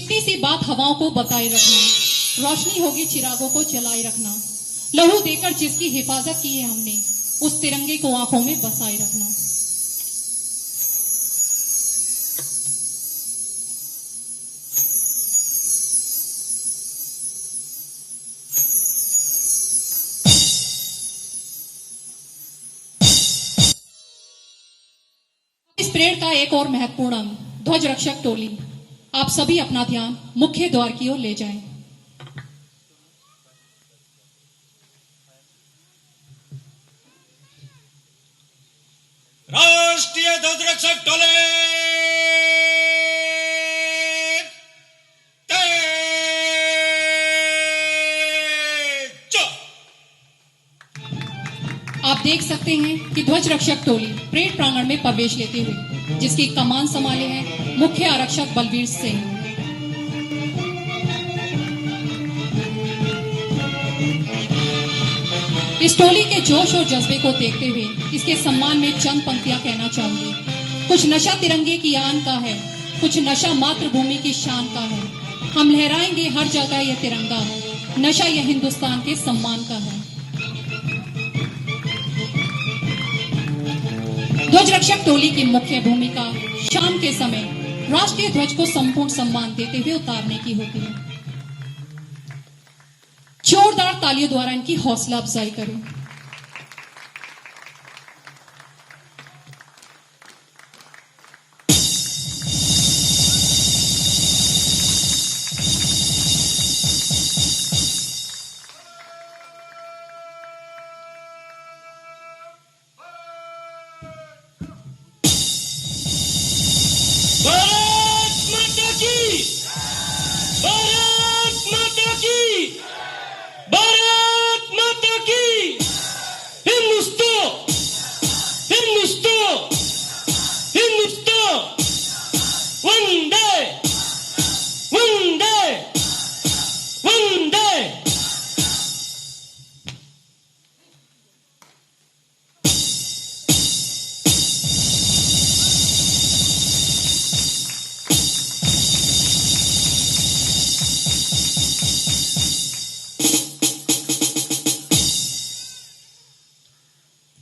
इतनी सी बात हवाओं को बताए रखना, रोशनी होगी चिरागों को जलाए रखना, लहू देकर जिसकी हिफाजत की है हमने, उस तिरंगे को आंखों में बसाए रखना। इस परेड का एक और महत्वपूर्ण अंग ध्वज रक्षक टोली। आप सभी अपना ध्यान मुख्य द्वार की ओर ले जाएं। राष्ट्रीय ध्वज रक्षक टोली आप देख सकते हैं कि ध्वज रक्षक टोली परेड प्रांगण में प्रवेश लेते हुए जिसकी कमान संभाले हैं मुख्य आरक्षक बलवीर सिंह। इस टोली के जोश और जज्बे को देखते हुए इसके सम्मान में चंद पंक्तियां कहना चाहूंगी। कुछ नशा तिरंगे की आन का है, कुछ नशा मातृभूमि की शान का है। हम लहराएंगे हर जगह यह तिरंगा, नशा यह हिंदुस्तान के सम्मान का है। ध्वज रक्षक टोली की मुख्य भूमिका शाम के समय राष्ट्रीय ध्वज को संपूर्ण सम्मान देते हुए उतारने की होती है। जोरदार तालियों द्वारा इनकी हौसला अफजाई करें।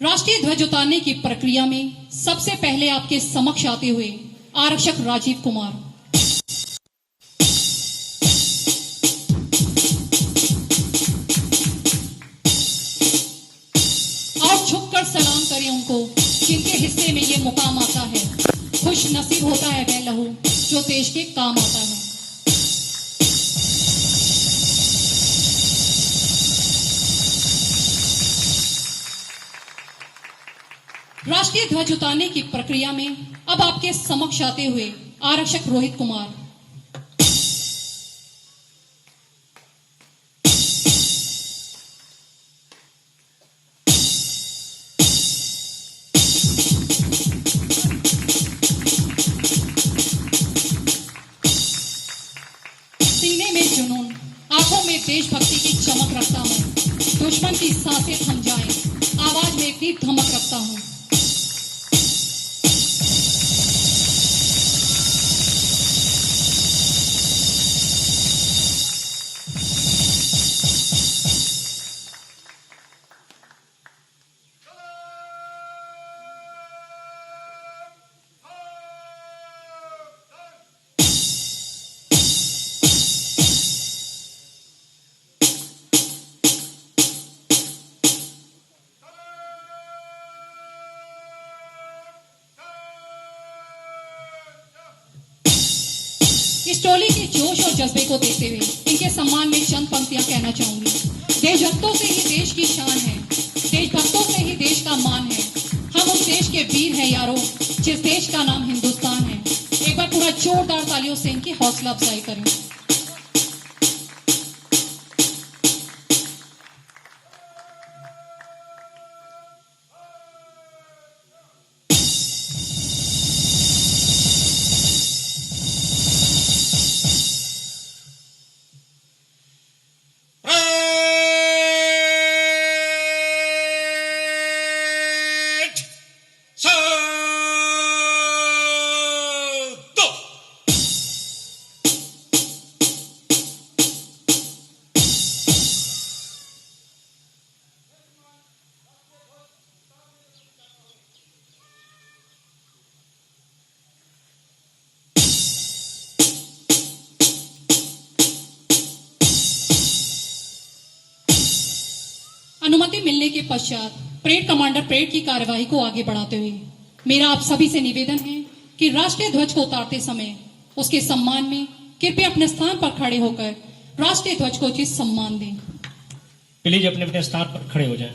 राष्ट्रीय ध्वज उतारने की प्रक्रिया में सबसे पहले आपके समक्ष आते हुए आरक्षक राजीव कुमार। और झुककर सलाम करें उनको जिनके हिस्से में ये मुकाम आता है। खुश नसीब होता है वह लहू जो देश के काम आता है। राष्ट्रीय ध्वज उतारने की प्रक्रिया में अब आपके समक्ष आते हुए आरक्षक रोहित कुमार। सीने में जुनून, आंखों में देशभक्ति की चमक रखता हूं। दुश्मन की सांसें थम जाएं, आवाज में इतनी धमक रखता हूं। इस टोली के जोश और जज्बे को देखते हुए इनके सम्मान में चंद पंक्तियां कहना चाहूंगी। देशभक्तों से ही देश की शान है, देशभक्तों से ही देश का मान है। हम उस देश के वीर हैं यारों, जिस देश का नाम हिंदुस्तान है। एक बार पूरा जोरदार तालियों से इनकी हौसला अफजाई करें। अनुमति मिलने के पश्चात परेड कमांडर परेड की कार्यवाही को आगे बढ़ाते हुए मेरा आप सभी से निवेदन है कि राष्ट्रीय ध्वज को उतारते समय उसके सम्मान में कृपया अपने स्थान पर खड़े होकर राष्ट्रीय ध्वज को उचित सम्मान दें। प्लीज अपने अपने स्थान पर खड़े हो जाएं।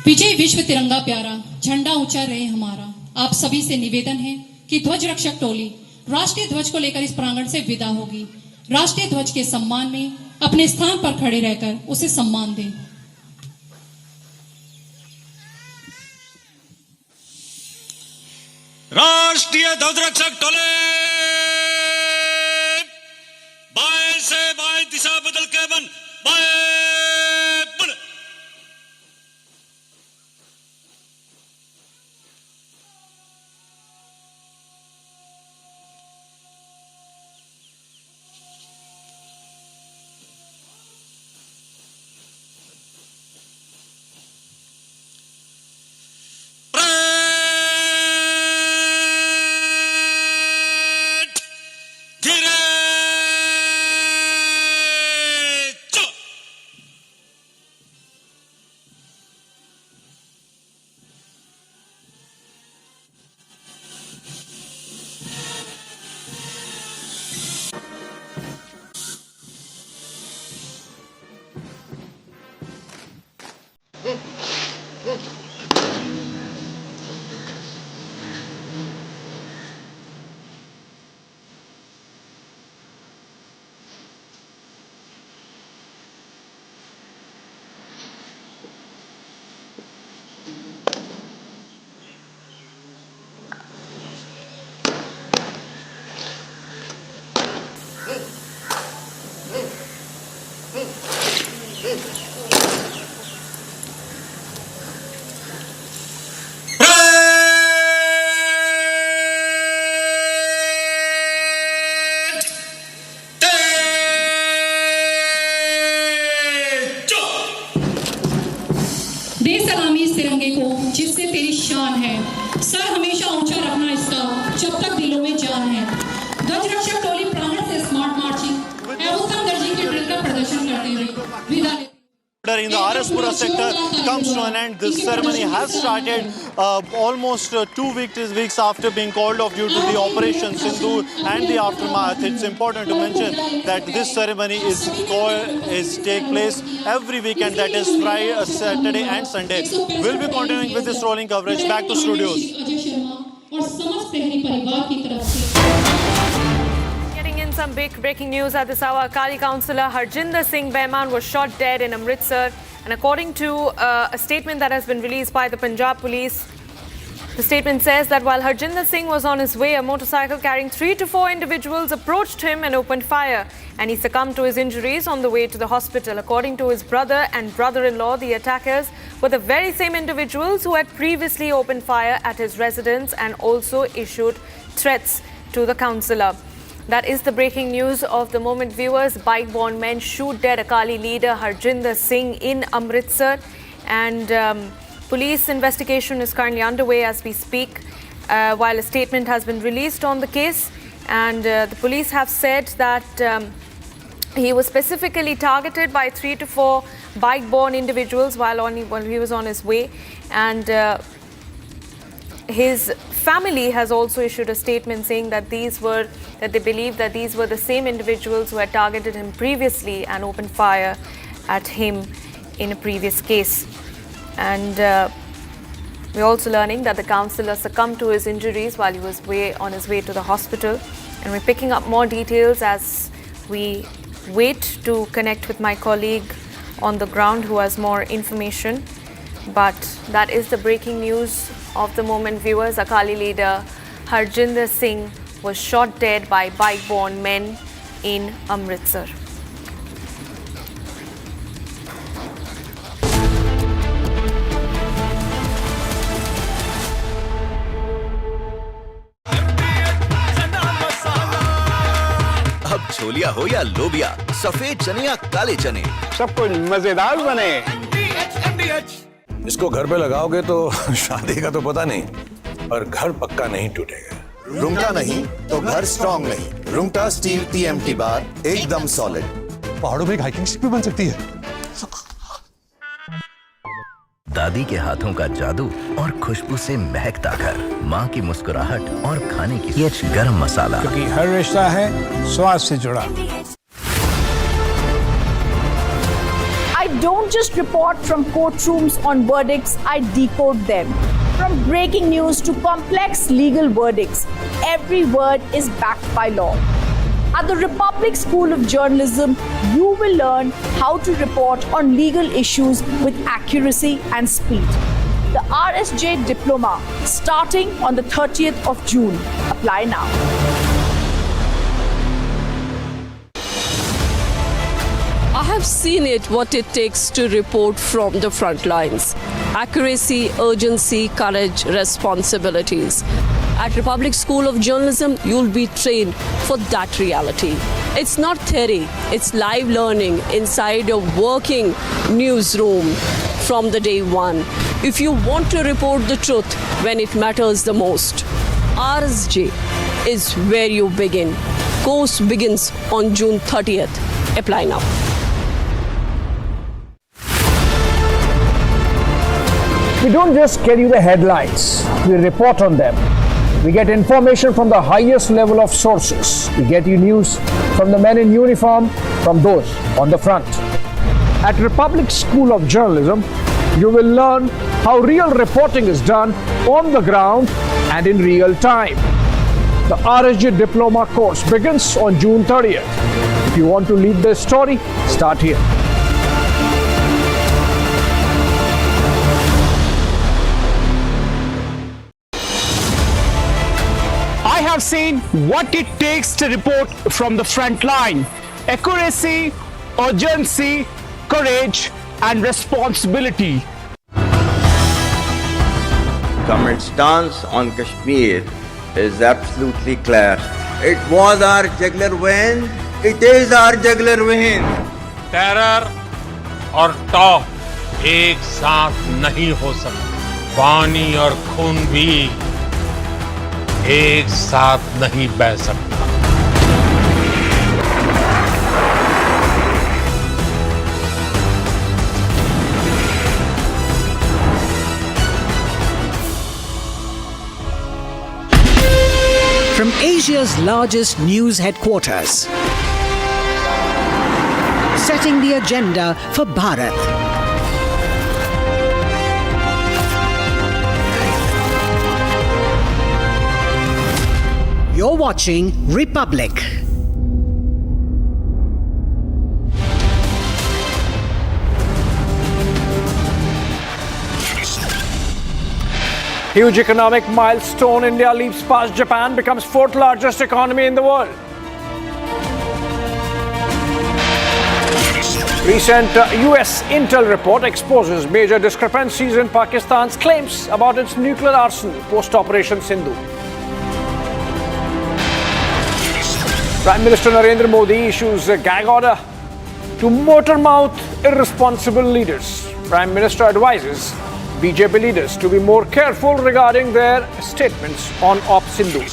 विजय विश्व तिरंगा प्यारा, झंडा ऊंचा रहे हमारा। आप सभी से निवेदन है कि ध्वज रक्षक टोली राष्ट्रीय ध्वज को लेकर इस प्रांगण से विदा होगी। राष्ट्रीय ध्वज के सम्मान में अपने स्थान पर खड़े रहकर उसे सम्मान दें। राष्ट्रीय ध्वज रक्षक टोले बाएं से बाएं दिशा बदल के बन बाएं बन। दे सलामी इस तिरंगे को जिससे तेरी शान है, सर हमेशा ऊंचा रखना इसका जब तक दिलों में जान है। ध्वज रक्षक टोली प्रांगण से स्मार्ट मार्चिंग एवं दर्जी के ड्रिल का प्रदर्शन करते हुए विदा लेते in the Araspura sector comes to an end. This ceremony has started almost 2 weeks after being called off due to the Operation Sindoor and the aftermath. It's important to mention that this ceremony is take place every weekend, that is Friday, Saturday and Sunday. We'll be continuing with this rolling coverage. Back to studios. Some big breaking news at this hour. Akali councillor Harjender Singh was shot dead in Amritsar, and according to a statement that has been released by the Punjab police, The statement says that while Harjender Singh was on his way, a motorcycle carrying 3 to 4 individuals approached him and opened fire, and he succumbed to his injuries on the way to the hospital. According to his brother and brother-in-law, the attackers were the very same individuals who had previously opened fire at his residence and also issued threats to the councillor. That is the breaking news of the moment, viewers. Bike-borne men shoot dead Akali leader Harjender Singh in Amritsar, and police investigation is currently underway as we speak, while a statement has been released on the case. And the police have said that he was specifically targeted by 3 to 4 bike-borne individuals while he was on his way. And his family has also issued a statement saying that they believe that these were the same individuals who had targeted him previously and opened fire at him in a previous case. And we're also learning that the councillor succumbed to his injuries while he was on his way to the hospital. And we're picking up more details as we wait to connect with my colleague on the ground who has more information. But that is the breaking news of the moment, viewers. Akali leader Harjender Singh was shot dead by bike-borne men in Amritsar. अब छोलिया हो या लोबिया, सफेद चने या काले चने, सब कुछ मजेदार बने। इसको घर पे लगाओगे तो शादी का तो पता नहीं, पर घर पक्का नहीं टूटेगा। रुंगटा नहीं तो घर स्ट्रॉन्ग नहीं। रुंगटा स्टील TMT बार एकदम सॉलिड। पहाड़ों में हाइकिंग शिप भी बन सकती है। दादी के हाथों का जादू और खुशबू से महकता घर, माँ की मुस्कुराहट और खाने की ये गरम मसाला, क्योंकि हर रिश्ता है स्वाद से जुड़ा। I don't just report from courtrooms on verdicts, I decode them. From breaking news to complex legal verdicts, every word is backed by law. At the Republic School of Journalism, you will learn how to report on legal issues with accuracy and speed. The RSJ Diploma, starting on the 30th of June. Apply now. I have seen what it takes to report from the front lines. Accuracy, urgency, courage, responsibilities. At Republic School of Journalism, you'll be trained for that reality. It's not theory, it's live learning inside a working newsroom from the day one. If you want to report the truth when it matters the most, RSJ is where you begin. Course begins on June 30th. Apply now. We don't just get you the headlines, we report on them. We get information from the highest level of sources. We get you news from the men in uniform, from those on the front. At Republic School of Journalism, you will learn how real reporting is done on the ground and in real time. The RSJ Diploma course begins on June 30th. If you want to lead the story, start here. I have seen what it takes to report from the front line. Accuracy, urgency, courage, and responsibility. Government's stance on Kashmir is absolutely clear. It was our jugular vein, it is our jugular vein. Terror और top एक साथ नहीं हो सकते। पानी और खून भी एक साथ नहीं बह सकता। From Asia's largest news headquarters, setting the agenda for Bharat. You're watching Republic. Huge economic milestone. India leaps past Japan, becomes fourth largest economy in the world. Recent US intel report exposes major discrepancies in Pakistan's claims about its nuclear arsenal post-Operation Sindoor. Prime Minister Narendra Modi issues a gag order to motor-mouth irresponsible leaders. Prime Minister advises BJP leaders to be more careful regarding their statements on Op Sindoor.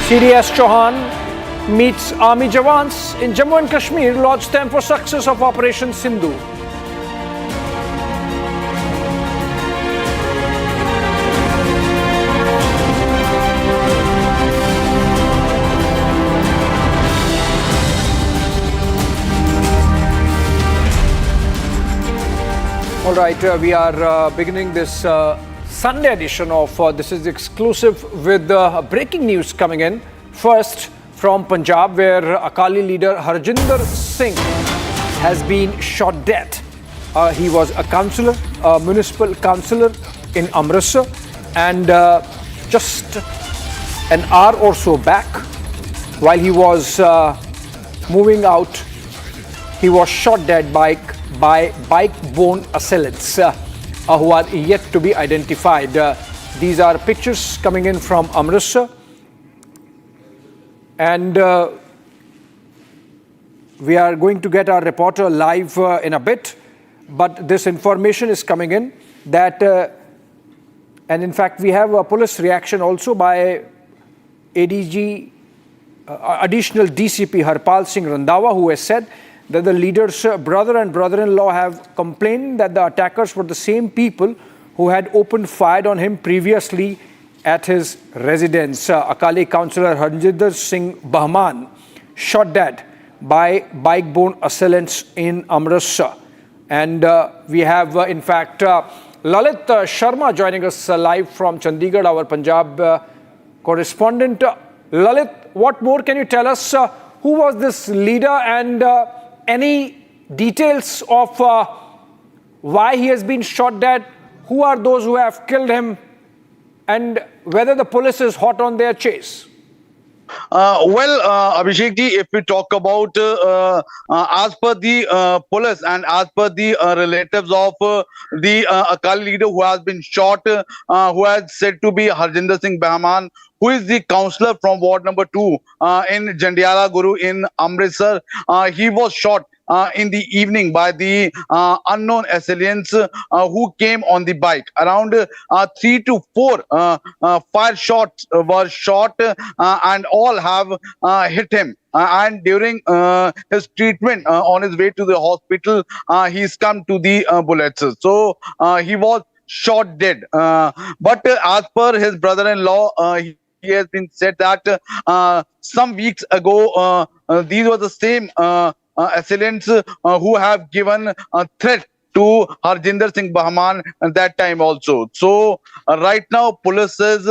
CDS Chauhan meets army jawans in Jammu and Kashmir, lauds them for success of Operation Sindoor. All right, we are beginning this Sunday edition of This is Exclusive with breaking news coming in. First, from Punjab, where Akali leader Harjender Singh has been shot dead. He was a councillor, a municipal councillor in Amritsar, and just an hour or so back, while he was moving out, he was shot dead by bike-borne assailants who are yet to be identified. These are pictures coming in from Amritsar. And we are going to get our reporter live in a bit, but this information is coming in that, and in fact we have a police reaction also by ADG, additional DCP Harpal Singh Randhawa, who has said that the leader's brother and brother-in-law have complained that the attackers were the same people who had opened fire on him previously at his residence. Akali councillor Harjender Singh Bahman shot dead by bike-borne assailants in Amritsar. And we have, in fact, Lalit Sharma joining us live from Chandigarh, our Punjab correspondent. Lalit, what more can you tell us? Who was this leader, and any details of why he has been shot dead? Who are those who have killed him? And whether the police is hot on their chase? Abhishek ji, if we talk about as per the police and as per the relatives of the Akali leader who has been shot, who has said to be Harjender Singh Bahman, who is the councillor from ward number 2 in Jandiala Guru in Amritsar. He was shot in the evening by the unknown assailants who came on the bike. Around 3 to 4 fire shots were shot and all have hit him. And during his treatment on his way to the hospital, he's come to the bullets. So he was shot dead. But as per his brother-in-law, he has been said that some weeks ago, these were the same assailants who have given a threat to Harjender Singh Bahman at that time also. So right now police is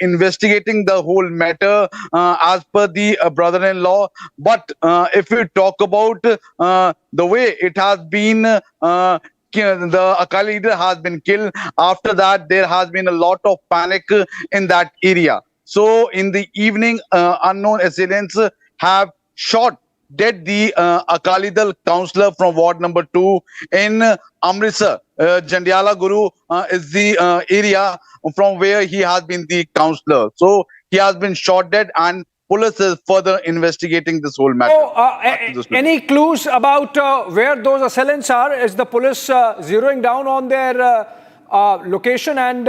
investigating the whole matter as per the brother-in-law. But if we talk about the way it has been, the Akali leader has been killed. After that, there has been a lot of panic in that area. So in the evening, unknown assailants have shot dead the Akali Dal councillor from ward number 2 in Amritsar. Jandiala Guru is the area from where he has been the councillor. So he has been shot dead, and police is further investigating this whole matter. Any clues about where those assailants are? Is the police zeroing down on their location and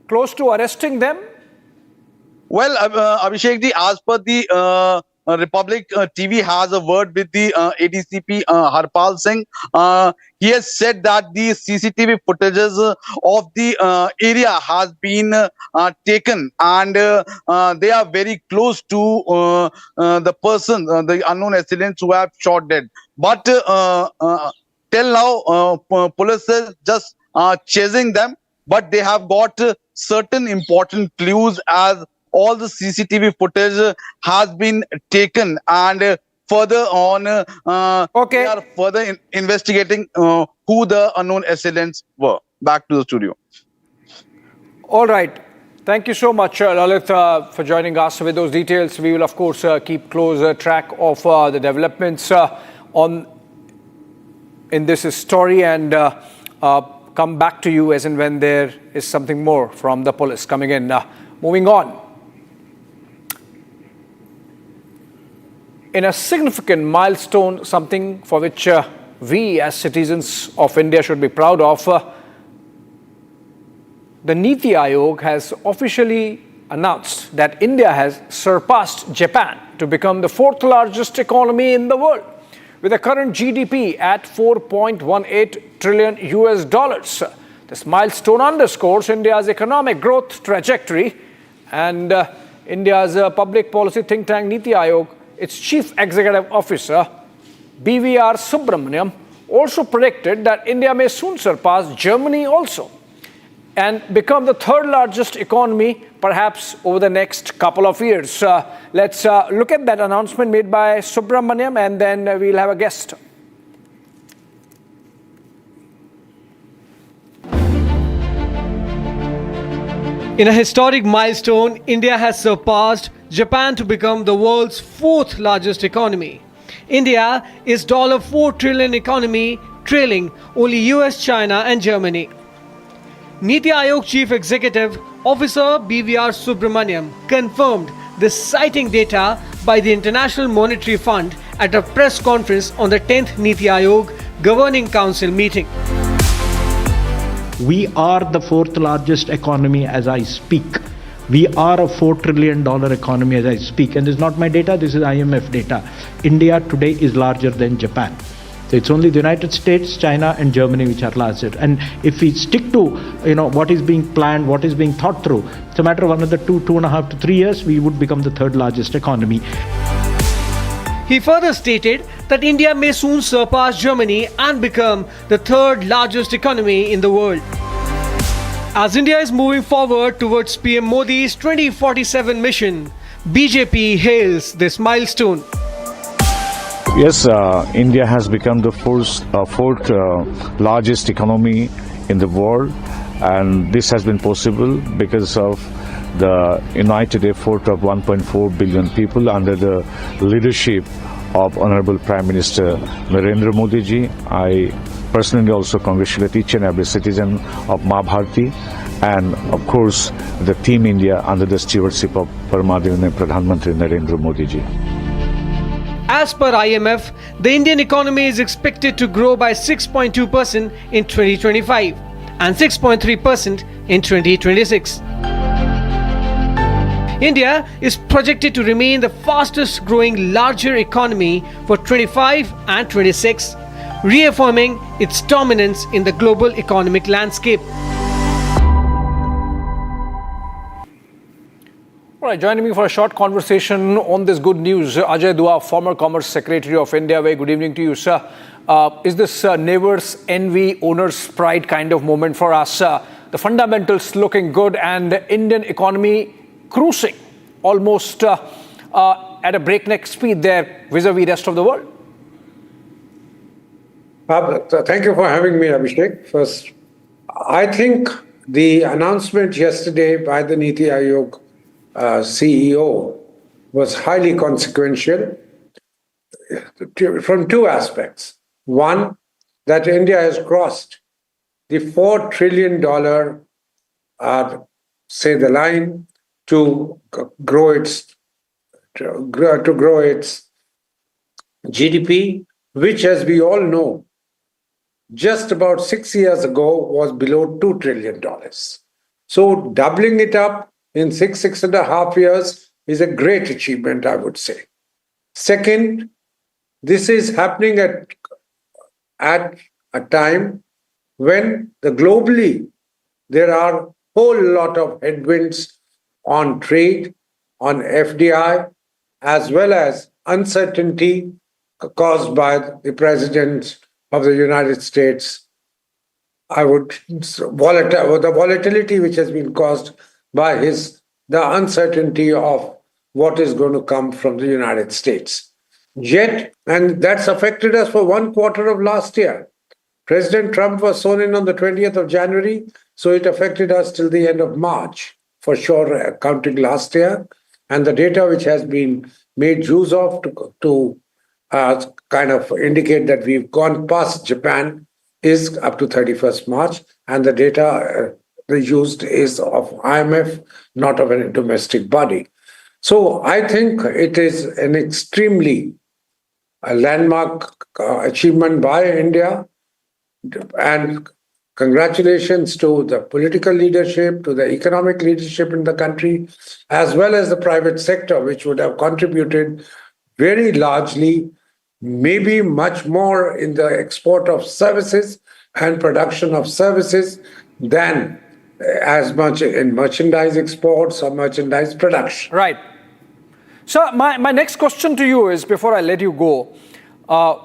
close to arresting them? Well, Abhishek ji, as per the Republic TV has a word with the ADCP Harpal Singh. He has said that the CCTV footages of the area has been taken, and they are very close to the person, the unknown assailants who have shot dead. But till now, police is just chasing them, but they have got certain important clues, as all the CCTV footage has been taken, and further on. We are further investigating who the unknown assailants were. Back to the studio. All right. Thank you so much, Lalit, for joining us with those details. We will, of course, keep close track of the developments in this story and come back to you as and when there is something more from the police coming in. Moving on. In a significant milestone, something for which we as citizens of India should be proud of, the Niti Aayog has officially announced that India has surpassed Japan to become the fourth largest economy in the world, with a current GDP at $4.18 trillion US. This milestone underscores India's economic growth trajectory, and India's public policy think tank Niti Aayog, its chief executive officer BVR Subramaniam, also predicted that India may soon surpass Germany also and become the third largest economy, perhaps over the next couple of years. Let's look at that announcement made by Subramaniam, and then we'll have a guest. In a historic milestone, India has surpassed Japan to become the world's fourth largest economy. India is $4 trillion economy, trailing only US, China and Germany. Niti Aayog Chief Executive Officer BVR Subramaniam confirmed this, citing data by the International Monetary Fund at a press conference on the 10th Niti Aayog Governing Council meeting. We are the fourth largest economy as I speak. We are a $4 trillion economy as I speak. And this is not my data, this is IMF data. India today is larger than Japan. So it's only the United States, China and Germany which are larger. And if we stick to what is being planned, what is being thought through, it's a matter of another 2.5 to 3 years, we would become the third largest economy. He further stated that India may soon surpass Germany and become the third largest economy in the world. As India is moving forward towards PM Modi's 2047 mission, BJP hails this milestone. Yes, India has become the fourth largest economy in the world, and this has been possible because of the united effort of 1.4 billion people under the leadership of Honorable Prime Minister Narendra Modi ji. I personally also congratulate each and every citizen of Ma Bharati, and of course the Team India under the stewardship of Paramadhanaya Pradhan Mantri Narendra Modi ji. As per IMF, the Indian economy is expected to grow by 6.2% in 2025 and 6.3% in 2026. India is projected to remain the fastest growing larger economy for 25 and 26, reaffirming its dominance in the global economic landscape. All right, joining me for a short conversation on this good news, Ajay Dua, former Commerce Secretary of India. Very good evening to you, sir. Is this neighbor's envy, owner's pride kind of moment for us? The fundamentals looking good and the Indian economy cruising almost at a breakneck speed there vis-a-vis rest of the world? Thank you for having me, Abhishek. First, I think the announcement yesterday by the Niti Aayog CEO was highly consequential from two aspects. One, that India has crossed the $4 trillion, the line to grow its GDP, which, as we all know, just about 6 years ago was below $2 trillion. So doubling it up in 6.5 years is a great achievement, I would say. Second, this is happening at a time when globally there are a whole lot of headwinds on trade, on FDI, as well as uncertainty caused by the President of the United States. The volatility which has been caused by the uncertainty of what is going to come from the United States. Yet, and that's affected us for 1/4 of last year. President Trump was sworn in on the 20th of January, so it affected us till the end of March, for sure, counting last year. And the data which has been made use of to kind of indicate that we've gone past Japan is up to 31st March, and the data used is of IMF, not of a domestic body. So I think it is an extremely landmark achievement by India, and congratulations to the political leadership, to the economic leadership in the country, as well as the private sector, which would have contributed very largely, maybe much more in the export of services and production of services than as much in merchandise exports or merchandise production. Right. So my next question to you is, before I let you go,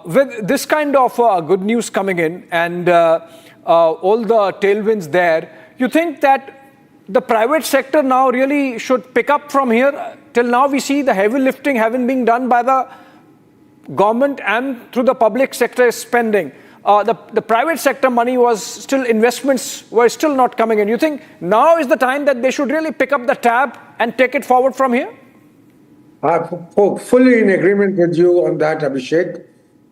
with this kind of good news coming in and all the tailwinds there, you think that the private sector now really should pick up from here? Till now we see the heavy lifting having been done by the government and through the public sector spending. The private sector money was still, investments were still not coming in. You think now is the time that they should really pick up the tab and take it forward from here? I'm fully in agreement with you on that, Abhishek,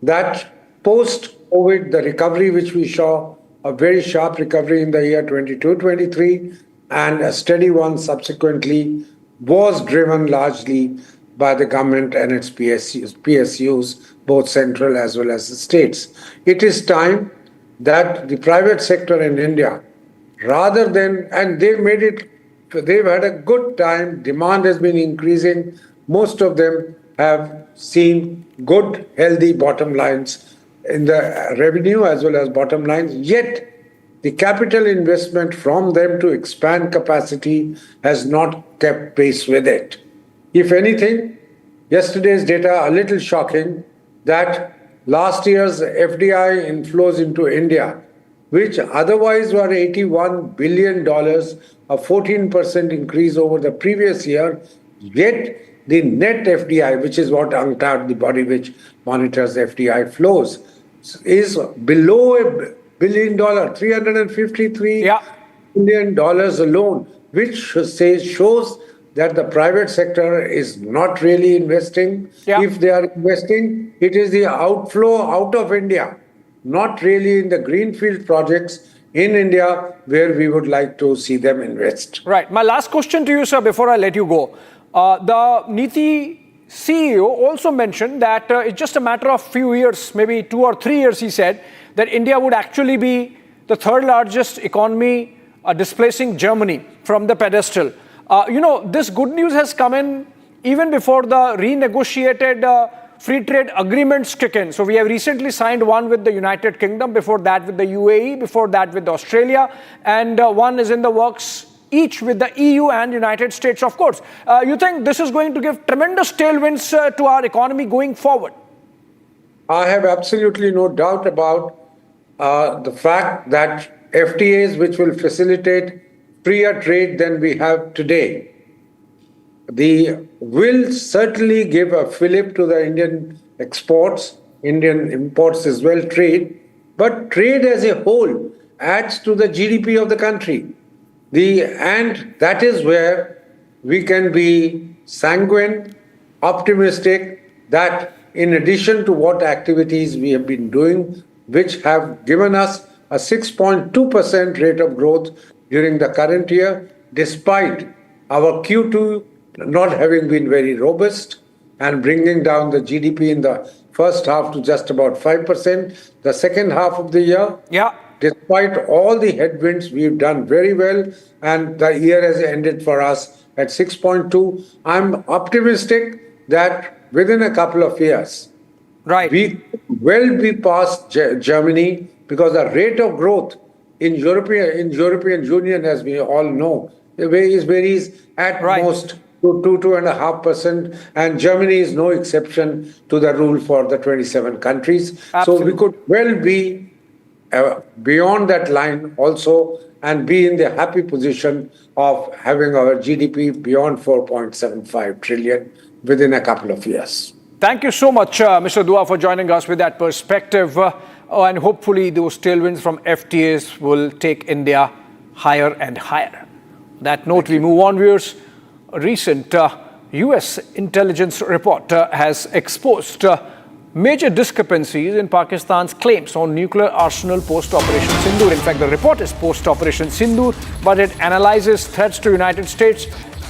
that post-COVID, the recovery which we saw, a very sharp recovery in the year 22-23 and a steady one subsequently, was driven largely by the government and its PSUs, both central as well as the states. It is time that the private sector in India, rather than, and they've had a good time, demand has been increasing, most of them have seen good, healthy bottom lines in the revenue as well as bottom lines, yet the capital investment from them to expand capacity has not kept pace with it. If anything, yesterday's data are a little shocking that last year's FDI inflows into India, which otherwise were $81 billion, a 14% increase over the previous year, yet the net FDI, which is what UNCTAD, the body which monitors FDI flows, is below $1 billion, $353 million alone, which shows that the private sector is not really investing. If they are investing, it is the outflow out of India, not really in the greenfield projects in India where we would like to see them invest. Right. My last question to you, sir, before I let you go. The NITI CEO also mentioned that it's just a matter of few years, maybe 2 or 3 years, he said, that India would actually be the third largest economy, displacing Germany from the pedestal. This good news has come in even before the renegotiated free trade agreements kick in. So we have recently signed one with the United Kingdom, before that with the UAE, before that with Australia, and one is in the works each with the EU and United States, of course. You think this is going to give tremendous tailwinds to our economy going forward? I have absolutely no doubt about the fact that FTAs, which will facilitate freer trade than we have today, will certainly give a fillip to the Indian exports, Indian imports as well, trade, but trade as a whole adds to the GDP of the country. And that is where we can be sanguine, optimistic, that in addition to what activities we have been doing, which have given us a 6.2% rate of growth during the current year, despite our Q2 not having been very robust and bringing down the GDP in the first half to just about 5%. The second half of the year, despite all the headwinds, we've done very well, and the year has ended for us at 6.2. I'm optimistic that within a couple of years, we will be past Germany, because the rate of growth in European Union, as we all know, varies at most to 2.5%, and Germany is no exception to the rule for the 27 countries. So we could well be beyond that line also, and be in the happy position of having our GDP beyond 4.75 trillion within a couple of years. Thank you so much, Mr. Dua, for joining us with that perspective. And hopefully those tailwinds from FTAs will take India higher and higher. That note, we move on, viewers. A recent US intelligence report has exposed major discrepancies in Pakistan's claims on nuclear arsenal post-Operation Sindoor. In fact, the report is post-Operation Sindoor, but it analyzes threats to United States,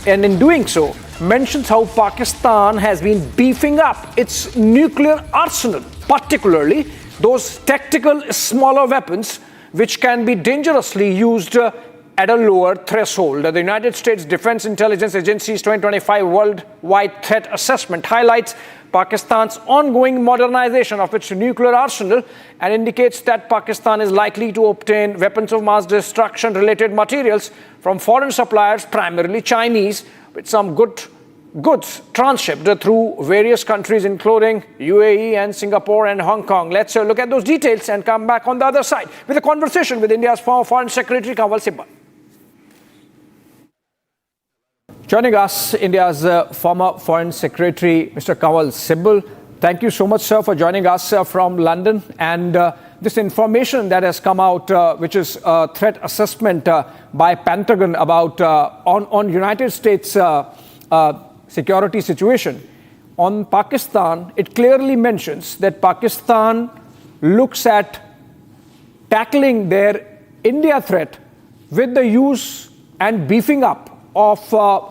and in doing so, mentions how Pakistan has been beefing up its nuclear arsenal, particularly those tactical smaller weapons which can be dangerously used at a lower threshold. The United States Defense Intelligence Agency's 2025 Worldwide Threat Assessment highlights Pakistan's ongoing modernization of its nuclear arsenal and indicates that Pakistan is likely to obtain weapons of mass destruction related materials from foreign suppliers, primarily Chinese, with some goods transshipped through various countries including UAE and Singapore and Hong Kong. Let's look at those details and come back on the other side with a conversation with India's former Foreign Secretary Kanwal Sibbal. Joining us, India's former Foreign Secretary, Mr. Kanwal Sibbal. Thank you so much, sir, for joining us from London. And this information that has come out, which is a threat assessment by Pentagon about on United States security situation. On Pakistan, it clearly mentions that Pakistan looks at tackling their India threat with the use and beefing up of,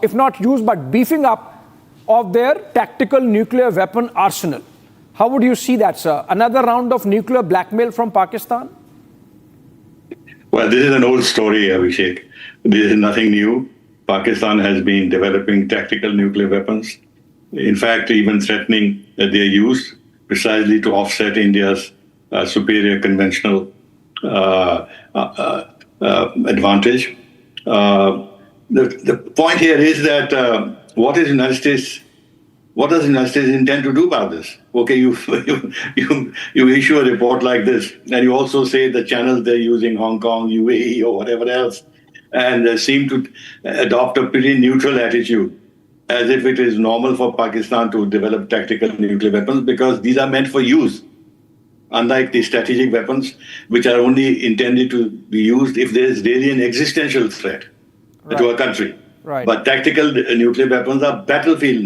if not use, but beefing up of their tactical nuclear weapon arsenal. How would you see that, sir? Another round of nuclear blackmail from Pakistan? Well, this is an old story, Abhishek. This is nothing new. Pakistan has been developing tactical nuclear weapons, in fact, even threatening their use precisely to offset India's superior conventional advantage. The point here is that what does the United States intend to do about this? Okay, you issue a report like this, and you also say the channels they're using, Hong Kong, UAE, or whatever else, and seem to adopt a pretty neutral attitude, as if it is normal for Pakistan to develop tactical nuclear weapons, because these are meant for use, unlike the strategic weapons, which are only intended to be used if there is really an existential threat to a country. Right. But tactical nuclear weapons are battlefield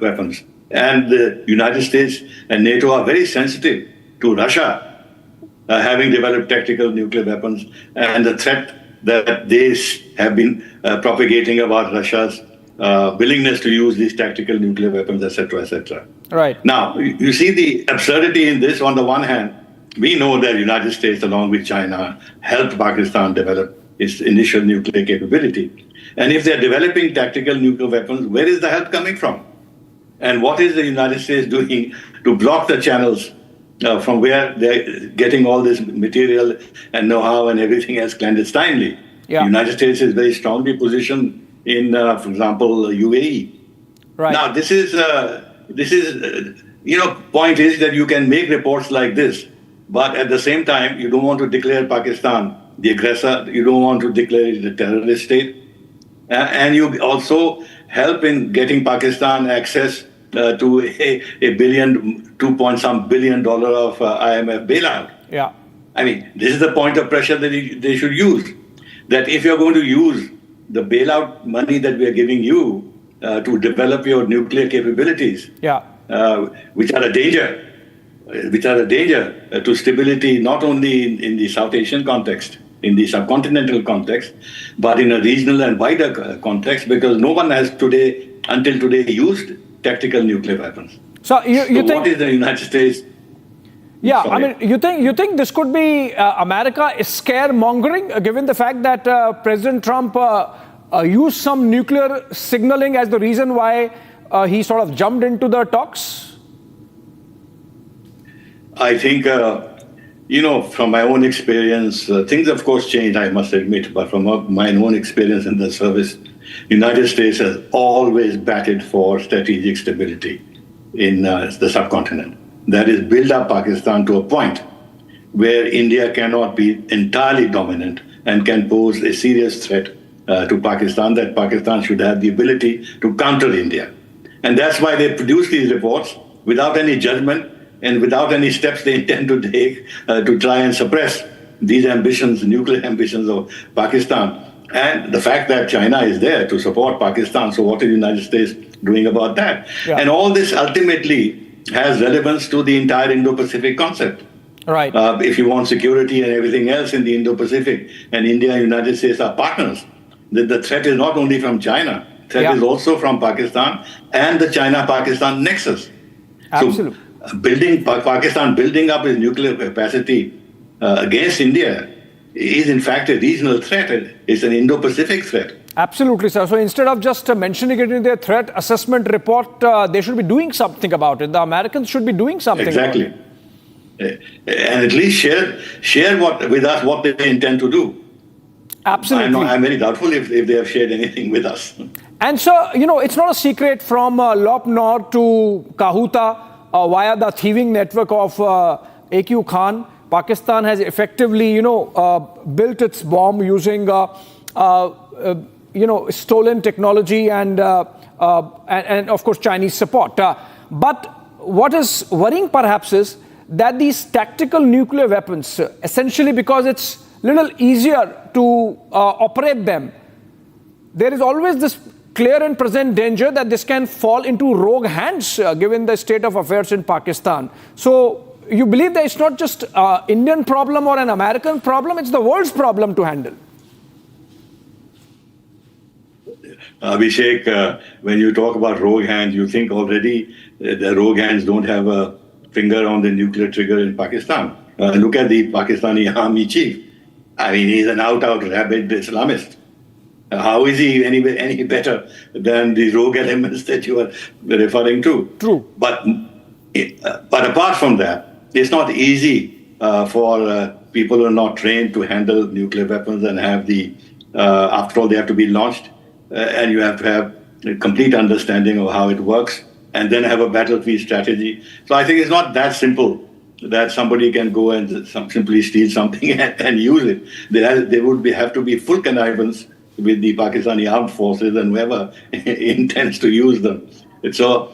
weapons. And the United States and NATO are very sensitive to Russia having developed tactical nuclear weapons and the threat that they have been propagating about Russia's willingness to use these tactical nuclear weapons, etc., etc. Right. Now, you see the absurdity in this. On the one hand, we know that the United States, along with China, helped Pakistan develop its initial nuclear capability. And if they're developing tactical nuclear weapons, where is the help coming from? And what is the United States doing to block the channels from where they're getting all this material and know-how and everything else clandestinely? Yeah. The United States is very strongly positioned in, for example, UAE. Right. Now, point is that you can make reports like this, but at the same time, you don't want to declare Pakistan the aggressor, you don't want to declare it a terrorist state, and you also help in getting Pakistan access to a billion, $2 billion of IMF bailout. Yeah. I mean, this is the point of pressure that they should use. That if you're going to use the bailout money that we are giving you to develop your nuclear capabilities, which are a danger to stability, not only in the South Asian context, in the subcontinental context, but in a regional and wider context, because no one has until today used tactical nuclear weapons. So you think what is the United States? Yeah, Sorry. I mean, you think this could be America is scaremongering, given the fact that President Trump used some nuclear signaling as the reason why he sort of jumped into the talks? I think, from my own experience, things of course changed, I must admit, but from my own experience in the service, the United States has always batted for strategic stability in the subcontinent. That is, build up Pakistan to a point where India cannot be entirely dominant and can pose a serious threat to Pakistan, that Pakistan should have the ability to counter India. And that's why they produce these reports without any judgment and without any steps they intend to take to try and suppress these ambitions, nuclear ambitions of Pakistan. And the fact that China is there to support Pakistan, so what is the United States doing about that? Yeah. And all this ultimately has relevance to the entire Indo-Pacific concept. Right. If you want security and everything else in the Indo-Pacific, and India and United States are partners, the threat is not only from China, threat is also from Pakistan and the China-Pakistan nexus. Absolutely. So Pakistan building up its nuclear capacity against India is in fact a regional threat. It's an Indo-Pacific threat. Absolutely, sir. So instead of just mentioning it in their threat assessment report, they should be doing something about it. The Americans should be doing something about it. And at least share with us what they intend to do. Absolutely. I'm very doubtful if they have shared anything with us. And so, it's not a secret from Lop Nor to Kahuta via the thieving network of AQ Khan. Pakistan has effectively, built its bomb using, stolen technology and of course, Chinese support. But what is worrying perhaps is that these tactical nuclear weapons, essentially because it's little easier to operate them, there is always this clear and present danger that this can fall into rogue hands given the state of affairs in Pakistan. So you believe that it's not just an Indian problem or an American problem, it's the world's problem to handle? Abhishek, when you talk about rogue hands, you think already the rogue hands don't have a finger on the nuclear trigger in Pakistan. Look at the Pakistani army chief. I mean, he's an out-out rabid Islamist. How is he any better than the rogue elements that you are referring to? True. But apart from that, it's not easy for people who are not trained to handle nuclear weapons and have after all, they have to be launched and you have to have a complete understanding of how it works and then have a battlefield strategy. So I think it's not that simple that somebody can go and simply steal something and use it. There would have to be full connivance with the Pakistani armed forces and whoever intends to use them. So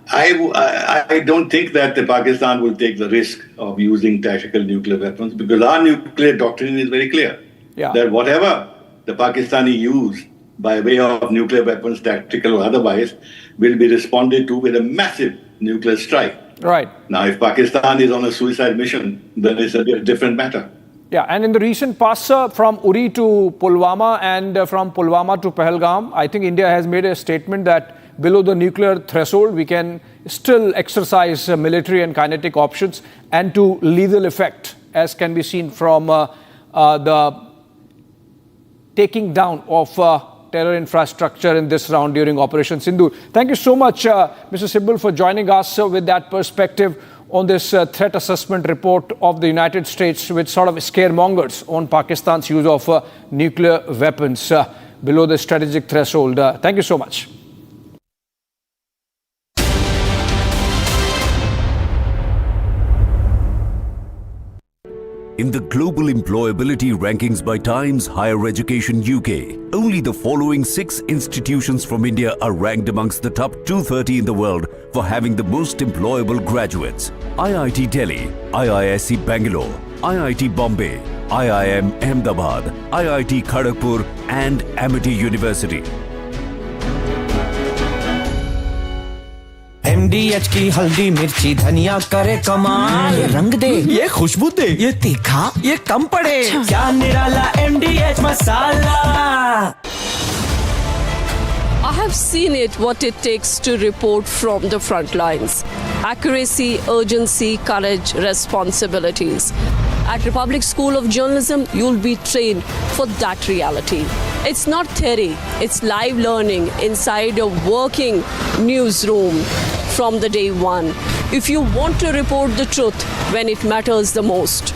I don't think that Pakistan will take the risk of using tactical nuclear weapons because our nuclear doctrine is very clear. That whatever the Pakistani use by way of nuclear weapons, tactical or otherwise, will be responded to with a massive nuclear strike. Right. Now, if Pakistan is on a suicide mission, then it's a different matter. Yeah, and in the recent past, from Uri to Pulwama and from Pulwama to Pahalgam, I think India has made a statement that below the nuclear threshold, we can still exercise military and kinetic options and to lethal effect, as can be seen from the taking down of terror infrastructure in this round during Operation Sindoor. Thank you so much, Mr. Sibal, for joining us with that perspective on this threat assessment report of the United States, which sort of scaremongers on Pakistan's use of nuclear weapons below the strategic threshold. Thank you so much. In the global employability rankings by Times Higher Education UK, only the following 6 institutions from India are ranked amongst the top 230 in the world for having the most employable graduates. IIT Delhi, IISc Bangalore, IIT Bombay, IIM Ahmedabad, IIT Kharagpur and Amity University. MDH की हल्दी मिर्ची धनिया करे कमाल, ये रंग दे, ये खुशबू दे, ये तीखा, ये कम पड़े, क्या निराला MDH masala. I have seen it, what it takes to report from the front lines. Accuracy, urgency, courage, responsibilities. At Republic School of Journalism, you'll be trained for that reality. It's not theory, it's live learning inside a working newsroom from the day one. If you want to report the truth when it matters the most,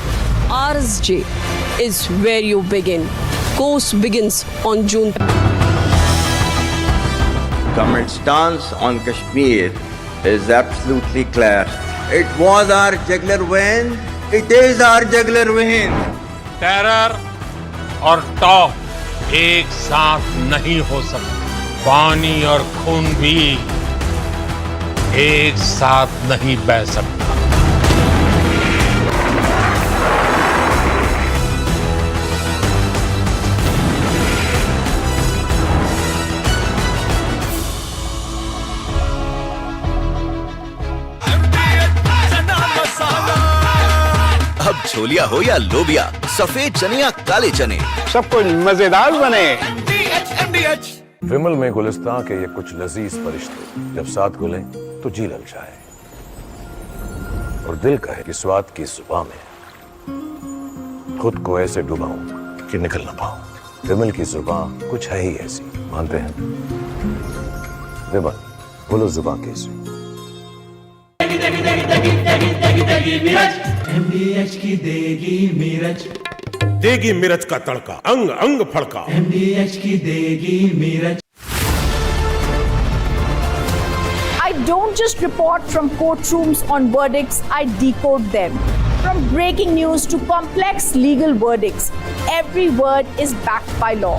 RSJ is where you begin. Course begins on June. Government's stance on Kashmir is absolutely clear. It was our jugular vein. It is our jugular vein. Terror और top एक साथ नहीं हो सकते. पानी और खून भी एक साथ नहीं बह सकता। अब छोलिया हो या लोबिया, सफेद चने या काले चने, सब कुछ मजेदार बने। विमल में गुलिस्तां के ये कुछ लजीज फरिश्ते जब साथ गुलें तो जी लग जाए और दिल कहे कि स्वाद की जुबान में खुद को ऐसे डुबाऊं कि निकल ना पाऊं। विमल की जुबान कुछ है ही ऐसी, मानते हैं? विमल, बोलो जुबान कैसी? MDH की देगी मिर्च, देगी मिर्च का तड़का, अंग अंग फड़का। MDH की देगी मिर्च। I don't just report from courtrooms on verdicts, I decode them. From breaking news to complex legal verdicts, every word is backed by law.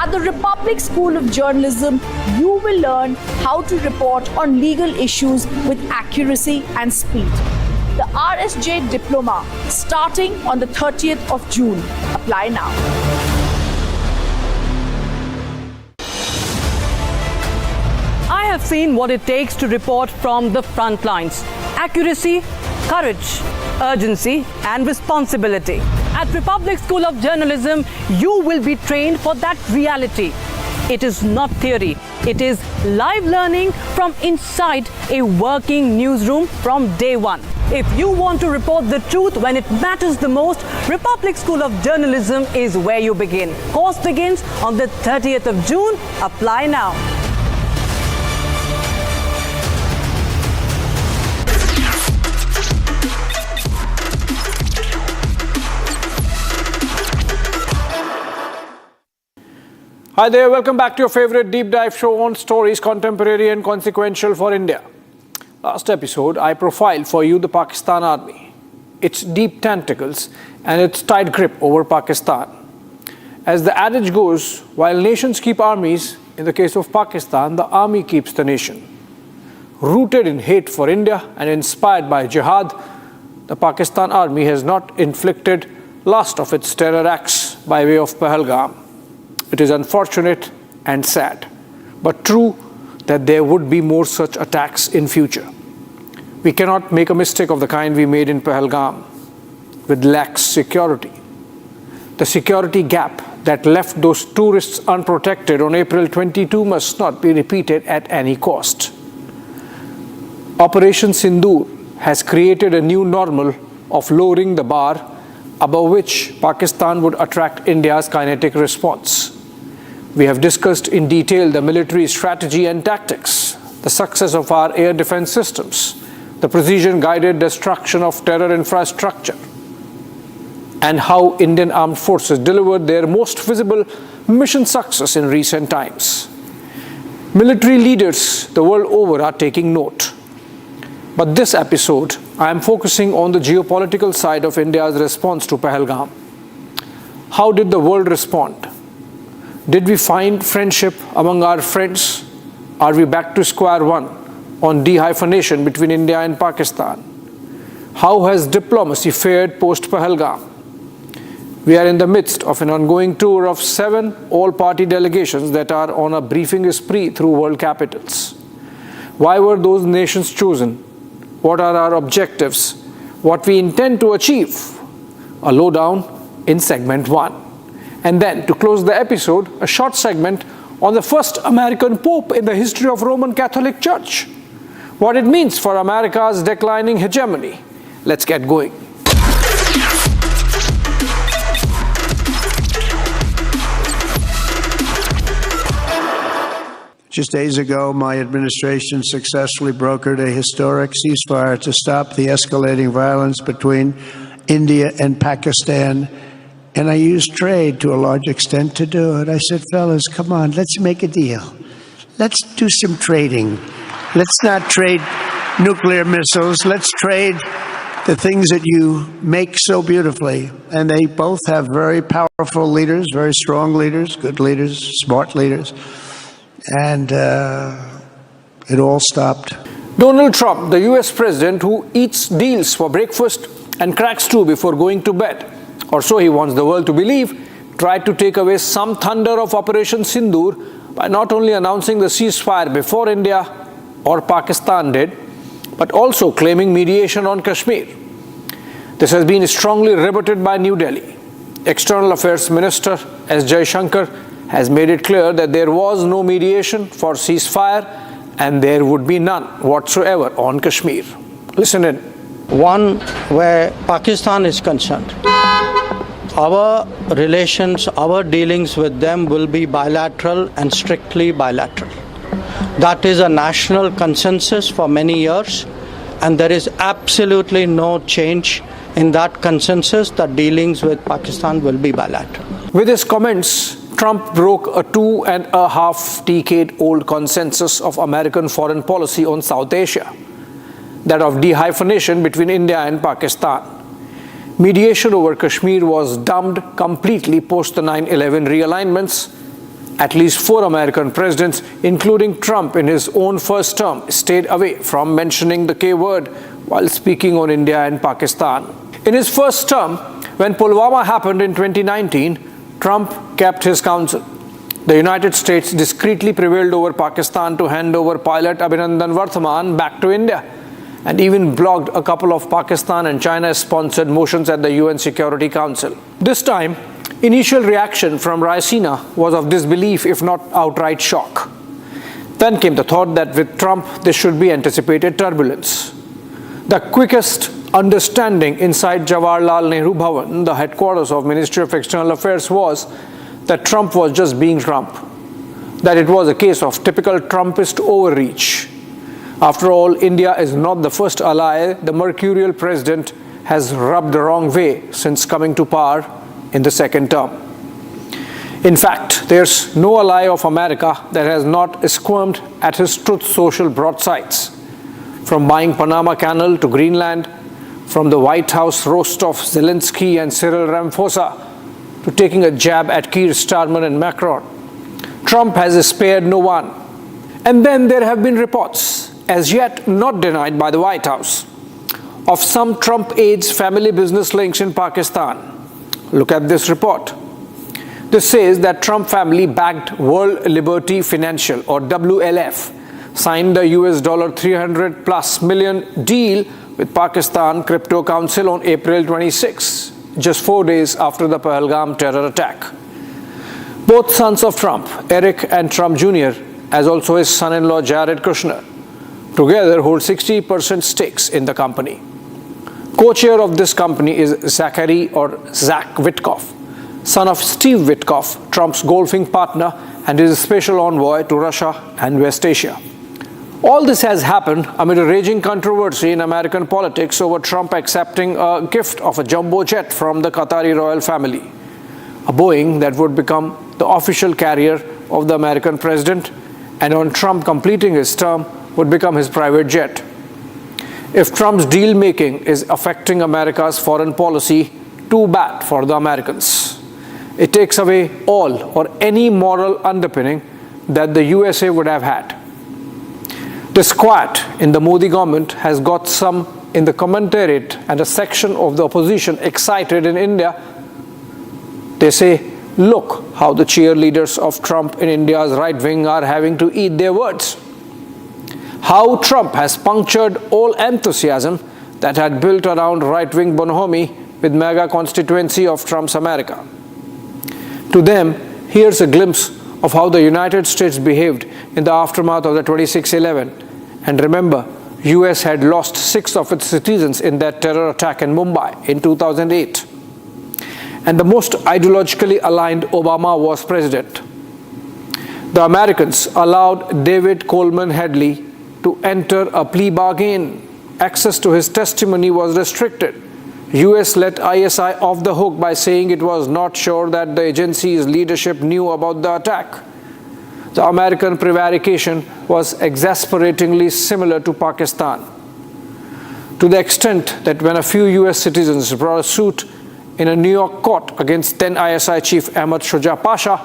At the Republic School of Journalism, you will learn how to report on legal issues with accuracy and speed. The RSJ Diploma starting on the 30th of June. Apply now. I have seen what it takes to report from the front lines. Accuracy, courage, urgency and responsibility. At Republic School of Journalism, you will be trained for that reality. It is not theory. It is live learning from inside a working newsroom from day one. If you want to report the truth when it matters the most, Republic School of Journalism is where you begin. Course begins on the 30th of June. Apply now. Hi there, welcome back to your favorite deep dive show on stories contemporary and consequential for India. Last episode, I profiled for you the Pakistan Army, its deep tentacles and its tight grip over Pakistan. As the adage goes, while nations keep armies, in the case of Pakistan, the army keeps the nation. Rooted in hate for India and inspired by jihad, the Pakistan Army has not inflicted last of its terror acts by way of Pahalgam. It is unfortunate and sad, but true that there would be more such attacks in future. We cannot make a mistake of the kind we made in Pahalgam with lax security. The security gap that left those tourists unprotected on April 22 must not be repeated at any cost. Operation Sindoor has created a new normal of lowering the bar above which Pakistan would attract India's kinetic response. We have discussed in detail the military strategy and tactics, the success of our air defense systems, the precision-guided destruction of terror infrastructure, and how Indian armed forces delivered their most visible mission success in recent times. Military leaders the world over are taking note. But this episode, I am focusing on the geopolitical side of India's response to Pahalgam. How did the world respond? Did we find friendship among our friends? Are we back to square one on dehyphenation between India and Pakistan? How has diplomacy fared post-Pahalgam? We are in the midst of an ongoing tour of 7 all-party delegations that are on a briefing spree through world capitals. Why were those nations chosen? What are our objectives? What we intend to achieve? A lowdown in segment 1. And then, to close the episode, a short segment on the first American Pope in the history of Roman Catholic Church. What it means for America's declining hegemony. Let's get going. Just days ago, my administration successfully brokered a historic ceasefire to stop the escalating violence between India and Pakistan. And I used trade to a large extent to do it. I said, fellas, come on, let's make a deal. Let's do some trading. Let's not trade nuclear missiles. Let's trade the things that you make so beautifully. And they both have very powerful leaders, very strong leaders, good leaders, smart leaders. And it all stopped. Donald Trump, the US president who eats deals for breakfast and cracks two before going to bed, or so he wants the world to believe, tried to take away some thunder of Operation Sindoor by not only announcing the ceasefire before India or Pakistan did, but also claiming mediation on Kashmir. This has been strongly rebutted by New Delhi. External Affairs Minister S. Jaishankar has made it clear that there was no mediation for ceasefire and there would be none whatsoever on Kashmir. Listen in. One, where Pakistan is concerned, our relations, our dealings with them will be bilateral and strictly bilateral. That is a national consensus for many years, and there is absolutely no change in that consensus that dealings with Pakistan will be bilateral. With his comments, Trump broke a 2.5-decade-old consensus of American foreign policy on South Asia, that of dehyphenation between India and Pakistan. Mediation over Kashmir was dumped completely post the 9/11 realignments. At least 4 American presidents, including Trump in his own first term, stayed away from mentioning the K word while speaking on India and Pakistan. In his first term, when Pulwama happened in 2019, Trump kept his counsel. The United States discreetly prevailed over Pakistan to hand over pilot Abhinandan Varthaman back to India, and even blocked a couple of Pakistan and China-sponsored motions at the UN Security Council. This time, initial reaction from Raisina was of disbelief, if not outright shock. Then came the thought that with Trump, this should be anticipated turbulence. The quickest understanding inside Jawaharlal Nehru Bhavan, the headquarters of Ministry of External Affairs, was that Trump was just being Trump, that it was a case of typical Trumpist overreach. After all, India is not the first ally the mercurial president has rubbed the wrong way since coming to power in the second term. In fact, there's no ally of America that has not squirmed at his Truth Social broadsides. From buying Panama Canal to Greenland, from the White House roast of Zelensky and Cyril Ramaphosa to taking a jab at Keir Starmer and Macron, Trump has spared no one. And then there have been reports, as yet not denied by the White House, of some Trump aides' family business links in Pakistan. Look at this report. This says that Trump family backed World Liberty Financial, or WLF, signed the US $300+ million deal with Pakistan Crypto Council on April 26, just 4 days after the Pahalgam terror attack. Both sons of Trump, Eric and Trump Jr., as also his son-in-law Jared Kushner, together hold 60% stakes in the company. Co-chair of this company is Zachary or Zach Witkoff, son of Steve Witkoff, Trump's golfing partner and his special envoy to Russia and West Asia. All this has happened amid a raging controversy in American politics over Trump accepting a gift of a jumbo jet from the Qatari royal family, a Boeing that would become the official carrier of the American president, and on Trump completing his term would become his private jet. If Trump's deal-making is affecting America's foreign policy, too bad for the Americans. It takes away all or any moral underpinning that the USA would have had. The squat in the Modi government has got some in the commentariat and a section of the opposition excited in India. They say, look how the cheerleaders of Trump in India's right wing are having to eat their words. How Trump has punctured all enthusiasm that had built around right-wing bonhomie with mega constituency of Trump's America. To them, here's a glimpse of how the United States behaved in the aftermath of the 26/11. And remember, US had lost 6 of its citizens in that terror attack in Mumbai in 2008. And the most ideologically aligned Obama was president. The Americans allowed David Coleman Headley to enter a plea bargain. Access to his testimony was restricted. US let ISI off the hook by saying it was not sure that the agency's leadership knew about the attack. The American prevarication was exasperatingly similar to Pakistan, to the extent that when a few US citizens brought a suit in a New York court against then ISI chief Ahmad Shuja Pasha,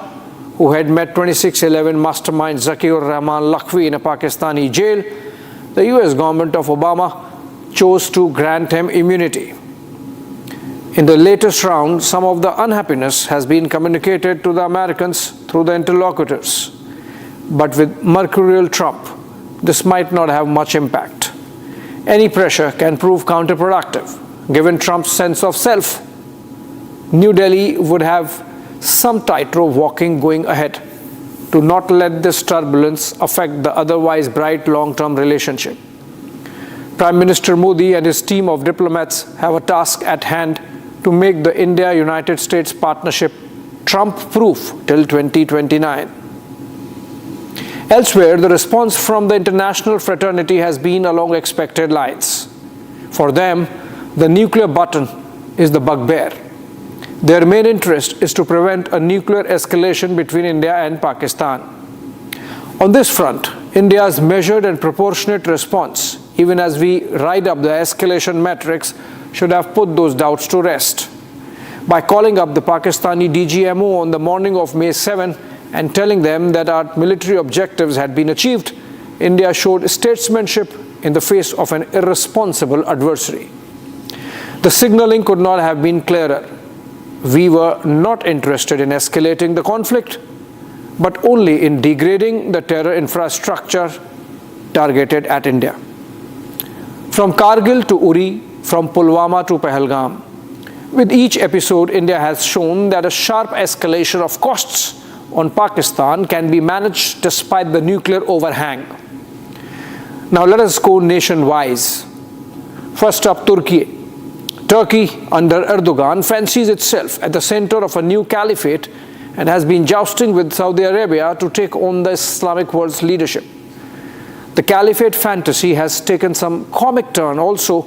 who had met 26/11 mastermind Zakiur Rahman Lakhvi in a Pakistani jail, the US government of Obama chose to grant him immunity. In the latest round, some of the unhappiness has been communicated to the Americans through the interlocutors. But with mercurial Trump, this might not have much impact. Any pressure can prove counterproductive. Given Trump's sense of self, New Delhi would have some tightrope walking going ahead to not let this turbulence affect the otherwise bright long-term relationship. Prime Minister Modi and his team of diplomats have a task at hand to make the India-United States partnership Trump-proof till 2029. Elsewhere, the response from the international fraternity has been along expected lines. For them, the nuclear button is the bugbear. Their main interest is to prevent a nuclear escalation between India and Pakistan. On this front, India's measured and proportionate response, even as we ride up the escalation metrics, should have put those doubts to rest. By calling up the Pakistani DGMO on the morning of May 7 and telling them that our military objectives had been achieved, India showed statesmanship in the face of an irresponsible adversary. The signaling could not have been clearer. We were not interested in escalating the conflict, but only in degrading the terror infrastructure targeted at India. From Kargil to Uri, from Pulwama to Pahalgam, with each episode, India has shown that a sharp escalation of costs on Pakistan can be managed despite the nuclear overhang. Now let us go nation-wise. First up, Turkey. Turkey, under Erdogan, fancies itself at the center of a new caliphate and has been jousting with Saudi Arabia to take on the Islamic world's leadership. The caliphate fantasy has taken some comic turn also,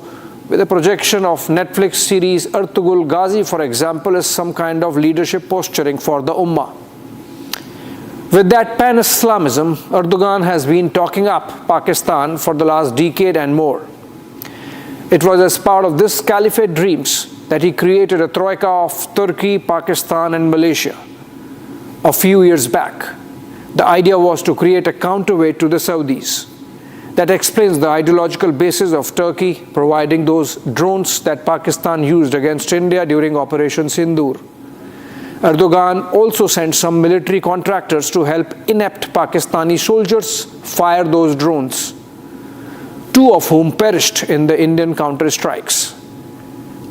with a projection of Netflix series Ertugrul Ghazi, for example, as some kind of leadership posturing for the Ummah. With that pan-Islamism, Erdogan has been talking up Pakistan for the last decade and more. It was as part of this caliphate dreams that he created a troika of Turkey, Pakistan and Malaysia. A few years back, the idea was to create a counterweight to the Saudis. That explains the ideological basis of Turkey providing those drones that Pakistan used against India during Operation Sindoor. Erdogan also sent some military contractors to help inept Pakistani soldiers fire those drones, two of whom perished in the Indian counter-strikes.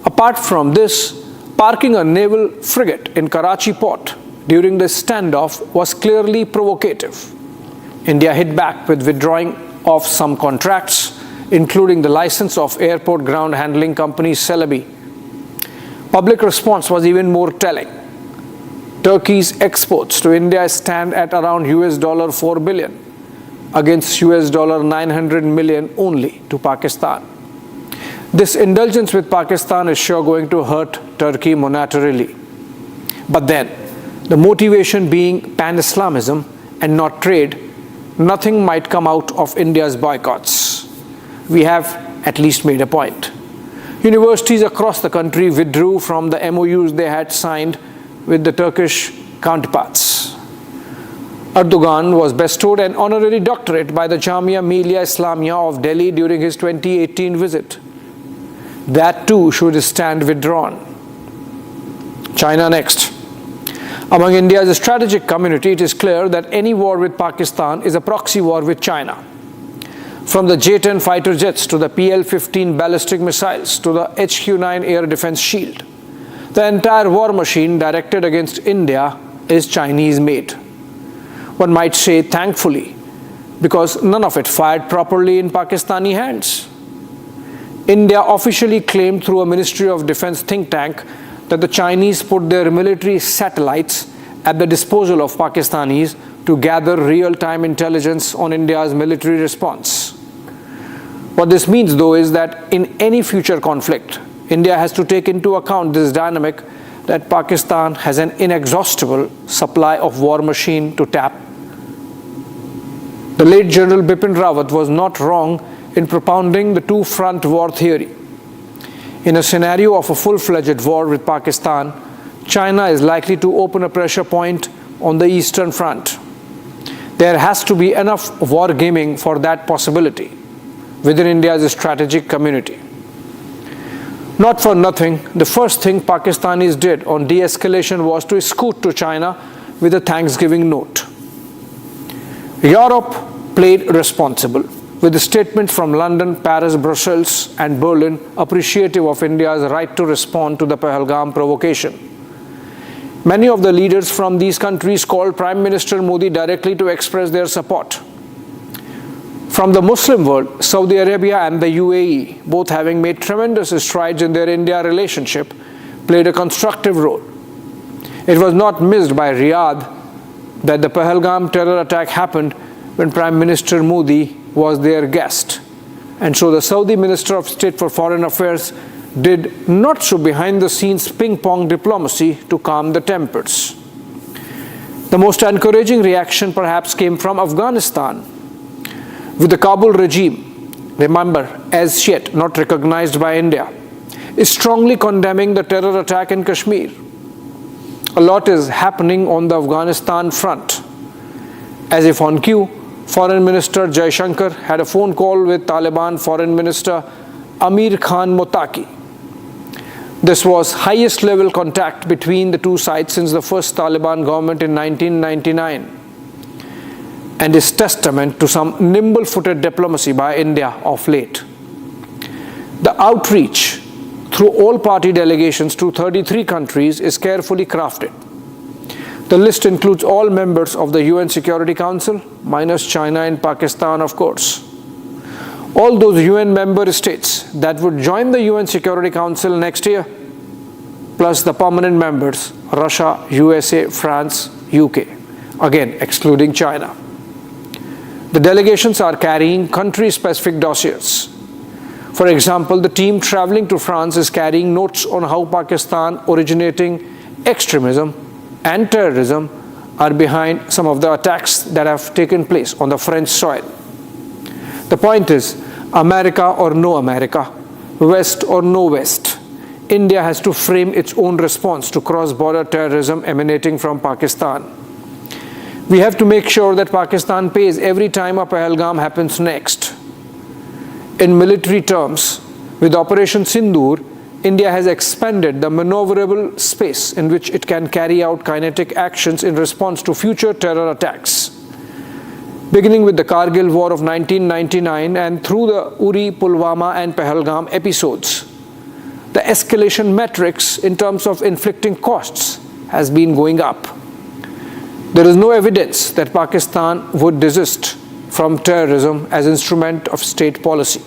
Apart from this, parking a naval frigate in Karachi port during the standoff was clearly provocative. India hit back with withdrawing of some contracts, including the license of airport ground handling company Celebi. Public response was even more telling. Turkey's exports to India stand at around $4 billion against $900 million only to Pakistan. This indulgence with Pakistan is sure going to hurt Turkey monetarily. But then, the motivation being pan-Islamism and not trade, nothing might come out of India's boycotts. We have at least made a point. Universities across the country withdrew from the MOUs they had signed with the Turkish counterparts. Erdogan was bestowed an honorary doctorate by the Jamia Millia Islamia of Delhi during his 2018 visit. That too should stand withdrawn. China next. Among India's strategic community, it is clear that any war with Pakistan is a proxy war with China. From the J-10 fighter jets to the PL-15 ballistic missiles to the HQ-9 air defense shield, the entire war machine directed against India is Chinese-made. One might say thankfully, because none of it fired properly in Pakistani hands. India officially claimed through a Ministry of Defense think tank that the Chinese put their military satellites at the disposal of Pakistanis to gather real-time intelligence on India's military response. What this means, though, is that in any future conflict, India has to take into account this dynamic that Pakistan has an inexhaustible supply of war machine to tap. The late General Bipin Rawat was not wrong in propounding the two-front war theory. In a scenario of a full-fledged war with Pakistan, China is likely to open a pressure point on the Eastern Front. There has to be enough wargaming for that possibility. within India's strategic community. Not for nothing, the first thing Pakistanis did on de-escalation was to scoot to China with a Thanksgiving note. Europe played responsible, with statements from London, Paris, Brussels and Berlin appreciative of India's right to respond to the Pahalgam provocation. Many of the leaders from these countries called Prime Minister Modi directly to express their support. From the Muslim world, Saudi Arabia and the UAE, both having made tremendous strides in their India relationship, played a constructive role. It was not missed by Riyadh that the Pahalgam terror attack happened when Prime Minister Modi was their guest. And so the Saudi Minister of State for Foreign Affairs did not so behind-the-scenes ping-pong diplomacy to calm the tempers. The most encouraging reaction perhaps came from Afghanistan, with the Kabul regime, remember, as yet not recognized by India, is strongly condemning the terror attack in Kashmir. A lot is happening on the Afghanistan front. As if on cue, Foreign Minister Jaishankar had a phone call with Taliban Foreign Minister Amir Khan Motaki. This was highest level contact between the two sides since the first Taliban government in 1999, and is testament to some nimble-footed diplomacy by India of late. The outreach through all party delegations to 33 countries is carefully crafted. The list includes all members of the UN Security Council, minus China and Pakistan, of course. All those UN member states that would join the UN Security Council next year, plus the permanent members, Russia, USA, France, UK, again excluding China. The delegations are carrying country-specific dossiers. For example, the team traveling to France is carrying notes on how Pakistan originating extremism and terrorism are behind some of the attacks that have taken place on the French soil. The point is, America or no America, West or no West, India has to frame its own response to cross-border terrorism emanating from Pakistan. We have to make sure that Pakistan pays every time a Pahalgam happens next. In military terms, with Operation Sindoor, India has expanded the maneuverable space in which it can carry out kinetic actions in response to future terror attacks. Beginning with the Kargil War of 1999 and through the Uri, Pulwama and Pahalgam episodes, the escalation metrics in terms of inflicting costs has been going up. There is no evidence that Pakistan would desist from terrorism as instrument of state policy.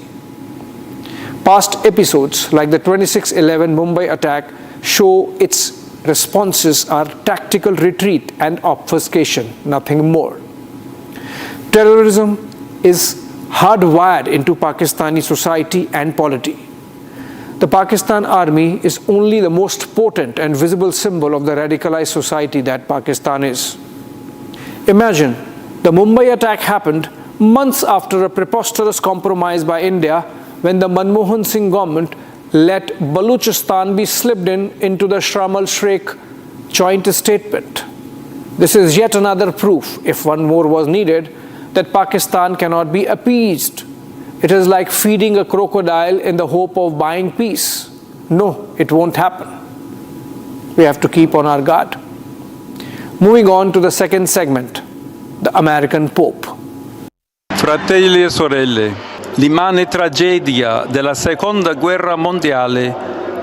Past episodes like the 26/11 Mumbai attack show its responses are tactical retreat and obfuscation, nothing more. Terrorism is hardwired into Pakistani society and polity. The Pakistan army is only the most potent and visible symbol of the radicalized society that Pakistan is. Imagine the Mumbai attack happened months after a preposterous compromise by India when the Manmohan Singh government let Baluchistan be slipped into the Sharm el-Sheikh joint statement. This is yet another proof, if one more was needed, that Pakistan cannot be appeased. It is like feeding a crocodile in the hope of buying peace. No, it won't happen. We have to keep on our guard. Moving on to the second segment, the American Pope. Fratelli e sorelle, l'immane tragedia della Seconda Guerra Mondiale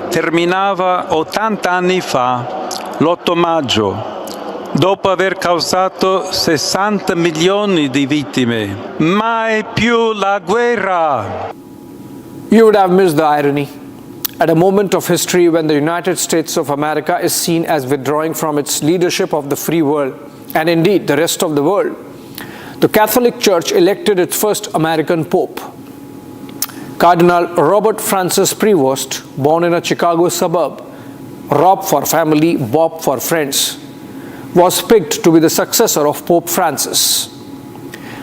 terminava 80 anni fa, l'8 maggio, dopo aver causato 60 milioni di vittime. Mai più la guerra! You would have missed the irony. At a moment of history when the United States of America is seen as withdrawing from its leadership of the free world, and indeed the rest of the world, the Catholic Church elected its first American Pope. Cardinal Robert Francis Prevost, born in a Chicago suburb, Rob for family, Bob for friends, was picked to be the successor of Pope Francis.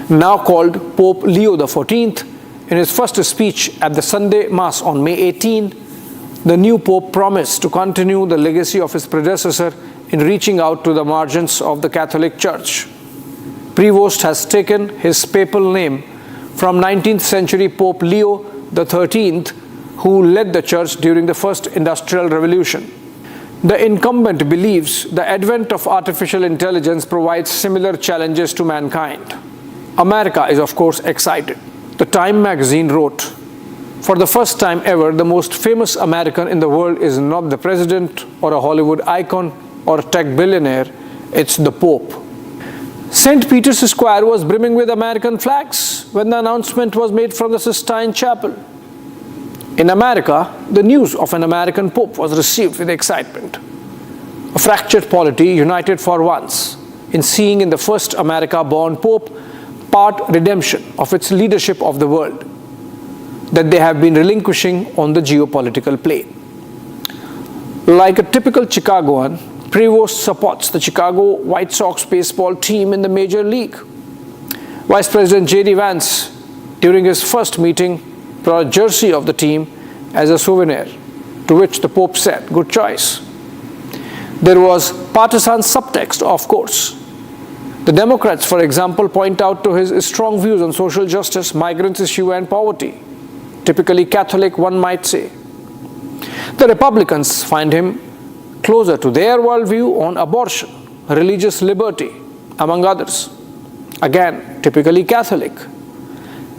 Now called Pope Leo XIV, in his first speech at the Sunday Mass on May 18, the new Pope promised to continue the legacy of his predecessor in reaching out to the margins of the Catholic Church. Prevost has taken his papal name from 19th century Pope Leo XIII, who led the church during the first industrial revolution. The incumbent believes the advent of artificial intelligence provides similar challenges to mankind. America is of course excited. The Time magazine wrote, "For the first time ever, the most famous American in the world is not the president or a Hollywood icon or a tech billionaire, it's the Pope." St. Peter's Square was brimming with American flags when the announcement was made from the Sistine Chapel. In America, the news of an American Pope was received with excitement. A fractured polity united for once in seeing in the first America-born Pope part redemption of its leadership of the world that they have been relinquishing on the geopolitical plane. Like a typical Chicagoan, Prevost supports the Chicago White Sox baseball team in the Major League. Vice President J.D. Vance, during his first meeting, brought a jersey of the team as a souvenir, to which the Pope said, "Good choice." There was partisan subtext, of course. The Democrats, for example, point out to his strong views on social justice, migrants issue and poverty. Typically Catholic, one might say. The Republicans find him closer to their worldview on abortion, religious liberty, among others. Again, typically Catholic.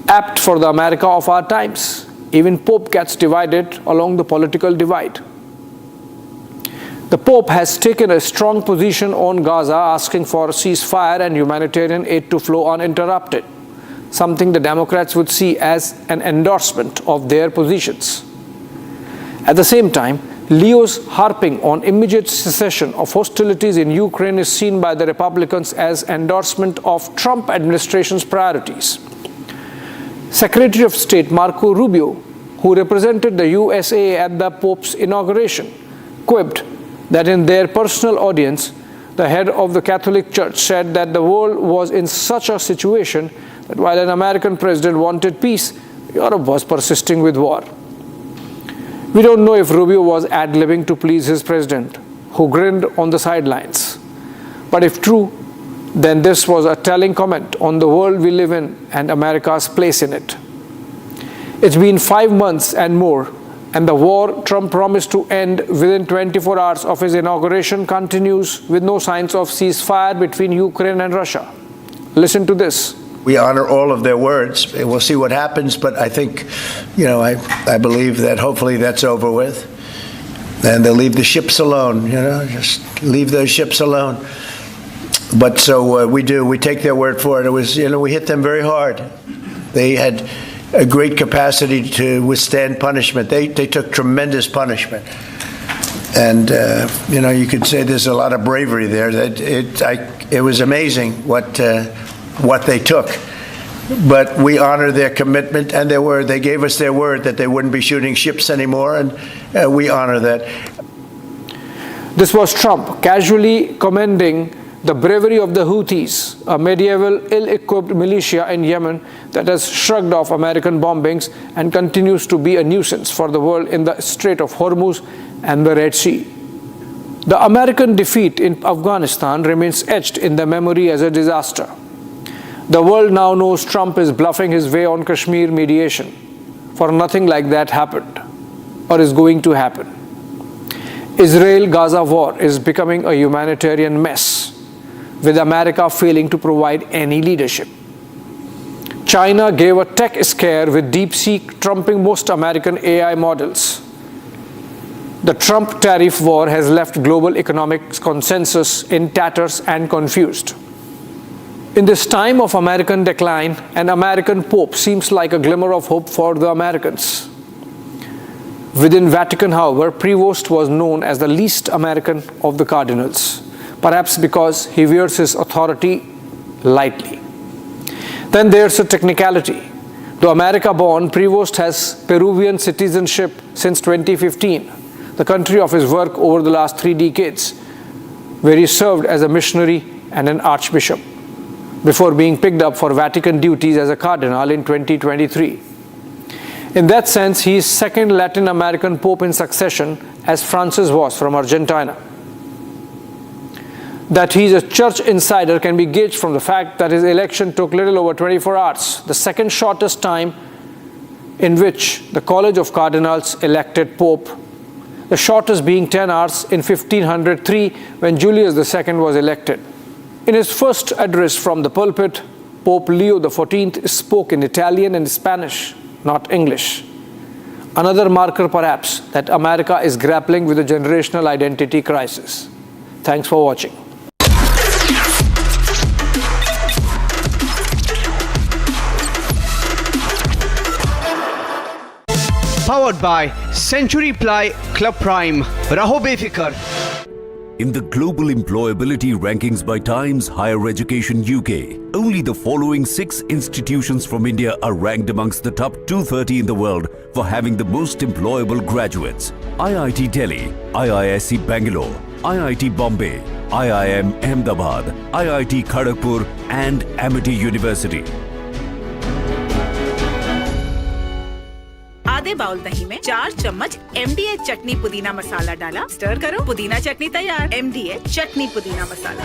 Apt for the America of our times. Even Pope gets divided along the political divide. The Pope has taken a strong position on Gaza, asking for a ceasefire and humanitarian aid to flow uninterrupted, something the Democrats would see as an endorsement of their positions. At the same time, Leo's harping on immediate cessation of hostilities in Ukraine is seen by the Republicans as endorsement of Trump administration's priorities. Secretary of State Marco Rubio, who represented the USA at the Pope's inauguration, quipped that in their personal audience, the head of the Catholic Church said that the world was in such a situation that while an American president wanted peace, Europe was persisting with war. We don't know if Rubio was ad-libbing to please his president, who grinned on the sidelines. But if true, then this was a telling comment on the world we live in and America's place in it. It's been 5 months and more, and the war Trump promised to end within 24 hours of his inauguration continues with no signs of ceasefire between Ukraine and Russia. Listen to this. We honor all of their words. We'll see what happens, but I think, I believe that hopefully that's over with. And they'll leave the ships alone, just leave those ships alone. But so we do. We take their word for it. It was, we hit them very hard. They had a great capacity to withstand punishment. They took tremendous punishment. And, you could say there's a lot of bravery there. It was amazing what they took. But we honor their commitment and their word. They gave us their word that they wouldn't be shooting ships anymore, and we honor that. This was Trump casually commending the bravery of the Houthis, a medieval ill-equipped militia in Yemen that has shrugged off American bombings and continues to be a nuisance for the world in the Strait of Hormuz and the Red Sea. The American defeat in Afghanistan remains etched in the memory as a disaster. The world now knows Trump is bluffing his way on Kashmir mediation, for nothing like that happened or is going to happen. Israel-Gaza war is becoming a humanitarian mess, with America failing to provide any leadership. China gave a tech scare with DeepSeek trumping most American AI models. The Trump tariff war has left global economic consensus in tatters and confused. In this time of American decline, an American Pope seems like a glimmer of hope for the Americans. Within Vatican, however, Prevost was known as the least American of the cardinals, perhaps because he wears his authority lightly. Then there's a technicality. Though America-born, Prevost has Peruvian citizenship since 2015, the country of his work over the last 3 decades, where he served as a missionary and an archbishop, before being picked up for Vatican duties as a cardinal in 2023. In that sense, he is second Latin American Pope in succession, as Francis was from Argentina. that he's a church insider can be gauged from the fact that his election took little over 24 hours, the second shortest time in which the College of Cardinals elected Pope, the shortest being 10 hours in 1503 when Julius II was elected. In his first address from the pulpit, Pope Leo XIV spoke in Italian and Spanish, not English. Another marker perhaps that America is grappling with a generational identity crisis. Thanks for watching. Powered by Century Ply Club Prime. Raho befikar. In the global employability rankings by Times Higher Education UK, only the following 6 institutions from India are ranked amongst the top 230 in the world for having the most employable graduates: IIT Delhi, IISc Bangalore, IIT Bombay, IIM Ahmedabad, IIT Kharagpur and Amity University. आधे bowl दही में 4 चम्मच MDH चटनी पुदीना मसाला डाला, stir करो, पुदीना चटनी तैयार। MDH चटनी पुदीना मसाला।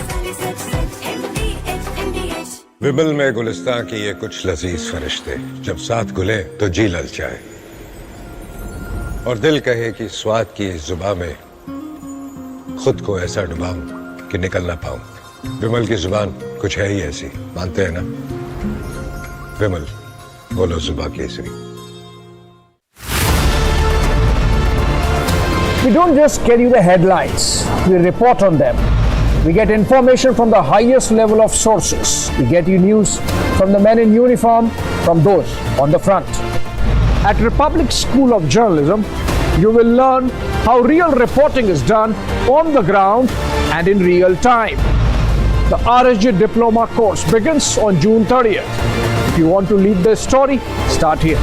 विमल में गुलिस्तां की ये कुछ लजीज फरिश्ते जब साथ घुले तो जी ललचाए और दिल कहे कि स्वाद की इस जुबान में खुद को ऐसा डुबाऊं कि निकल ना पाऊं। विमल की जुबान कुछ है ही ऐसी, मानते हैं ना? विमल, बोलो जुबान Kesari. We don't just carry the headlines, we report on them. We get information from the highest level of sources. We get you news from the men in uniform, from those on the front. At Republic School of Journalism, you will learn how real reporting is done on the ground and in real time. The RSG Diploma course begins on June 30th. If you want to lead the story, start here.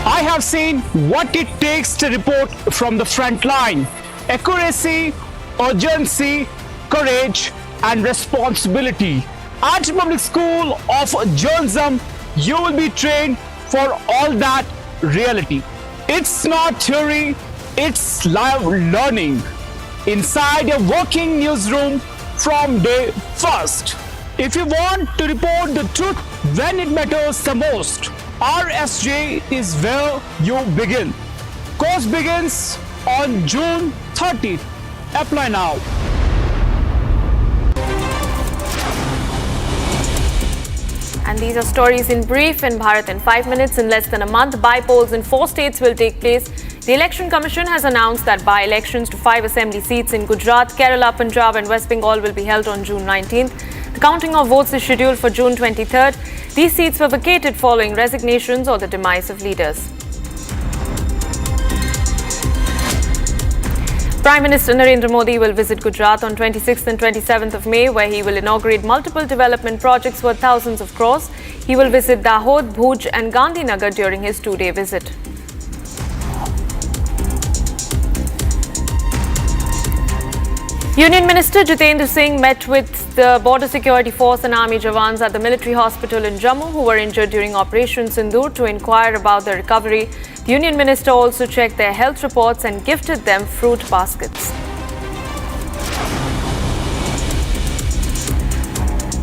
I have seen what it takes to report from the front line. Accuracy, urgency, courage and responsibility. At Republic School of Journalism, you will be trained for all that reality. It's not theory, it's live learning. Inside a working newsroom from day first. If you want to report the truth when it matters the most, RSJ is where you begin. Course begins on June 30th. Apply now. And these are stories in brief. In Bharat in 5 minutes. In less than a month, by-polls in 4 states will take place. The Election Commission has announced that by-elections to 5 assembly seats in Gujarat, Kerala, Punjab and West Bengal will be held on June 19th. The counting of votes is scheduled for June 23rd. These seats were vacated following resignations or the demise of leaders. Prime Minister Narendra Modi will visit Gujarat on 26th and 27th of May, where he will inaugurate multiple development projects worth thousands of crores. He will visit Dahod, Bhuj and Gandhinagar during his 2-day visit. Union Minister Jitendra Singh met with the Border Security Force and Army Jawans at the military hospital in Jammu who were injured during Operation Sindoor to inquire about their recovery. The Union Minister also checked their health reports and gifted them fruit baskets.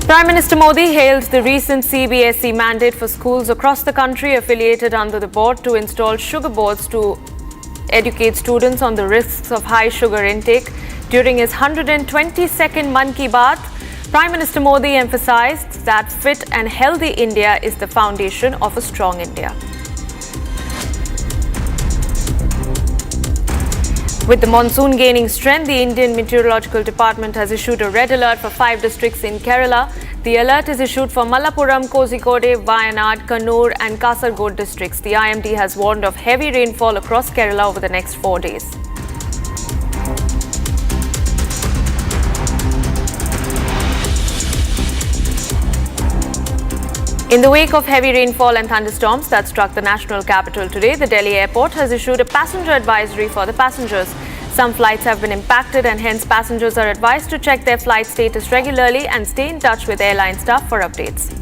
Prime Minister Modi hailed the recent CBSE mandate for schools across the country affiliated under the board to install sugar boards to educate students on the risks of high sugar intake. During his 122nd Mann Ki Baat, Prime Minister Modi emphasized that fit and healthy India is the foundation of a strong India. With the monsoon gaining strength, the Indian Meteorological Department has issued a red alert for 5 districts in Kerala. The alert is issued for Malappuram, Kozhikode, Wayanad, Kannur and Kasaragod districts. The IMD has warned of heavy rainfall across Kerala over the next 4 days. In the wake of heavy rainfall and thunderstorms that struck the national capital today, the Delhi airport has issued a passenger advisory for the passengers. Some flights have been impacted and hence passengers are advised to check their flight status regularly and stay in touch with airline staff for updates.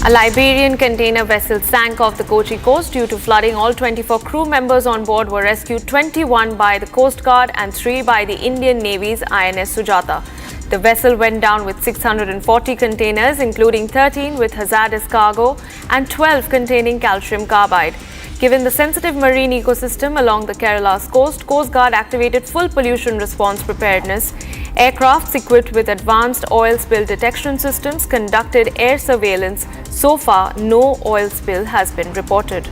A Liberian container vessel sank off the Kochi coast due to flooding. All 24 crew members on board were rescued, 21 by the Coast Guard and 3 by the Indian Navy's INS Sujata. The vessel went down with 640 containers, including 13 with hazardous cargo and 12 containing calcium carbide. Given the sensitive marine ecosystem along the Kerala's coast, Coast Guard activated full pollution response preparedness. Aircrafts equipped with advanced oil spill detection systems conducted air surveillance. So far, no oil spill has been reported.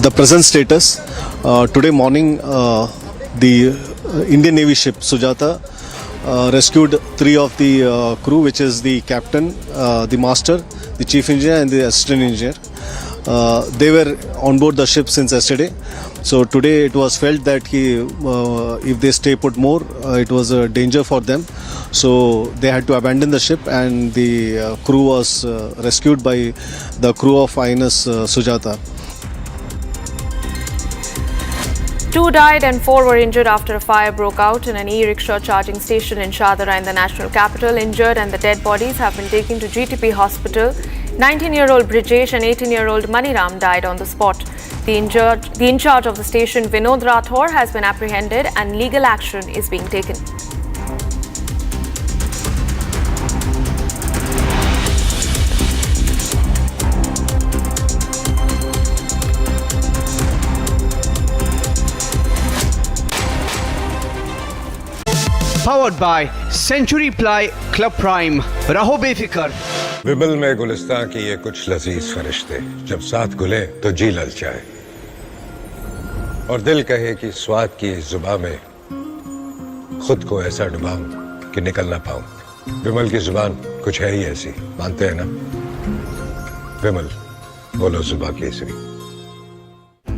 The present status, today morning, the Indian Navy ship Sujata rescued 3 of the crew, which is the captain, the master, the chief engineer and the assistant engineer. They were on board the ship since yesterday. So today it was felt that if they stay put more, it was a danger for them. So they had to abandon the ship, and the crew was rescued by the crew of INS Sujata. 2 died and 4 were injured after a fire broke out in an e-rickshaw charging station in Shadara in the national capital. Injured and the dead bodies have been taken to GTP hospital. 19-year-old Brijesh and 18-year-old Maniram died on the spot. The in charge of the station, Vinod Rathore, has been apprehended and legal action is being taken. Powered by Century Ply Club Prime. Raho befikar. विमल में गुलिस्तां की ये कुछ लजीज फरिश्ते जब साथ गुले तो जी ललचाए और दिल कहे कि स्वाद की जुबान में खुद को ऐसा डुबाऊं कि निकल ना पाऊं। विमल की जुबान कुछ है ही ऐसी, मानते हैं ना? विमल, बोलो जुबा केसरी।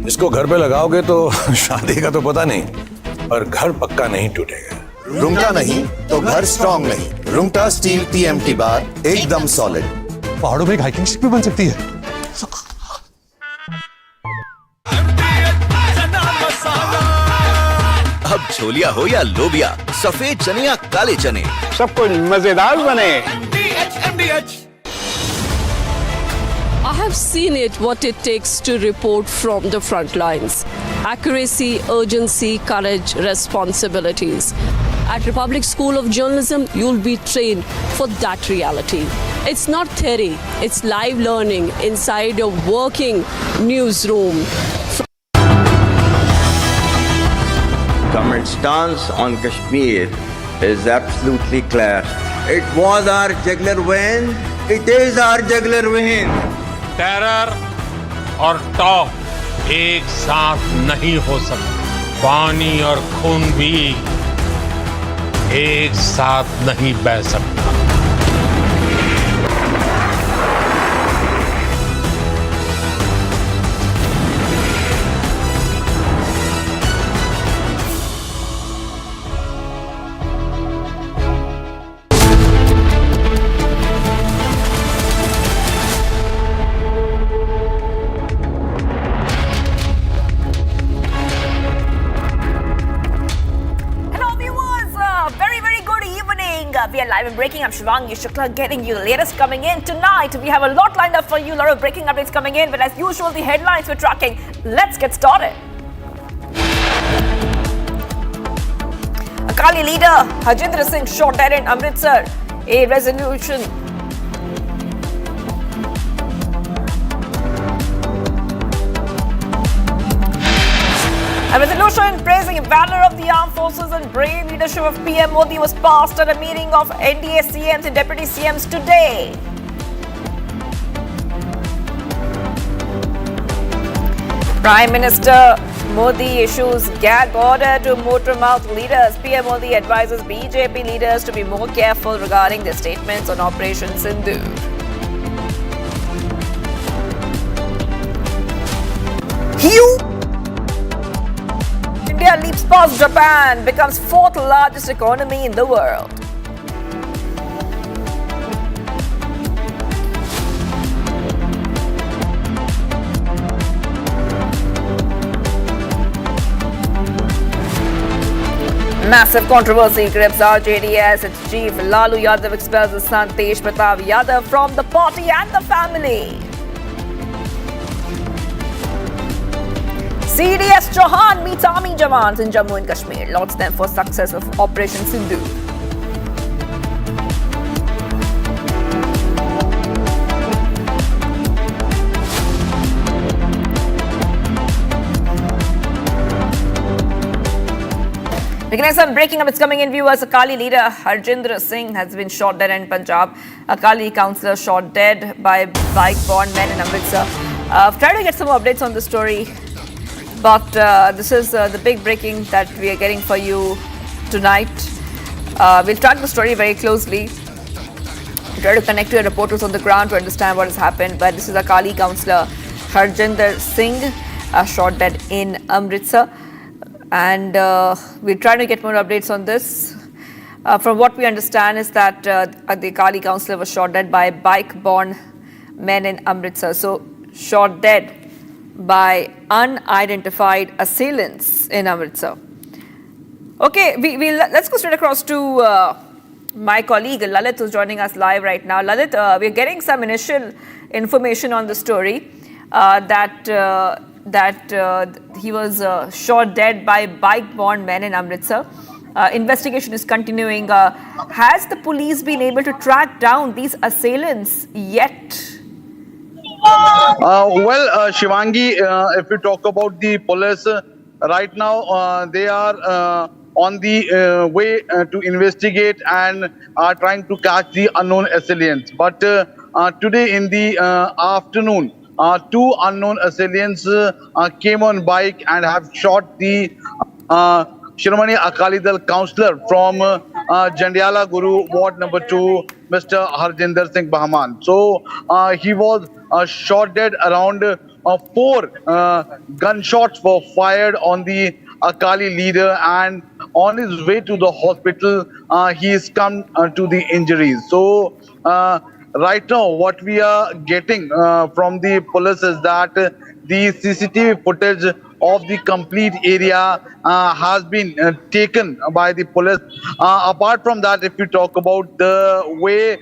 इसको घर पे लगाओगे तो शादी का तो पता नहीं, पर घर पक्का नहीं टूटेगा। रुंगटा नहीं तो घर स्ट्रॉन्ग नहीं। रुंगटा स्टील TMT बार एकदम सॉलिड। पहाड़ों में एक हाइकिंग शिप भी बन सकती है। अब छोलिया हो या लोबिया, सफेद चने या काले चने, सब कुछ मजेदार बने। I have seen it, what it takes to report from the front lines. Accuracy, urgency, courage, responsibilities. At Republic School of Journalism, you'll be trained for that reality. It's not theory, it's live learning inside a working newsroom. Government's stance on Kashmir is absolutely clear. It was our jugular vein, it is our jugular vein. Terror और top एक साथ नहीं हो सकते। पानी और खून भी एक साथ नहीं बह सकता। We are live and breaking. I'm Shivangi Shukla getting you the latest coming in. Tonight, we have a lot lined up for you. A lot of breaking updates coming in. But as usual, the headlines we're tracking. Let's get started. Akali leader Harjender Singh shot dead in Amritsar. A resolution praising the valor of the armed forces and brave leadership of PM Modi was passed at a meeting of NDA CMs and deputy CMs today. Prime Minister Modi issues gag order to motor-mouth leaders. PM Modi advises BJP leaders to be more careful regarding their statements on Operation Sindoor. India leaps past Japan, becomes 4th largest economy in the world. Massive controversy grips RJDS. Its chief Lalu Yadav expels his son Tej Pratap Yadav from the party and the family. CDS Chauhan meets army jawans in Jammu and Kashmir. Lauds them for success of Operation Sindoor. Beginning some breaking up, it's coming in viewers. Akali leader Harjender Singh has been shot dead in Punjab. Akali councillor shot dead by bike-borne men in Amritsar. I've tried to get some updates on the story, but this is the big breaking that we are getting for you tonight. We'll track the story very closely. Try to connect to reporters on the ground to understand what has happened. But this is Akali councillor Harjender Singh shot dead in Amritsar. And we're trying to get more updates on this. From what we understand is that the Akali councillor was shot dead by bike-borne men in Amritsar. So shot dead by unidentified assailants in Amritsar. Okay, let's go straight across to my colleague Lalit, who's joining us live right now. Lalit, we're getting some initial information on the story that he was shot dead by bike-borne men in Amritsar. Investigation is continuing. Has the police been able to track down these assailants yet? Well, Shivangi, if we talk about the police, right now they are on the way to investigate and are trying to catch the unknown assailants. But today in the afternoon, two unknown assailants came on bike and have shot the Shiromani Akali Dal councillor from Jandiala Guru, Ward number 2, Mr. Harjender Singh Bahman. So he was shot dead. Around 4 gunshots were fired on the Akali leader, and on his way to the hospital, he is come to the injuries. So right now, what we are getting from the police is that the CCTV footage of the complete area has been taken by the police. Apart from that, if we talk about the way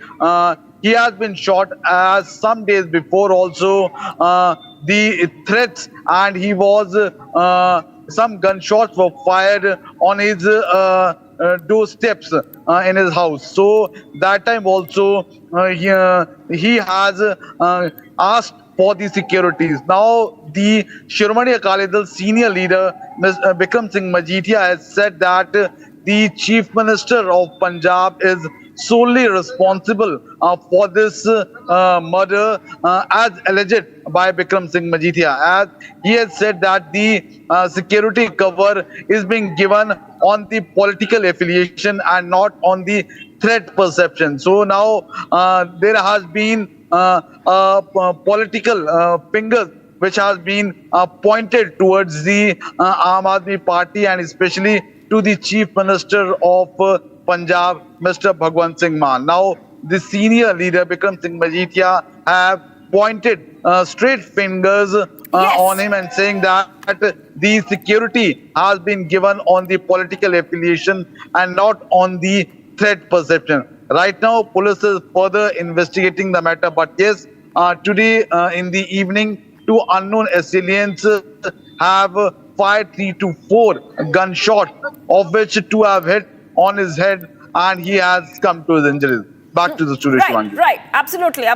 he has been shot, as some days before also the threats, and he was some gunshots were fired on his doorsteps in his house. So that time also he has asked for the securities. Now the Shiromani Akali Dal senior leader Mr. Bikram Singh Majithia has said that the Chief Minister of Punjab is solely responsible for this murder as alleged by Bikram Singh Majithia. As he has said that the security cover is being given on the political affiliation and not on the threat perception. So now there has been political fingers which has been pointed towards the Aam Aadmi Party and especially to the Chief Minister of Punjab, Mr. Bhagwant Singh Mann. Now, the senior leader, Bikram Singh Majithia, have pointed straight fingers on him and saying that the security has been given on the political affiliation and not on the threat perception. Right now, police is further investigating the matter. But yes, today in the evening, 2 unknown assailants have fired 3 to 4 gunshots, of which 2 have hit on his head, and he has come to his injuries. Back to the studio, Shivangi. Right, absolutely.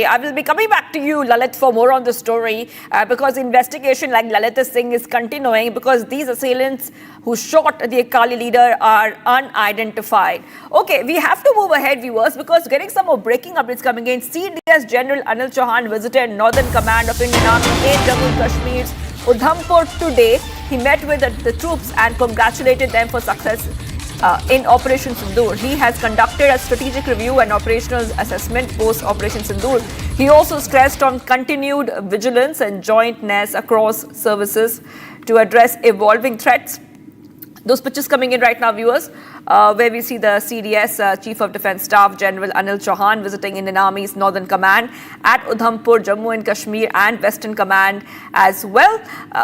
I will be coming back to you, Lalit, for more on the story because investigation, like Lalit is saying, is continuing because these assailants who shot the Akali leader are unidentified. Okay, we have to move ahead, viewers, because getting some more breaking updates coming in. CDS General Anil Chauhan visited Northern Command of Indian Army in Jammu and Kashmir's Udhampur today. He met with the troops and congratulated them for success in Operation Sindoor. He has conducted a strategic review and operational assessment post Operation Sindoor. He also stressed on continued vigilance and jointness across services to address evolving threats. Those pictures coming in right now, viewers, where we see the CDS Chief of Defence Staff General Anil Chauhan visiting Indian Army's Northern Command at Udhampur, Jammu and Kashmir, and Western Command as well.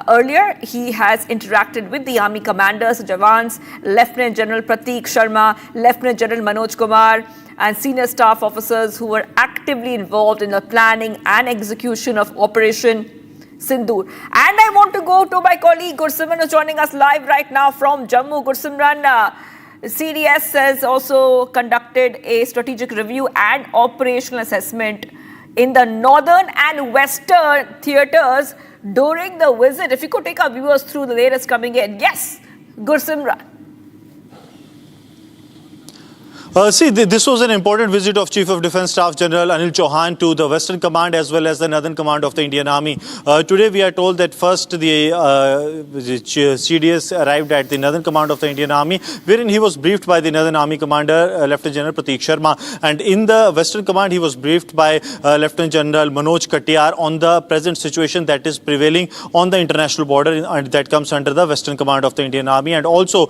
Earlier, he has interacted with the Army commanders, Jawans, Lieutenant General Prateek Sharma, Lieutenant General Manoj Kumar, and senior staff officers who were actively involved in the planning and execution of Operation Sindoor. And I want to go to my colleague Gursimran, who's joining us live right now from Jammu. Gursimran, CDS has also conducted a strategic review and operational assessment in the northern and western theatres during the visit. If you could take our viewers through the latest coming in. Yes, Gursimran. This was an important visit of Chief of Defence Staff General Anil Chauhan to the Western Command as well as the Northern Command of the Indian Army. Today we are told that first the CDS arrived at the Northern Command of the Indian Army, wherein he was briefed by the Northern Army Commander Lieutenant General Prateek Sharma, and in the Western Command he was briefed by Lieutenant General Manoj Katiyar on the present situation that is prevailing on the international border and that comes under the Western Command of the Indian Army. And also,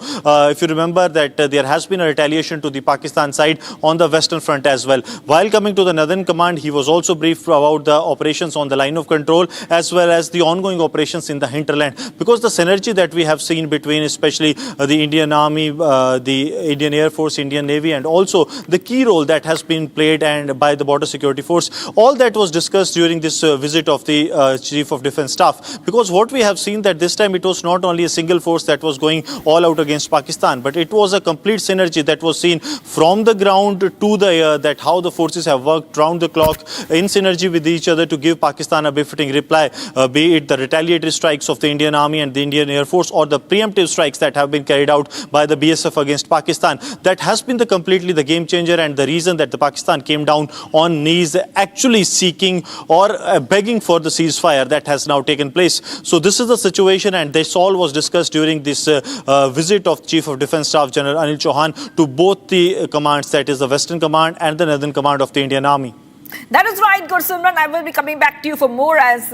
if you remember that there has been a retaliation to the Pakistan side on the western front as well. While coming to the Northern Command, he was also briefed about the operations on the line of control as well as the ongoing operations in the hinterland, because the synergy that we have seen between especially the Indian Army, the Indian Air Force, Indian Navy, and also the key role that has been played and by the Border Security Force, all that was discussed during this visit of the Chief of Defence Staff. Because what we have seen that this time it was not only a single force that was going all out against Pakistan, but it was a complete synergy that was seen from the ground to the air, that how the forces have worked round the clock in synergy with each other to give Pakistan a befitting reply, be it the retaliatory strikes of the Indian Army and the Indian Air Force or the preemptive strikes that have been carried out by the BSF against Pakistan. That has been completely the game changer and the reason that the Pakistan came down on knees actually seeking or begging for the ceasefire that has now taken place. So this is the situation, and this all was discussed during this visit of Chief of Defence Staff General Anil Chauhan to both the commands, that is the Western Command and the Northern Command of the Indian Army. That is right, Gursimran. I will be coming back to you for more as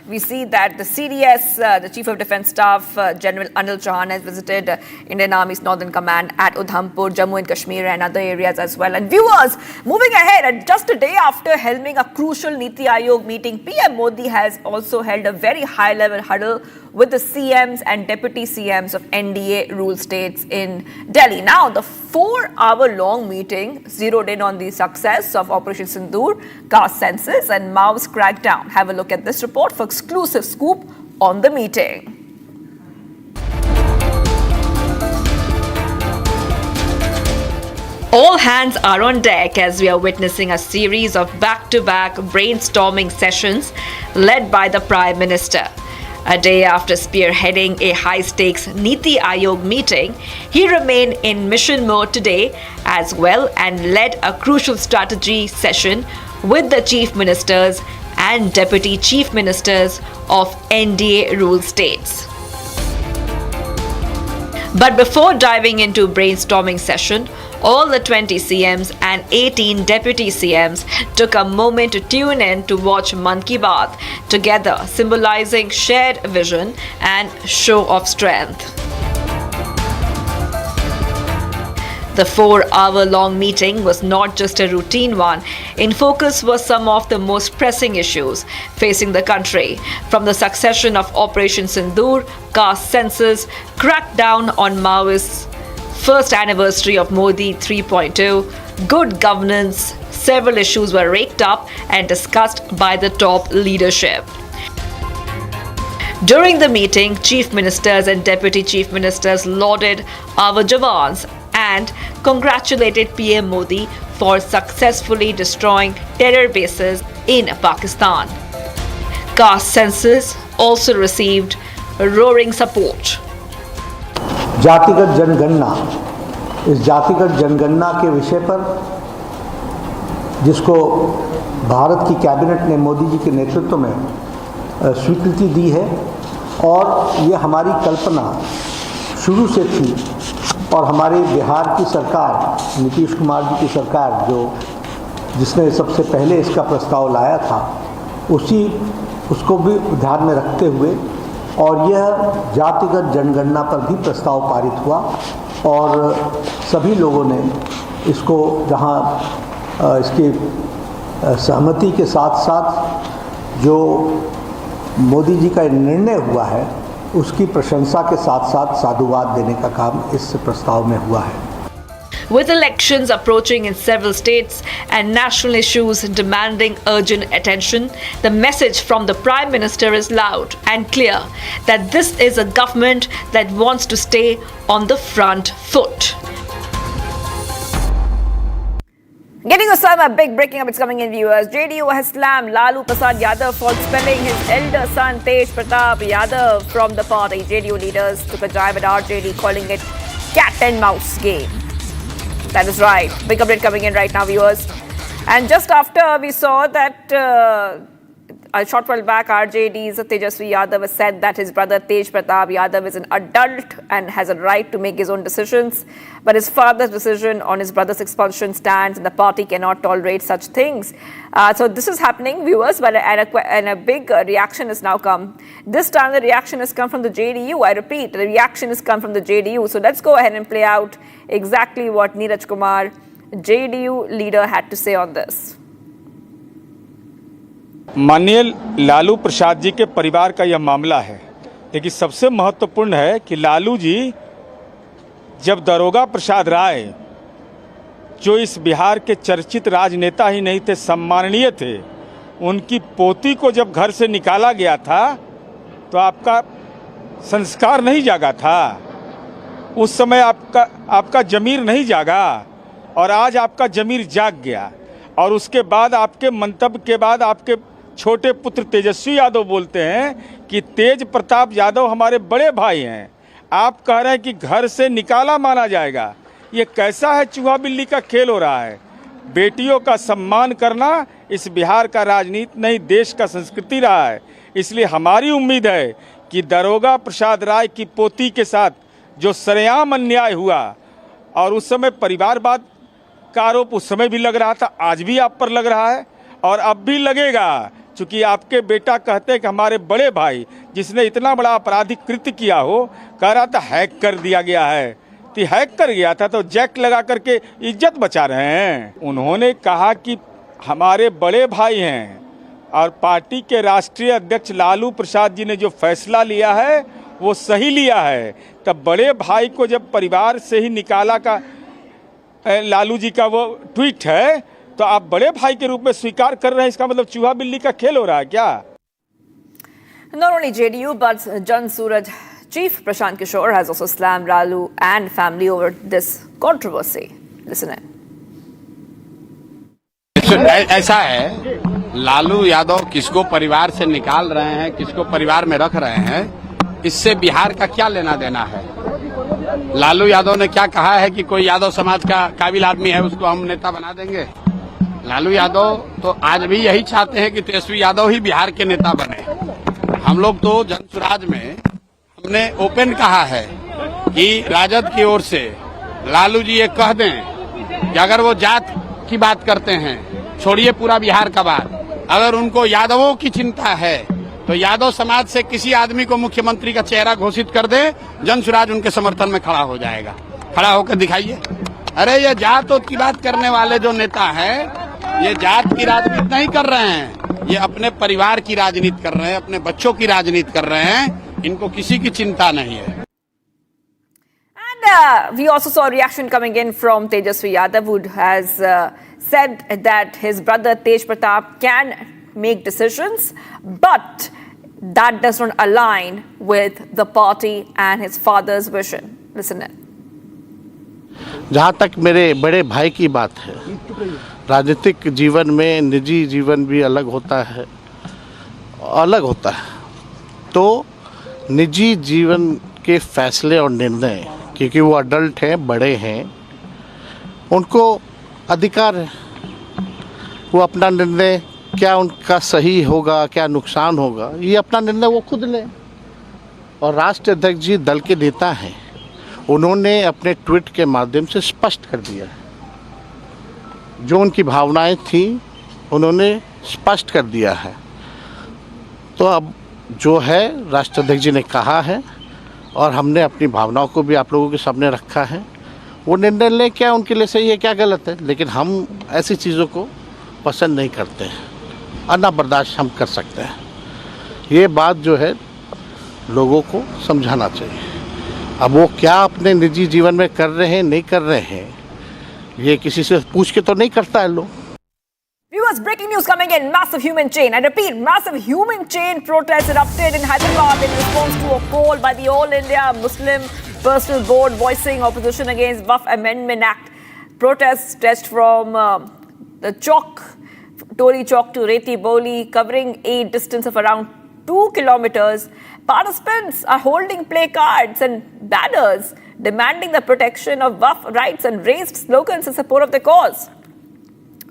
we see that the CDS, the Chief of Defence Staff, General Anil Chauhan, has visited Indian Army's Northern Command at Udhampur, Jammu and Kashmir and other areas as well. And viewers, moving ahead, just a day after helming a crucial Niti Aayog meeting, PM Modi has also held a very high-level huddle with the CMs and deputy CMs of NDA rule states in Delhi. Now, the 4-hour-long meeting zeroed in on the success of Operation Sindoor, caste census and Maoist crackdown. Have a look at this report for exclusive scoop on the meeting. All hands are on deck as we are witnessing a series of back-to-back brainstorming sessions led by the Prime Minister. A day after spearheading a high-stakes Niti Aayog meeting, he remained in mission mode today as well and led a crucial strategy session with the chief ministers and deputy chief ministers of NDA rule states. But before diving into brainstorming session, all the 20 CMs and 18 deputy CMs took a moment to tune in to watch Mann Ki Baat together, symbolizing shared vision and show of strength. The 4-hour-long meeting was not just a routine one. In focus were some of the most pressing issues facing the country, from the succession of Operation Sindoor, caste census, crackdown on Maoists, first anniversary of Modi 3.2, good governance. Several issues were raked up and discussed by the top leadership. During the meeting, chief ministers and deputy chief ministers lauded our Jawans and congratulated PM Modi for successfully destroying terror bases in Pakistan. Caste census also received roaring support. जातिगत जनगणना, इस जातिगत जनगणना के विषय पर जिसको भारत की कैबिनेट ने मोदी जी के नेतृत्व में स्वीकृति दी है, और ये हमारी कल्पना शुरू से थी और हमारे बिहार की सरकार, नीतीश कुमार जी की सरकार जिसने सबसे पहले इसका प्रस्ताव लाया था, उसको भी ध्यान में रखते हुए और यह जातिगत जनगणना पर भी प्रस्ताव पारित हुआ और सभी लोगों ने इसको जहां इसकी सहमति के साथ साथ जो मोदी जी का निर्णय हुआ है उसकी प्रशंसा के साथ साथ साधुवाद देने का काम इस प्रस्ताव में हुआ है। With elections approaching in several states and national issues demanding urgent attention, the message from the Prime Minister is loud and clear that this is a government that wants to stay on the front foot. Getting to some big breaking up, it's coming in, viewers. JDU has slammed Lalu Prasad Yadav for expelling his elder son Tej Pratap Yadav from the party. JDU leaders took a dive at RJD, calling it cat and mouse game. That is right. Big update coming in right now, viewers. And just after we saw that a short while back, RJD's Tejasvi Yadav has said that his brother Tej Pratap Yadav is an adult and has a right to make his own decisions. But his father's decision on his brother's expulsion stands, and the party cannot tolerate such things. So this is happening, viewers, but and a big reaction has now come. This time the reaction has come from the JDU. I repeat, the reaction has come from the JDU. So let's go ahead and play out exactly what Neeraj Kumar, JDU leader, had to say on this. माननीय लालू प्रसाद जी के परिवार का यह मामला है, लेकिन सबसे महत्वपूर्ण है कि लालू जी जब दरोगा प्रसाद राय, जो इस बिहार के चर्चित राजनेता ही नहीं थे, सम्माननीय थे, उनकी पोती को जब घर से निकाला गया था तो आपका संस्कार नहीं जागा था। उस समय आपका जमीर नहीं जागा और आज आपका जमीर जाग गया। और उसके बाद आपके मंतव्य के बाद आपके छोटे पुत्र तेजस्वी यादव बोलते हैं कि तेज प्रताप यादव हमारे बड़े भाई हैं। आप कह रहे हैं कि घर से निकाला माना जाएगा। ये कैसा है, चूहा बिल्ली का खेल हो रहा है। बेटियों का सम्मान करना इस बिहार का राजनीति नहीं, देश का संस्कृति रहा है। इसलिए हमारी उम्मीद है कि दरोगा प्रसाद राय की पोती के साथ जो सरेआम अन्याय हुआ, और उस समय परिवारवाद का आरोप उस समय भी लग रहा था, आज भी आप पर लग रहा है और अब भी लगेगा, चूँकि आपके बेटा कहते हैं कि हमारे बड़े भाई जिसने इतना बड़ा आपराधिक कृत्य किया हो, कह रहा था हैक कर दिया गया है, तो हैक कर गया था तो जैक लगा करके इज्जत बचा रहे हैं। उन्होंने कहा कि हमारे बड़े भाई हैं और पार्टी के राष्ट्रीय अध्यक्ष लालू प्रसाद जी ने जो फैसला लिया है वो सही लिया है। तब बड़े भाई को जब परिवार से ही निकाला का लालू जी का वो ट्वीट है, तो आप बड़े भाई के रूप में स्वीकार कर रहे हैं, इसका मतलब चूहा बिल्ली का खेल हो रहा है क्या? Not only JDU but Jan Suraj chief Prashant Kishore has also slammed Lalu and family over this controversy. Listen in. ऐसा है, लालू यादव किसको परिवार से निकाल रहे हैं, किसको परिवार में रख रहे हैं, इससे बिहार का क्या लेना देना है? लालू यादव ने क्या कहा है कि कोई यादव समाज का काबिल आदमी है उसको हम नेता बना देंगे? लालू यादव तो आज भी यही चाहते हैं कि तेजस्वी यादव ही बिहार के नेता बने। हम लोग तो जनसुराज में हमने ओपन कहा है कि राजद की ओर से लालू जी ये कह दें कि अगर वो जात की बात करते हैं, छोड़िए पूरा बिहार का बात, अगर उनको यादवों की चिंता है तो यादव समाज से किसी आदमी को मुख्यमंत्री का चेहरा घोषित कर दे, जनसुराज उनके समर्थन में खड़ा हो जाएगा। खड़ा होकर दिखाइए। अरे ये जात की बात करने वाले जो नेता हैं, ये जात की राजनीति नहीं कर रहे हैं, ये अपने परिवार की राजनीति कर रहे हैं, अपने बच्चों की राजनीति कर रहे हैं, इनको किसी की चिंता नहीं है। And we also saw a reaction coming in from Tejasvi Yadav, who has said that his brother Tej Pratap can make decisions, but that does not align with the party and his father's vision. Listen in. जहाँ तक मेरे बड़े भाई की बात है, राजनीतिक जीवन में निजी जीवन भी अलग होता है, तो निजी जीवन के फैसले और निर्णय, क्योंकि वो अडल्ट हैं, बड़े हैं, उनको अधिकार है, वो अपना निर्णय क्या उनका सही होगा, क्या नुकसान होगा, ये अपना निर्णय वो खुद लें। और राष्ट्रीय अध्यक्ष जी दल के नेता हैं, उन्होंने अपने ट्वीट के माध्यम से स्पष्ट कर दिया है, जो उनकी भावनाएं थी उन्होंने स्पष्ट कर दिया है। तो अब जो है राष्ट्राध्यक्ष जी ने कहा है और हमने अपनी भावनाओं को भी आप लोगों के सामने रखा है। वो निर्णय ले क्या उनके लिए सही है क्या गलत है, लेकिन हम ऐसी चीज़ों को पसंद नहीं करते हैं और ना बर्दाश्त हम कर सकते हैं। ये बात जो है लोगों को समझाना चाहिए। अब वो क्या अपने निजी जीवन में कर रहे हैं नहीं कर रहे हैं, ये किसी से पूछ के तो नहीं करता है लोग। Viewers, breaking news coming in. Massive human chain. I repeat, massive human chain protests erupted in Hyderabad in response to a call by the All India Muslim Personal Board voicing opposition against Waqf Amendment Act. Protests stretched from the Chowk, Tori Chowk to Reti Boli, covering a distance of around 2 kilometers. Participants are holding placards and banners demanding the protection of Waqf rights and raised slogans in support of the cause.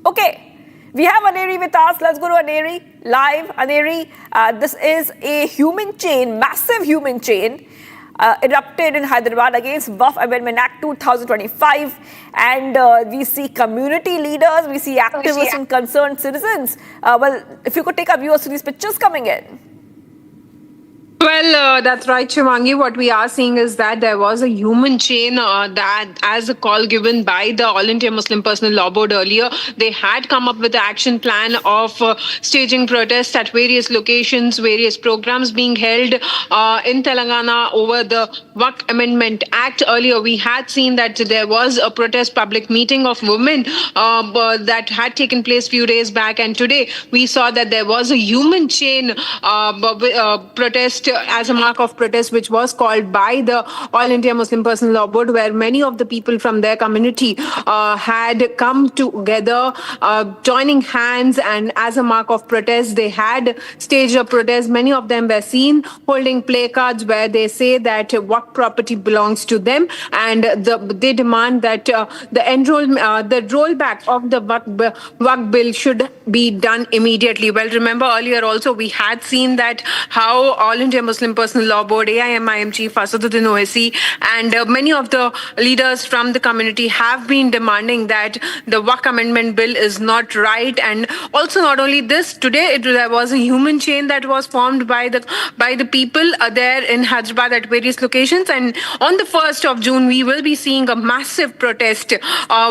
Okay. We have Aneri with us. Let's go to Aneri live. Aneri, this is a human chain, massive human chain, erupted in Hyderabad against Waqf Amendment Act 2025. And we see community leaders, we see activists and concerned citizens. Well, if you could take our viewers to these pictures coming in. Well, that's right, Shivangi. What we are seeing is that there was a human chain that, as a call given by the All India Muslim Personal Law Board earlier, they had come up with an action plan of staging protests at various locations, various programs being held in Telangana over the Waqf Amendment Act. Earlier, we had seen that there was a protest public meeting of women that had taken place a few days back, and today we saw that there was a human chain protest as a mark of protest, which was called by the All India Muslim Personal Law Board, where many of the people from their community had come together, joining hands, and as a mark of protest, they had staged a protest. Many of them were seen holding placards where they say that Waqf property belongs to them, and they demand that the rollback of the Waqf bill should be done immediately. Well, remember earlier also we had seen that how All India Muslim Personal Law Board, AIMIM Chief Asaduddin Owaisi, and many of the leaders from the community have been demanding that the Waqf Amendment Bill is not right. And also not only this, today there was a human chain that was formed by the people there in Hyderabad at various locations. And on the 1st of June, we will be seeing a massive protest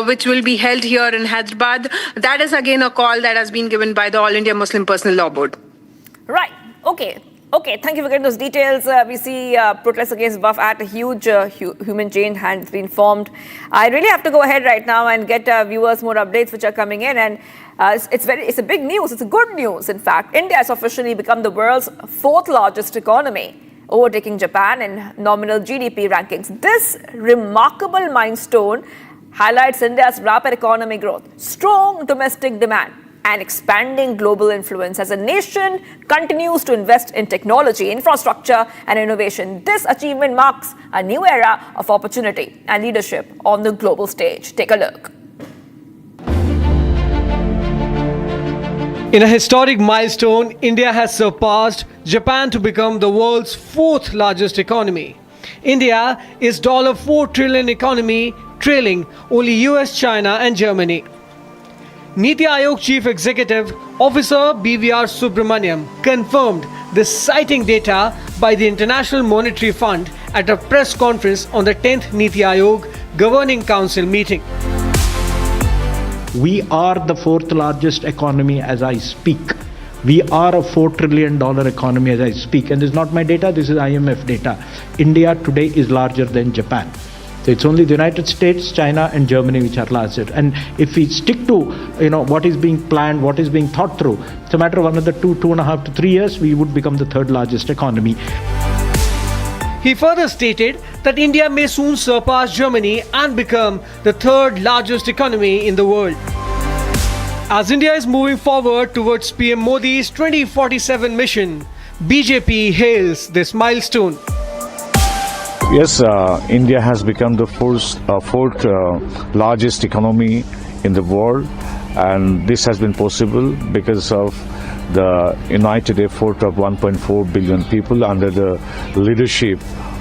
which will be held here in Hyderabad. That is again a call that has been given by the All India Muslim Personal Law Board. Right. Okay, thank you for getting those details. We see protests against Waqf Act, a huge human chain has been formed. I really have to go ahead right now and get viewers more updates which are coming in. And it's a big news. It's a good news. In fact, India has officially become the world's 4th largest economy, overtaking Japan in nominal GDP rankings. This remarkable milestone highlights India's rapid economic growth, strong domestic demand, and expanding global influence as a nation continues to invest in technology, infrastructure, and innovation. This achievement marks a new era of opportunity and leadership on the global stage. Take a look. In a historic milestone, India has surpassed Japan to become the world's 4th largest economy. India is $4 trillion economy, trailing only US, China, and Germany. Niti Aayog Chief Executive Officer BVR Subramaniam confirmed this, citing data by the International Monetary Fund at a press conference on the 10th Niti Aayog Governing Council meeting. We are the 4th largest economy as I speak. We are a $4 trillion economy as I speak. And this is not my data, this is IMF data. India today is larger than Japan. So it's only the United States, China, and Germany which are larger. And if we stick to what is being planned, what is being thought through, it's a matter of another 2.5 to 3 years, we would become the 3rd largest economy. He further stated that India may soon surpass Germany and become the 3rd largest economy in the world. As India is moving forward towards PM Modi's 2047 mission, BJP hails this milestone. Yes, India has become the 4th largest economy in the world, and this has been possible because of the united effort of 1.4 billion people under the leadership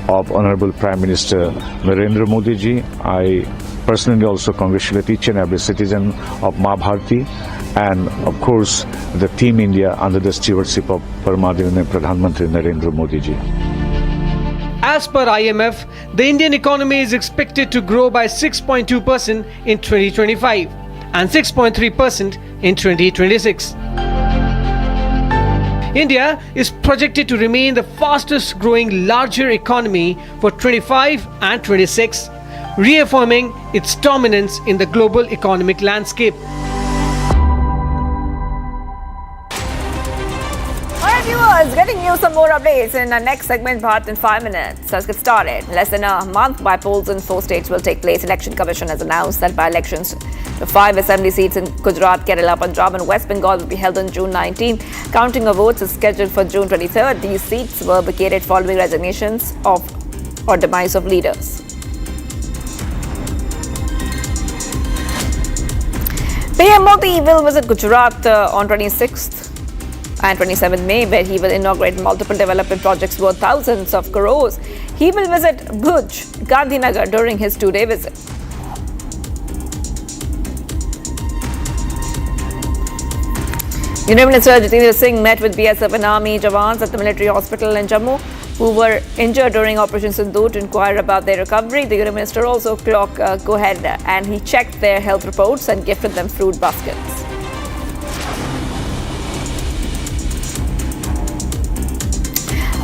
of Honorable Prime Minister Narendra Modi ji. I personally also congratulate each and every citizen of Ma Bharati and of course the Team India under the stewardship of Paramadhanaya Pradhan Mantri Narendra Modi ji. As per IMF, the Indian economy is expected to grow by 6.2% in 2025 and 6.3% in 2026. India is projected to remain the fastest growing larger economy for 25 and 26, reaffirming its dominance in the global economic landscape. Alright viewers, getting you some more updates in our next segment, Bharat in 5 minutes. Let's get started. Less than a month, by-polls in 4 states will take place. Election Commission has announced that by-elections to 5 assembly seats in Gujarat, Kerala, Punjab and West Bengal will be held on June 19. Counting of votes is scheduled for June 23rd. These seats were vacated following resignations of or demise of leaders. PM Modi will visit Gujarat on 26th and 27th May, where he will inaugurate multiple development projects worth thousands of crores. He will visit Bhuj, Gandhinagar during his 2-day visit. Union Minister Harjender Singh met with BSF and Army jawans at the military hospital in Jammu who were injured during Operation Sindoor to inquire about their recovery. The Union Minister also go ahead and he checked their health reports and gifted them fruit baskets.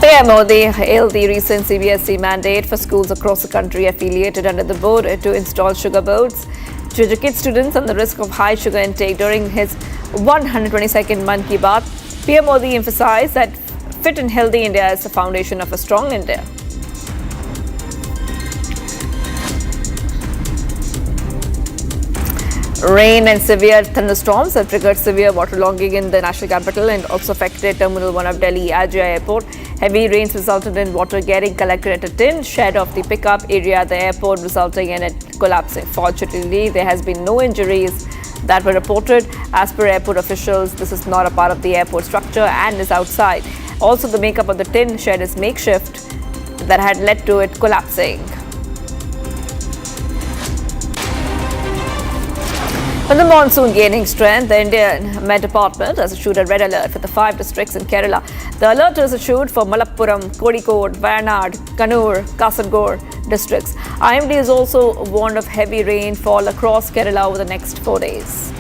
PM Modi hailed the recent CBSE mandate for schools across the country affiliated under the board to install sugar boards to educate students on the risk of high sugar intake. During his 122nd Mann Ki Baat, PM Modi emphasized that fit and healthy India is the foundation of a strong India. Rain and severe thunderstorms have triggered severe waterlogging in the national capital and also affected Terminal 1 of Delhi Ajia Airport. Heavy rains resulted in water getting collected at a tin shed of the pickup area at the airport, resulting in it collapsing. Fortunately, there has been no injuries that were reported. As per airport officials, this is not a part of the airport structure and is outside. Also, the makeup of the tin shed is makeshift that had led to it collapsing. With the monsoon gaining strength, the Indian Met Department has issued a red alert for the 5 districts in Kerala. The alert is issued for Malappuram, Kozhikode, Wayanad, Kannur, Kasaragod districts. IMD is also warned of heavy rainfall across Kerala over the next 4 days.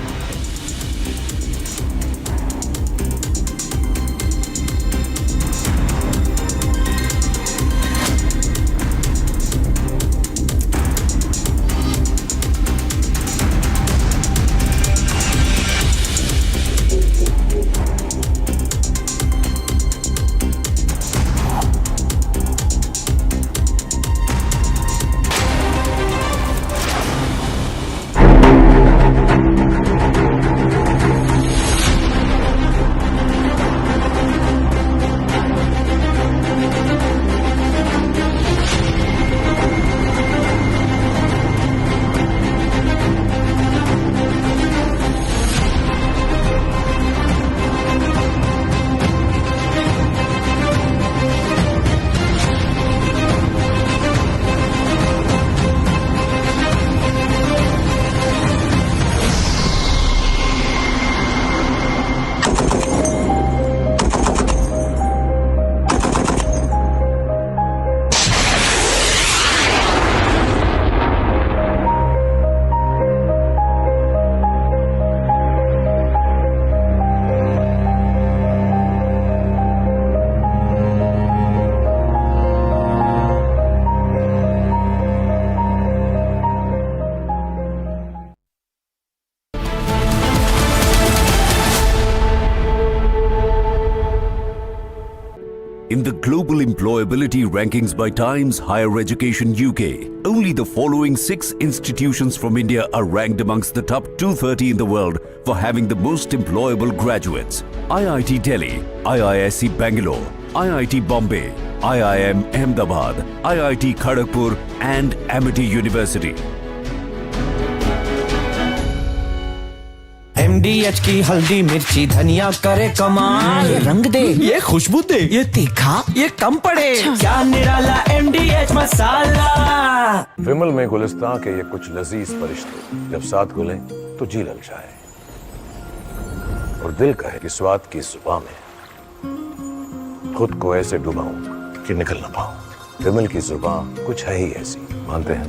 In the global employability rankings by Times Higher Education UK, only the following 6 institutions from India are ranked amongst the top 230 in the world for having the most employable graduates. IIT Delhi, IISc Bangalore, IIT Bombay, IIM Ahmedabad, IIT Kharagpur and Amity University. MDH की हल्दी मिर्ची धनिया करे कमाल, ये रंग दे, ये खुशबू दे, ये तीखा, ये कम पड़े, क्या निराला MDH मसाला। विमल में गुलिस्तां के ये कुछ लजीज फरिश्ते जब साथ घुले तो जी लग जाए और दिल कहे कि स्वाद की जुबान में खुद को ऐसे डुबाऊं कि निकल ना पाऊं। विमल की जुबान कुछ है ही ऐसी, मानते हैं?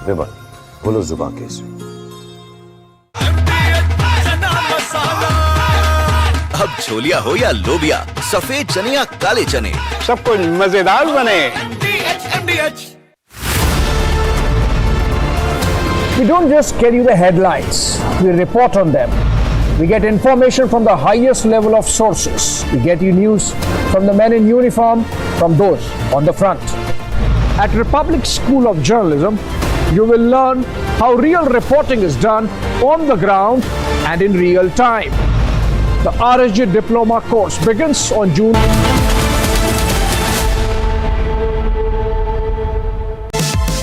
विमल, बोलो जुबान कैसी। अब छोलिया हो या लोबिया, सफेद चने या काले चने, सब कुछ मजेदार बने। We don't just get you the headlines, we report on them. We get information from the highest level of sources. We get you news from the men in uniform, from those on the front. At Republic School of Journalism, you will learn how real reporting is done on the ground and in real time. The RSG Diploma course begins on June.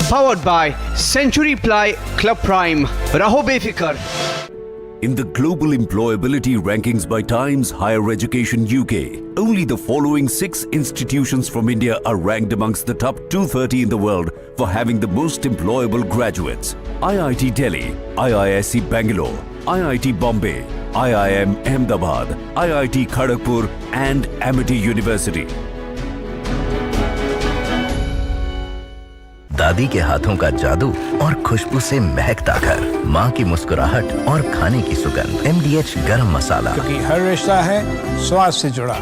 Powered by Century Ply Club Prime. Raho befikar. In the global employability rankings by Times Higher Education UK, only the following 6 institutions from India are ranked amongst the top 230 in the world for having the most employable graduates. IIT Delhi, IISc Bangalore, IIT Bombay, IIM Ahmedabad, IIT Kharagpur and Amity University. दादी के हाथों का जादू और खुशबू से महकता घर, माँ की मुस्कुराहट और खाने की सुगंध, MDH गरम मसाला, क्योंकि हर रिश्ता है स्वाद से जुड़ा।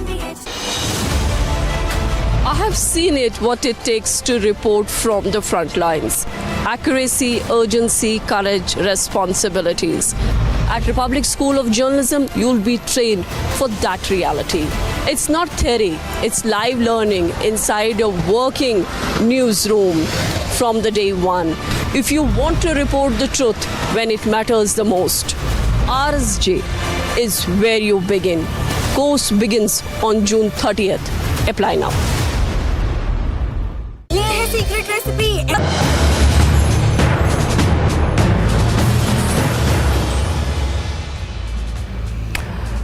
I have seen it, what it takes to report from the front lines. Accuracy, urgency, courage, responsibilities. At Republic School of Journalism, you'll be trained for that reality. It's not theory, it's live learning inside a working newsroom from the day one. If you want to report the truth when it matters the most, RSJ is where you begin. Course begins on June 30th. Apply now. ये है secret recipe.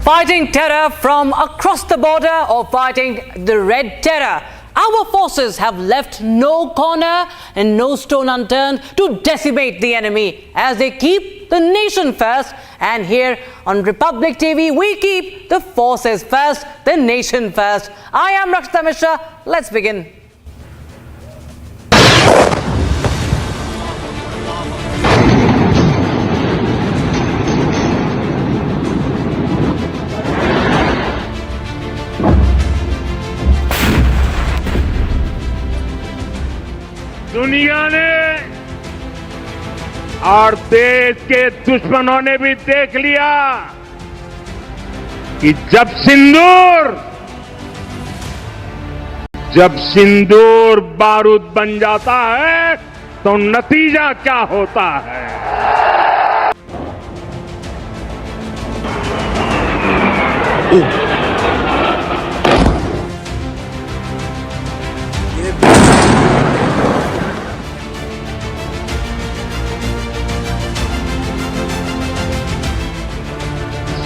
Fighting terror from across the border or fighting the red terror, our forces have left no corner and no stone unturned to decimate the enemy as they keep the nation first. And here on Republic TV, we keep the forces first, the nation first. I am Rakshita Mishra. Let's begin. दुनिया ने और देश के दुश्मनों ने भी देख लिया कि जब सिंदूर बारूद बन जाता है तो नतीजा क्या होता है।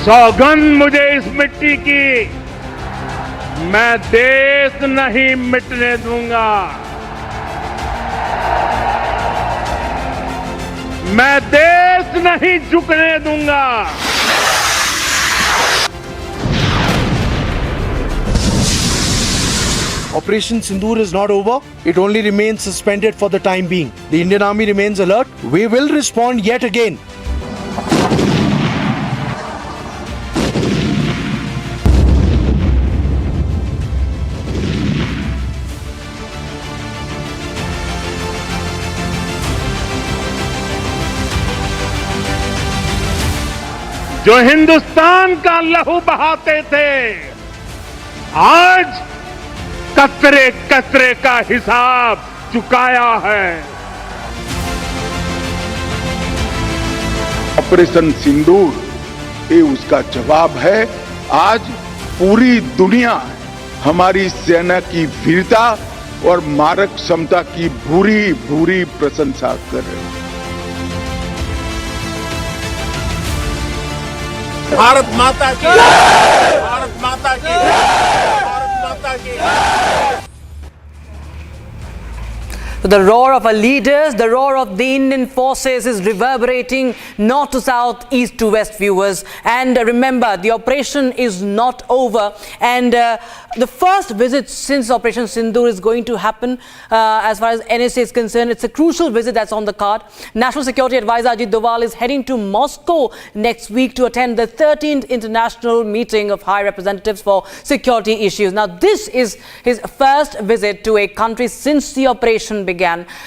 सौगंध मुझे इस मिट्टी की, मैं देश नहीं मिटने दूंगा, मैं देश नहीं झुकने दूंगा। Operation Sindoor is not over. It only remains suspended for the time being. The Indian Army remains alert. We will respond yet again. जो हिंदुस्तान का लहू बहाते थे, आज कतरे कतरे का हिसाब चुकाया है। ऑपरेशन सिंदूर ये उसका जवाब है। आज पूरी दुनिया हमारी सेना की वीरता और मारक क्षमता की भूरी भूरी प्रशंसा कर रही है। भारत माता की, भारत माता की, भारत माता की। The roar of our leaders, the roar of the Indian forces is reverberating north to south, east to west, viewers. And remember, the operation is not over. And the first visit since Operation Sindoor is going to happen as far as NSA is concerned. It's a crucial visit that's on the card. National Security Advisor Ajit Doval is heading to Moscow next week to attend the 13th International Meeting of High Representatives for Security Issues. Now, this is his first visit to a country since the operation began.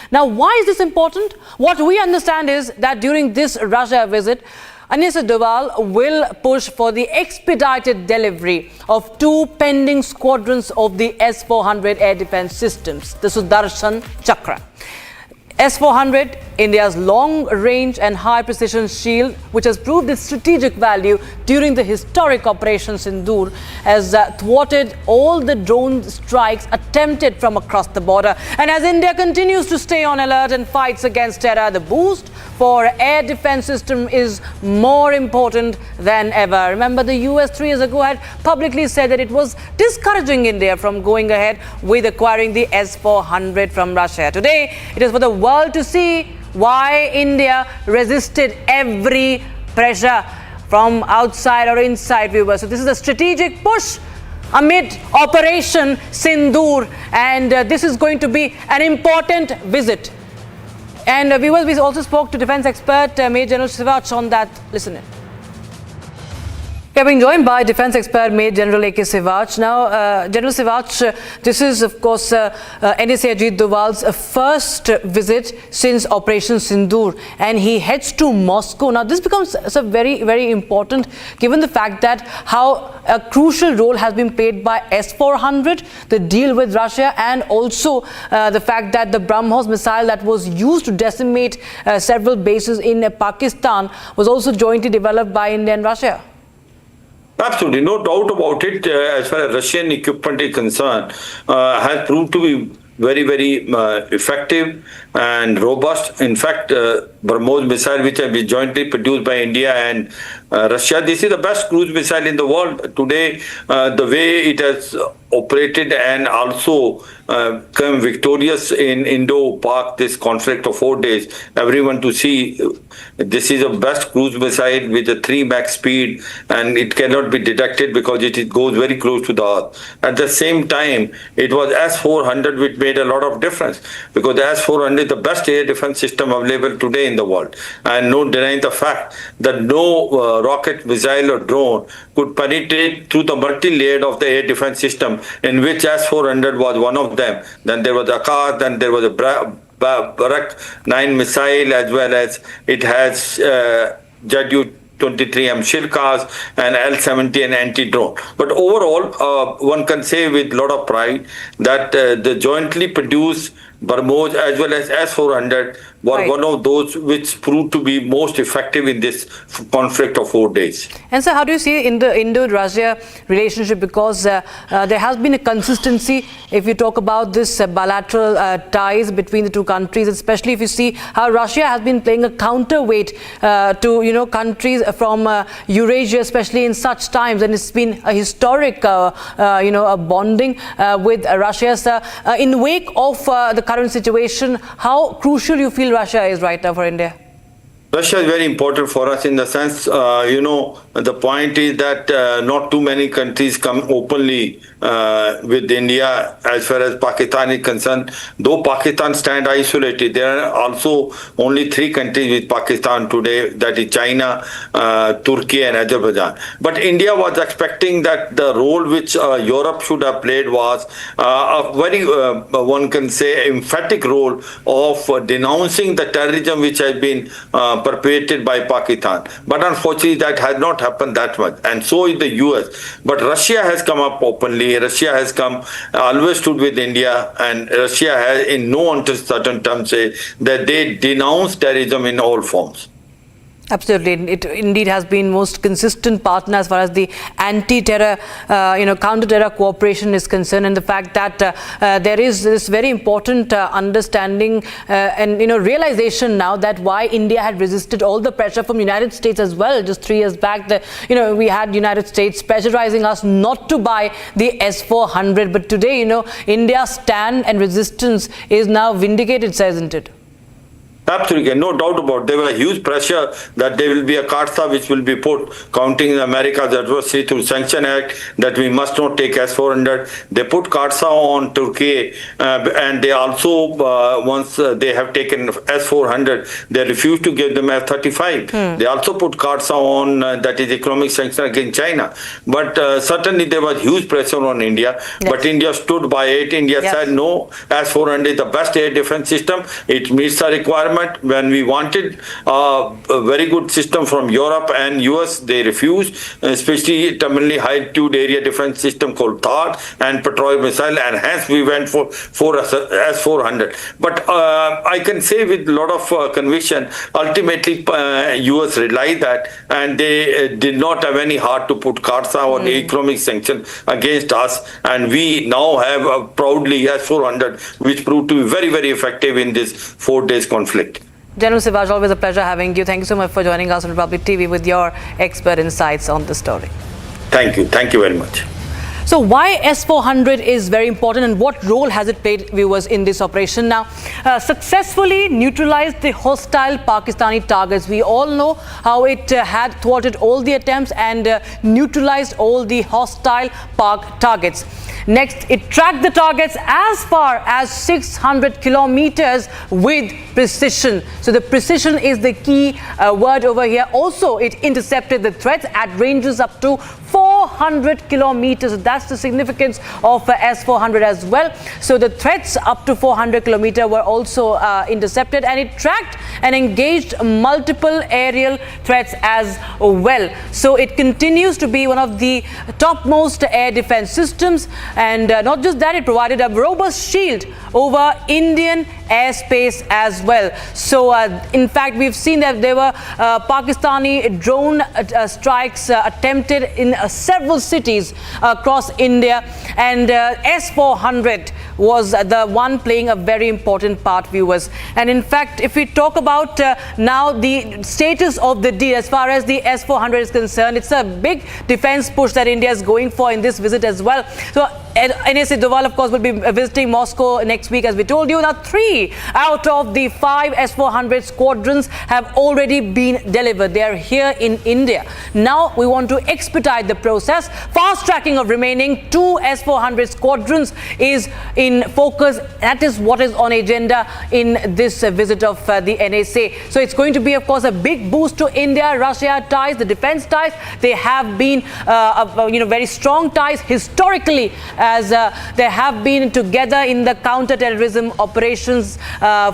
Now, why is this important? What we understand is that during this Russia visit, Ajit Doval will push for the expedited delivery of 2 pending squadrons of the S-400 air defense systems, the Sudarshan Chakra. S-400, India's long-range and high-precision shield, which has proved its strategic value during the historic Operation Sindoor, has thwarted all the drone strikes attempted from across the border. And as India continues to stay on alert and fights against terror, the boost for air defense system is more important than ever. Remember, the US 3 years ago had publicly said that it was discouraging India from going ahead with acquiring the S-400 from Russia. Today, it is for the world to see why India resisted every pressure from outside or inside, viewers. So this is a strategic push amid Operation Sindoor, and this is going to be an important visit. And viewers, we also spoke to defense expert Major General Sivach on that. Listen in. We are being joined by Defence Expert Major General A.K. Sivach. Now, General Sivach, this is of course NSA Ajit Doval's first visit since Operation Sindoor, and he heads to Moscow. Now, this becomes very, very important given the fact that how a crucial role has been played by S-400, the deal with Russia, and also the fact that the BrahMos missile that was used to decimate several bases in Pakistan was also jointly developed by India and Russia. Absolutely, no doubt about it. As far as Russian equipment is concerned, has proved to be very, very effective and robust. In fact, BrahMos missile, which has been jointly produced by India and Russia, this is the best cruise missile in the world. Today, the way it has operated and also come victorious in Indo-Pak, this conflict of 4 days, everyone to see this is the best cruise missile with a 3 Mach speed, and it cannot be detected because it goes very close to the earth. At the same time, it was S-400 which made a lot of difference, because the S-400 is the best air defense system available today in the world, and no denying the fact that no rocket, missile or drone could penetrate through the multi-layered of the air defense system, in which S-400 was one of them. Then there was Akash, then there was a Barak 9 missile, as well as it has Ju-23M Shilkas and L-70 and anti-drone. But overall, one can say with a lot of pride that the jointly produced BrahMos as well as S-400 were one of those which proved to be most effective in this conflict of 4 days. And so how do you see in the Indo-Russia relationship? Because there has been a consistency if you talk about this bilateral ties between the two countries, especially if you see how Russia has been playing a counterweight to countries from Eurasia, especially in such times, and it's been a historic a bonding with Russia. So, in wake of the current situation, how crucial you feel Russia is right now for India? Russia is very important for us in the sense, the point is that not too many countries come openly with India as far as Pakistan is concerned. Though Pakistan stand isolated, there are also only 3 countries with Pakistan today, that is China, Turkey and Azerbaijan. But India was expecting that the role which Europe should have played was a very, one can say, emphatic role of denouncing the terrorism which has been perpetrated by Pakistan. But unfortunately, that has not happened that much. And so is the US. But Russia has come up openly. Russia has always stood with India, and Russia has in no uncertain terms said that they denounce terrorism in all forms. Absolutely. It indeed has been most consistent partner as far as the anti-terror, counter-terror cooperation is concerned, and the fact that there is this very important understanding and realization now that why India had resisted all the pressure from United States as well. Just 3 years back, we had United States pressurizing us not to buy the S-400, but today, India's stand and resistance is now vindicated, isn't it? Absolutely, no doubt about it. There was a huge pressure that there will be a Karsa which will be put, counting in America's adversary through Sanction Act, that we must not take S-400. They put Karsa on Turkey, and they also, once they have taken S-400, they refused to give them F-35. They also put Karsa on, that is economic sanction against China. But certainly there was huge pressure on India, but India stood by it. India said, no, S-400 is the best air defense system. It meets the requirement. When we wanted a very good system from Europe and US, they refused, especially terminally high-altitude area defense system called THAAD and Patriot missile, and hence we went for S-400. But I can say with a lot of conviction, ultimately US realized that, and they did not have any heart to put Karsa or the economic sanction against us, and we now have proudly S-400, which proved to be very, very effective in this 4 days conflict. General Sivaj, always a pleasure having you. Thank you so much for joining us on Republic TV with your expert insights on the story. Thank you. Thank you very much. So why S-400 is very important and what role has it played, viewers, in this operation? Now, successfully neutralized the hostile Pakistani targets. We all know how it had thwarted all the attempts and neutralized all the hostile Pak targets. Next, it tracked the targets as far as 600 kilometers with precision. So the precision is the key word over here. Also, it intercepted the threats at ranges up to 400 kilometers. So that's the significance of S-400 as well. So the threats up to 400 kilometers were also intercepted, and it tracked and engaged multiple aerial threats as well. So it continues to be one of the topmost air defense systems, and not just that, it provided a robust shield over Indian airspace as well. So in fact, we've seen that there were Pakistani drone strikes attempted in several cities across India, and S-400 was the one playing a very important part, viewers. And in fact, if we talk about now the status of the deal as far as the S-400 is concerned, it's a big defense push that India is going for in this visit as well. So NSA Doval, of course, will be visiting Moscow next week, as we told you. Now, 3 out of the 5 S-400 squadrons have already been delivered. They are here in India. Now, we want to expedite the process. Fast-tracking of remaining 2 S-400 squadrons is in focus. That is what is on agenda in this visit of the NSA. So, it's going to be, of course, a big boost to India-Russia ties, the defense ties. They have been, very strong ties historically, as they have been together in the counter-terrorism operations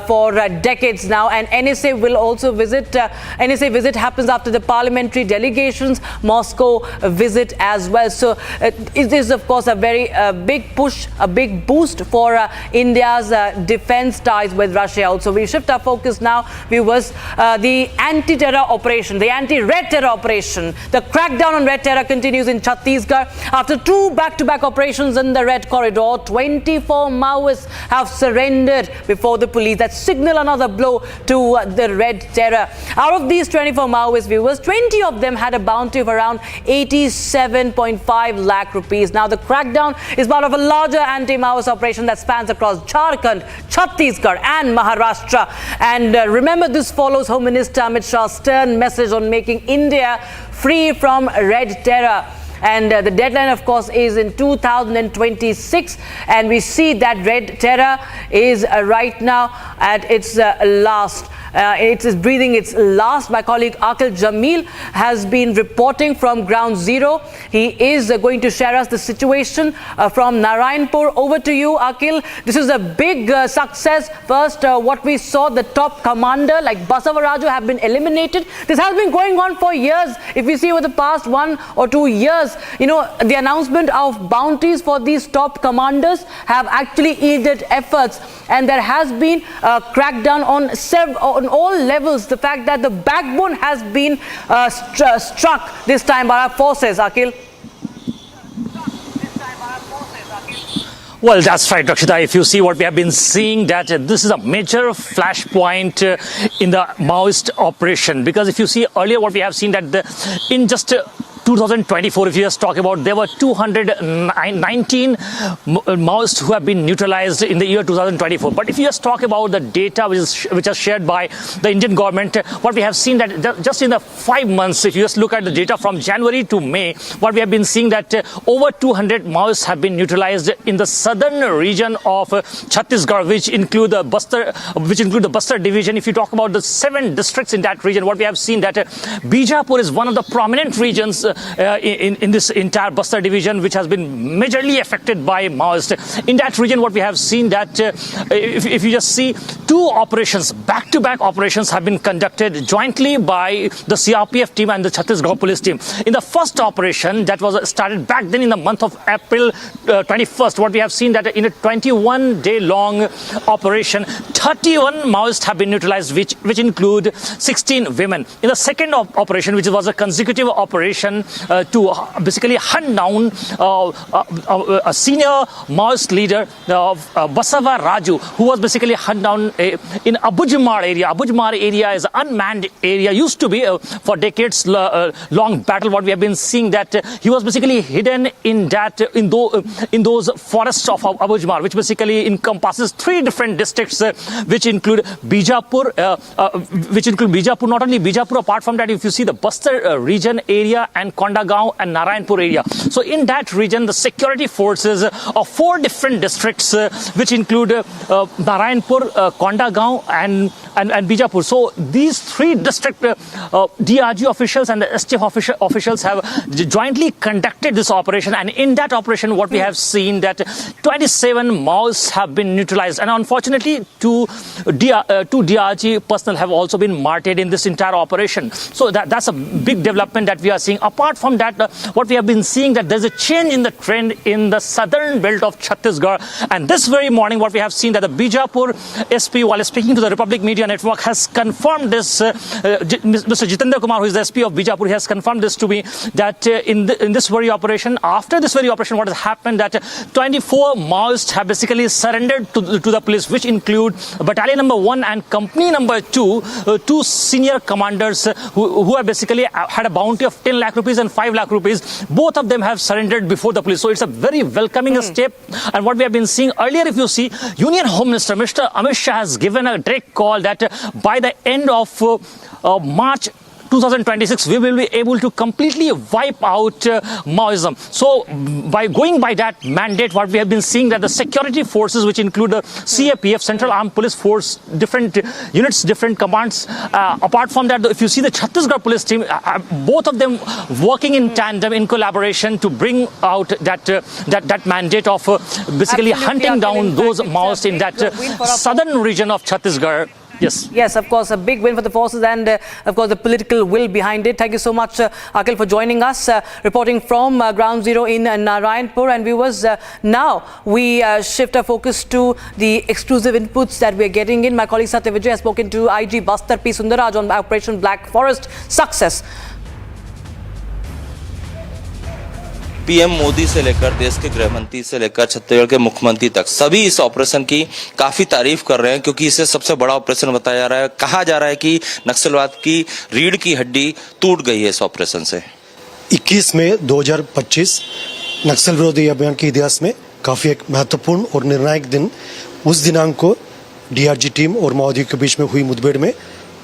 for decades now. And NSA will also visit. NSA visit happens after the parliamentary delegation's Moscow visit as well. So it is, of course, a very big push, a big boost for India's defense ties with Russia. Also, we shift our focus now, viewers. The anti-terror operation, the anti-red terror operation, the crackdown on red terror continues in Chhattisgarh. After 2 back-to-back operations in the Red Corridor, 24 Maoists have surrendered before the police. That signal another blow to the red terror. Out of these 24 Maoist, viewers, 20 of them had a bounty of around 87.5 lakh rupees. Now, the crackdown is part of a larger anti-Maoist operation that spans across Jharkhand, Chhattisgarh and Maharashtra. And remember, this follows Home Minister Amit Shah's stern message on making India free from red terror. And the deadline, of course, is in 2026. And we see that red terror is right now at its last. It is breathing its last. My colleague Akil Jamil has been reporting from ground zero. He is going to share us the situation from Narayanpur. Over to you, Akil. This is a big success. First, what we saw, the top commander like Basavaraju have been eliminated. This has been going on for years. If we see over the past 1 or 2 years, the announcement of bounties for these top commanders have actually yielded efforts. And there has been a crackdown on several, on all levels, the fact that the backbone has been struck this time by our forces, Akhil. Well, that's right, Rakshita. If you see what we have been seeing, that this is a major flashpoint in the Maoist operation. Because if you see earlier what we have seen, that in just 2024, if you just talk about, there were 219 Maoists who have been neutralized in the year 2024. But if you just talk about the data which is shared by the Indian government, what we have seen that just in the 5 months, if you just look at the data from January to May, what we have been seeing that over 200 Maoists have been neutralized in the southern region of Chhattisgarh, which include the Bastar division. If you talk about the 7 districts in that region, what we have seen that Bijapur is one of the prominent regions in this entire Bastar division, which has been majorly affected by Maoists. In that region, what we have seen that if you just see 2 operations, back-to-back operations have been conducted jointly by the CRPF team and the Chhattisgarh police team. In the first operation that was started back then in the month of April 21st, what we have seen that in a 21-day long operation, 31 Maoists have been neutralized, which include 16 women. In the second operation, which was a consecutive operation to basically hunt down a senior Maoist leader, Basava Raju, who was basically hunt down in Abujamar area. Abujamar area is an unmanned area, used to be for decades long battle. What we have been seeing that he was basically hidden in those forests of Abujamar, which basically encompasses 3 different districts, which include Bijapur. Not only Bijapur, apart from that, if you see the Bastar region area and Kondagaon and Narayanpur area. So in that region, the security forces of 4 different districts, which include Narayanpur, Kondagaon and Bijapur. So these 3 district DRG officials and the STF officials have jointly conducted this operation, and in that operation what we have seen that 27 Maoists have been neutralized, and unfortunately 2 DRG personnel have also been martyred in this entire operation. So that's a big development that we are seeing. Apart from that, what we have been seeing that there's a change in the trend in the southern belt of Chhattisgarh, and this very morning what we have seen that the Bijapur SP, while speaking to the Republic Media Network, has confirmed this. Mr. Jitendra Kumar, who is the SP of Bijapur, he has confirmed this to me that in this very operation, after this very operation, what has happened that 24 Maoists have basically surrendered to the police, which include Battalion number 1 and Company number 2, 2 senior commanders who have basically had a bounty of 10 lakh rupees and 5 lakh rupees. Both of them have surrendered before the police. So it's a very welcoming step. And what we have been seeing earlier, if you see, Union Home Minister Mr. Amit Shah has given a direct call that by the end of March 2026, we will be able to completely wipe out Maoism. So by going by that mandate, what we have been seeing that the security forces, which include the CAPF, Central Armed Police Force, different units, different commands. Apart from that, if you see the Chhattisgarh police team, both of them working in tandem, in collaboration to bring out that mandate of basically hunting down those Maoists in that southern region of Chhattisgarh. Yes, of course, a big win for the forces and, of course, the political will behind it. Thank you so much, Akhil, for joining us, reporting from Ground Zero in Narayanpur. And viewers, now we shift our focus to the exclusive inputs that we are getting in. My colleague Satya Vijay has spoken to IG Bastar P. Sundaraj on Operation Black Forest success. PM Modi से लेकर देश के गृह मंत्री से लेकर छत्तीसगढ़ के मुख्यमंत्री तक सभी इस ऑपरेशन की काफी तारीफ कर रहे हैं, क्योंकि इसे सबसे बड़ा ऑपरेशन बताया जा रहा है। कहा जा रहा है कि नक्सलवाद की रीढ़ की हड्डी टूट गई है इस ऑपरेशन से। 21 मई 2025 नक्सल विरोधी अभियान के इतिहास में काफी एक महत्वपूर्ण और निर्णायक दिन। उस दिनांक को डीआरजी टीम और माओवादियों के बीच में हुई मुठभेड़ में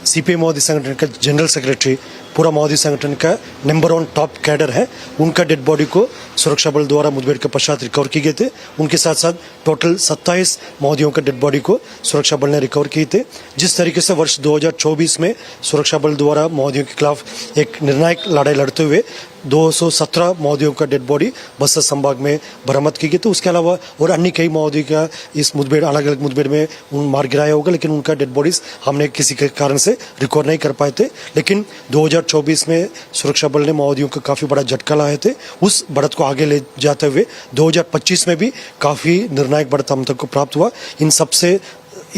सीपीएम माओवादी संगठन का जनरल सेक्रेटरी, पूरा माओवादी संगठन का नंबर 1 टॉप कैडर है, उनका डेड बॉडी को सुरक्षा बल द्वारा मुठभेड़ के पश्चात रिकवर किए गए थे। उनके साथ साथ टोटल 27 माओवादियों का डेड बॉडी को सुरक्षा बल ने रिकवर किए थे। जिस तरीके से वर्ष 2024 में सुरक्षा बल द्वारा माओवादियों के खिलाफ एक निर्णायक लड़ाई लड़ते हुए 217 माओवादियों का डेड बॉडी बस्तर संभाग में बरामद की गई, तो उसके अलावा और अन्य कई माओवादी का इस मुठभेड़, अलग अलग मुठभेड़ में मार गिराया होगा, लेकिन उनका डेड बॉडीज हमने किसी के कारण से रिकवर नहीं कर पाए थे। लेकिन 2024 में सुरक्षा बल ने माओवादियों को काफी बड़ा झटका लाए थे। उस बढ़त को आगे ले जाते हुए 2025 में भी काफी निर्णायक बढ़त हम तक को प्राप्त हुआ। इन सबसे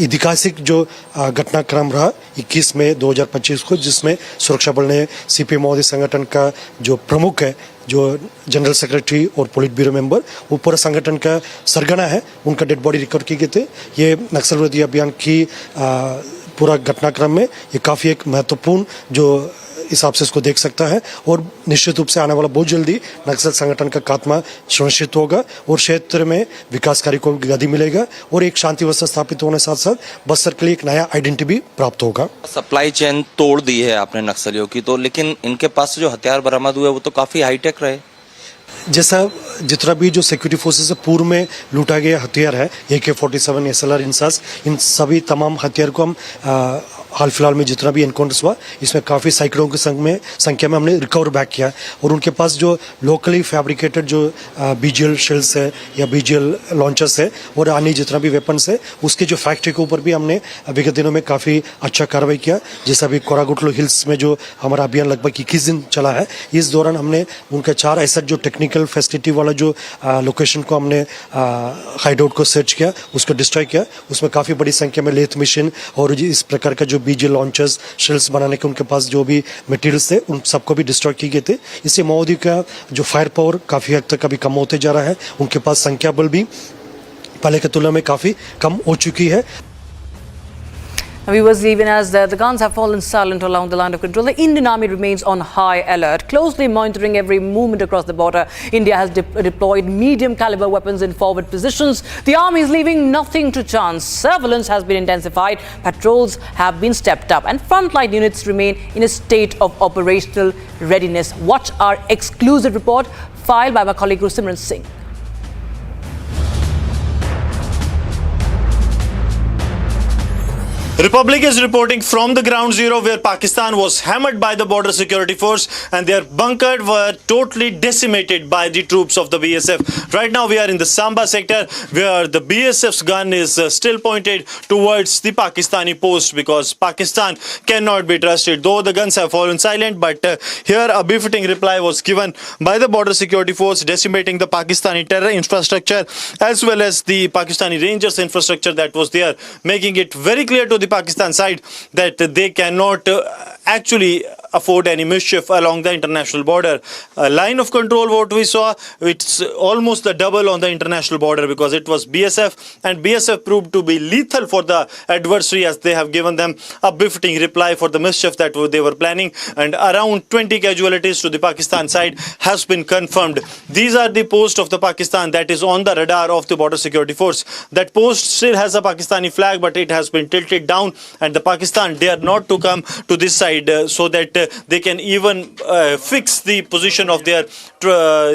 ऐतिहासिक जो घटनाक्रम रहा 21 मई 2025 को, जिसमें सुरक्षा बल ने सीपीएम मोदी संगठन का जो प्रमुख है, जो जनरल सेक्रेटरी और पोलिट ब्यूरो मेंबर, वो पूरा संगठन का सरगना है, उनका डेड बॉडी रिकवर की गई थी। ये नक्सल विरोधी अभियान की पूरा घटनाक्रम में ये काफ़ी एक महत्वपूर्ण जो हिसाब से इसको देख सकता है, और निश्चित रूप से आने वाला बहुत जल्दी नक्सल संगठन का खात्मा सुनिश्चित होगा और क्षेत्र में विकास कार्य को गति मिलेगा और एक शांति व्यवस्था स्थापित होने साथ साथ बस्तर के लिए एक नया आइडेंटिटी भी प्राप्त होगा। सप्लाई चेन तोड़ दी है आपने नक्सलियों की, तो लेकिन इनके पास जो हथियार बरामद हुए वो तो काफी हाईटेक रहे। जैसा जितना भी जो सिक्योरिटी फोर्सेस से पूर्व में लूटा गया हथियार है, AK-47 SLR इंसास, इन सभी तमाम हथियार को हम हाल फिलहाल में जितना भी एनकाउंटर्स हुआ, इसमें काफ़ी सैकड़ों की संख्या में हमने रिकवर बैक किया। और उनके पास जो लोकली फैब्रिकेटेड जो BGL शेल्स है या BGL लॉन्चर्स है और अन्य जितना भी वेपन्स है, उसके जो फैक्ट्री के ऊपर भी हमने विगत दिनों में काफ़ी अच्छा कार्रवाई किया। जैसा अभी कोरागुटलो हिल्स में जो हमारा अभियान लगभग 21 दिन चला है, इस दौरान हमने उनका 4 ऐसा जो टेक्निकल फैसिलिटी वाला जो लोकेशन को हमने हाइडआउट को सर्च किया, उसको डिस्ट्रॉय किया। उसमें काफ़ी बड़ी संख्या में लेथ मशीन और इस प्रकार का जो BGL लॉन्चर्स शेल्स बनाने के उनके पास जो भी मटेरियल्स थे, उन सबको भी डिस्ट्रॉय किए गए थे। इससे माओवादी का जो फायर पावर काफ़ी हद तक अभी कम होते जा रहा है। उनके पास संख्या बल भी पहले की तुलना में काफ़ी कम हो चुकी है। Viewers, even as the guns have fallen silent along the line of control, the Indian Army remains on high alert, closely monitoring every movement across the border. India has deployed medium-caliber weapons in forward positions. The Army is leaving nothing to chance. Surveillance has been intensified, patrols have been stepped up, and frontline units remain in a state of operational readiness. Watch our exclusive report filed by my colleague Simran Singh. Republic is reporting from the ground zero where Pakistan was hammered by the border security force and their bunkers were totally decimated by the troops of the BSF. Right now we are in the Samba sector where the BSF's gun is still pointed towards the Pakistani post because Pakistan cannot be trusted. Though the guns have fallen silent, but here a befitting reply was given by the border security force, decimating the Pakistani terror infrastructure as well as the Pakistani Rangers infrastructure that was there, making it very clear to the Pakistan side that they cannot actually afford any mischief along the international border. A line of control, what we saw, it's almost the double on the international border because it was BSF, and BSF proved to be lethal for the adversary as they have given them a befitting reply for the mischief that they were planning, and around 20 casualties to the Pakistan side has been confirmed. These are the posts of the Pakistan that is on the radar of the border security force. That post still has a Pakistani flag, but it has been tilted down, and the Pakistan dare not to come to this side so that they can even fix the position of their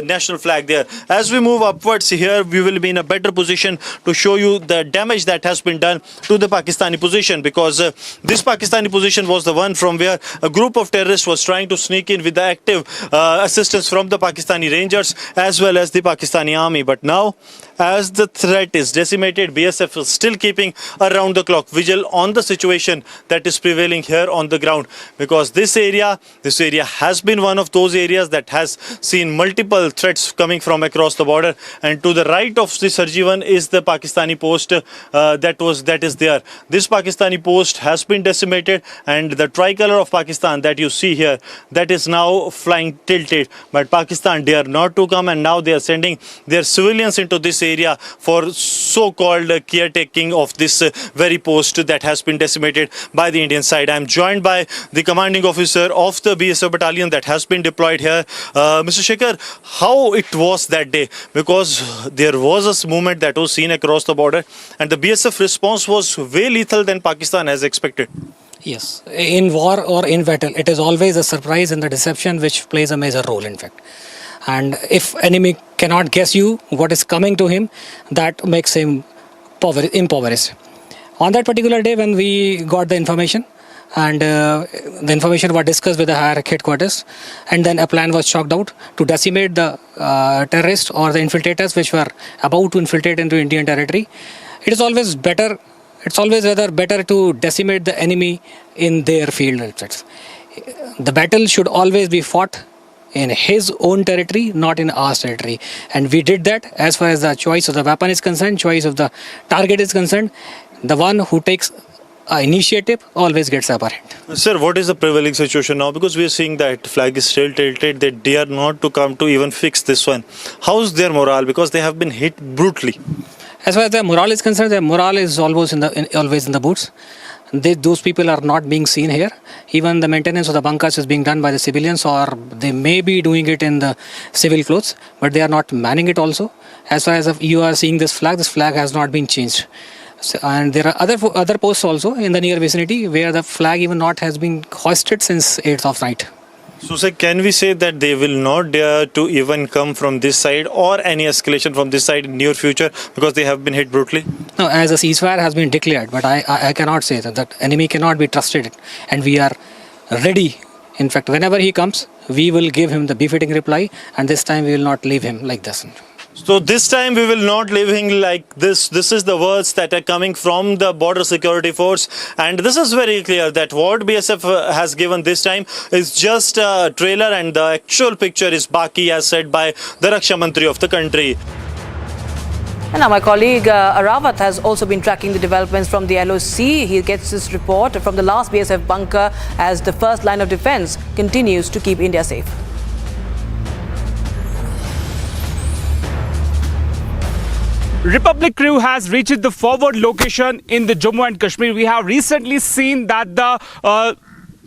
national flag there. As we move upwards here, we will be in a better position to show you the damage that has been done to the Pakistani position, because this Pakistani position was the one from where a group of terrorists was trying to sneak in with the active assistance from the Pakistani Rangers as well as the Pakistani army. But now, as the threat is decimated, BSF is still keeping around the clock vigil on the situation that is prevailing here on the ground, because this area has been one of those areas that has seen multiple threats coming from across the border. And to the right of the Sarjivan is the Pakistani post that is there. This Pakistani post has been decimated, and the tricolor of Pakistan that you see here, that is now flying tilted. But Pakistan dare not to come, and now they are sending their civilians into this area for so-called caretaking of this very post that has been decimated by the Indian side. I am joined by the commanding officer of the BSF battalion that has been deployed here. Mr. Shekhar, how it was that day? Because there was a movement that was seen across the border, and the BSF response was way lethal than Pakistan has expected. Yes, in war or in battle, it is always a surprise and the deception which plays a major role, in fact. And if enemy cannot guess you what is coming to him, that makes him impoverished. On that particular day, when we got the information, and the information was discussed with the higher headquarters, and then a plan was chalked out to decimate the terrorists or the infiltrators which were about to infiltrate into Indian territory. It is always better. It's always rather better to decimate the enemy in their field. The battle should always be fought in his own territory, not in our territory. And we did that as far as the choice of the weapon is concerned, choice of the target is concerned. the one who takes initiative always gets upper hand. Sir, what is the prevailing situation now? Because we are seeing that flag is still tilted. They dare not to come to even fix this one. How's their morale? Because they have been hit brutally. As far as their morale is concerned, their morale is always in the boots. Those people are not being seen here. Even the maintenance of the bunkers is being done by the civilians, or they may be doing it in the civil clothes, but they are not manning it also. As far as you are seeing this flag has not been changed. So, and there are other posts also in the near vicinity where the flag even not has been hoisted since 8th of night. So, sir, can we say that they will not dare to even come from this side or any escalation from this side in near future because they have been hit brutally? No, as a ceasefire has been declared, but I cannot say that enemy cannot be trusted, and we are ready. In fact, whenever he comes, we will give him the befitting reply, and this time we will not leave him like this. So this time we will not leave him like this. This is the words that are coming from the border security force, and this is very clear that what BSF has given this time is just a trailer, and the actual picture is Baki, as said by the Raksha Mantri of the country. And now my colleague Arawat has also been tracking the developments from the LOC. He gets this report from the last BSF bunker as the first line of defense continues to keep India safe. Republic crew has reached the forward location in the Jammu and Kashmir. We have recently seen that the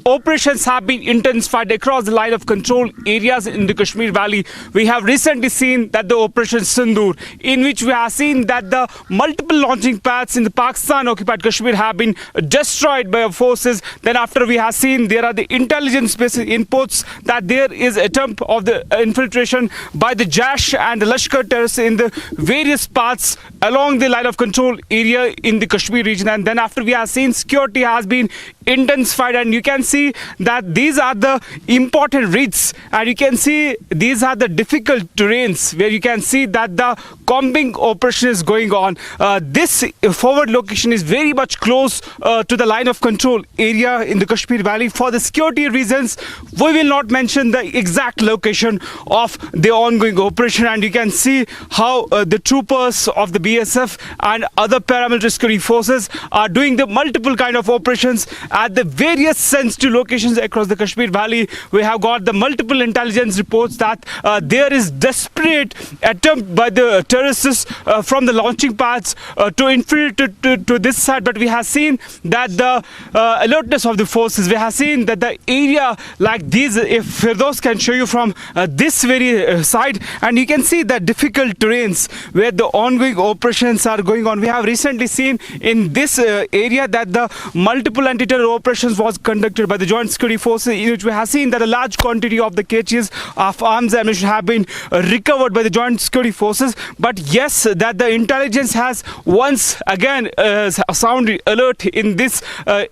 operations have been intensified across the line of control areas in the Kashmir Valley. We have recently seen that the Operation Sindoor, in which we have seen that the multiple launching pads in the Pakistan-occupied Kashmir have been destroyed by our forces. Then after we have seen there are the intelligence-based inputs that there is attempt of the infiltration by the Jash and the Lashkar terrorists in the various paths along the line of control area in the Kashmir region. And then after we have seen security has been intensified, and you can see that these are the important reads, and you can see these are the difficult terrains where you can see that the combing operation is going on. This forward location is very much close to the line of control area in the Kashmir Valley. For the security reasons, we will not mention the exact location of the ongoing operation, and you can see how the troopers of the BSF and other paramilitary security forces are doing the multiple kind of operations at the various sensitive locations across the Kashmir Valley. We have got the multiple intelligence reports that there is desperate attempt by the terrorists from the launching pads to infiltrate to this side, but we have seen that the alertness of the forces, we have seen that the area like these, if Firdaus can show you from this very side, and you can see the difficult terrains where the ongoing operations are going on. We have recently seen in this area that the multiple anti-terror operations was conducted by the joint security forces, in which we have seen that a large quantity of the cages of arms and ammunition have been recovered by the joint security forces. But yes, that the intelligence has once again sounded alert in this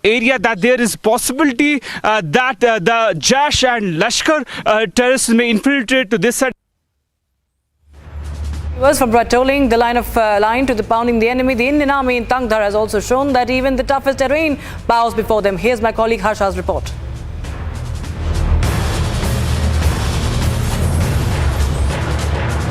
area that there is possibility that the Jash and Lashkar terrorists may infiltrate to this side. From patrolling the line to the pounding the enemy, the Indian Army in Tangdhar has also shown that even the toughest terrain bows before them. Here's my colleague Harsha's report.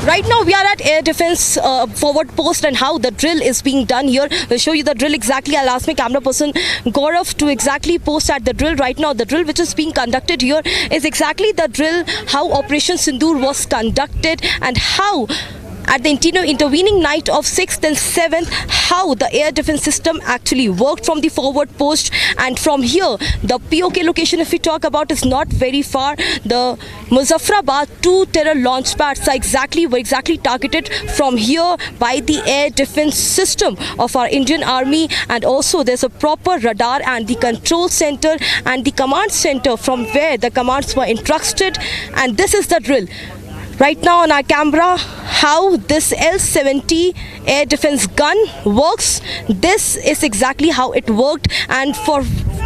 Right now we are at Air Defence forward post, and how the drill is being done here. We'll show you the drill exactly. I'll ask my camera person Gaurav to exactly post at the drill right now. The drill which is being conducted here is exactly the drill how Operation Sindoor was conducted, and how at the intervening night of 6th and 7th, how the air defense system actually worked from the forward post. And from here, the POK location, if we talk about, is not very far. The Muzaffarabad 2 terror launch pads were exactly targeted from here by the air defense system of our Indian Army. And also there's a proper radar and the control center and the command center from where the commands were entrusted. And this is the drill. Right now on our camera, how this L-70 air defense gun works. This is exactly how it worked, and for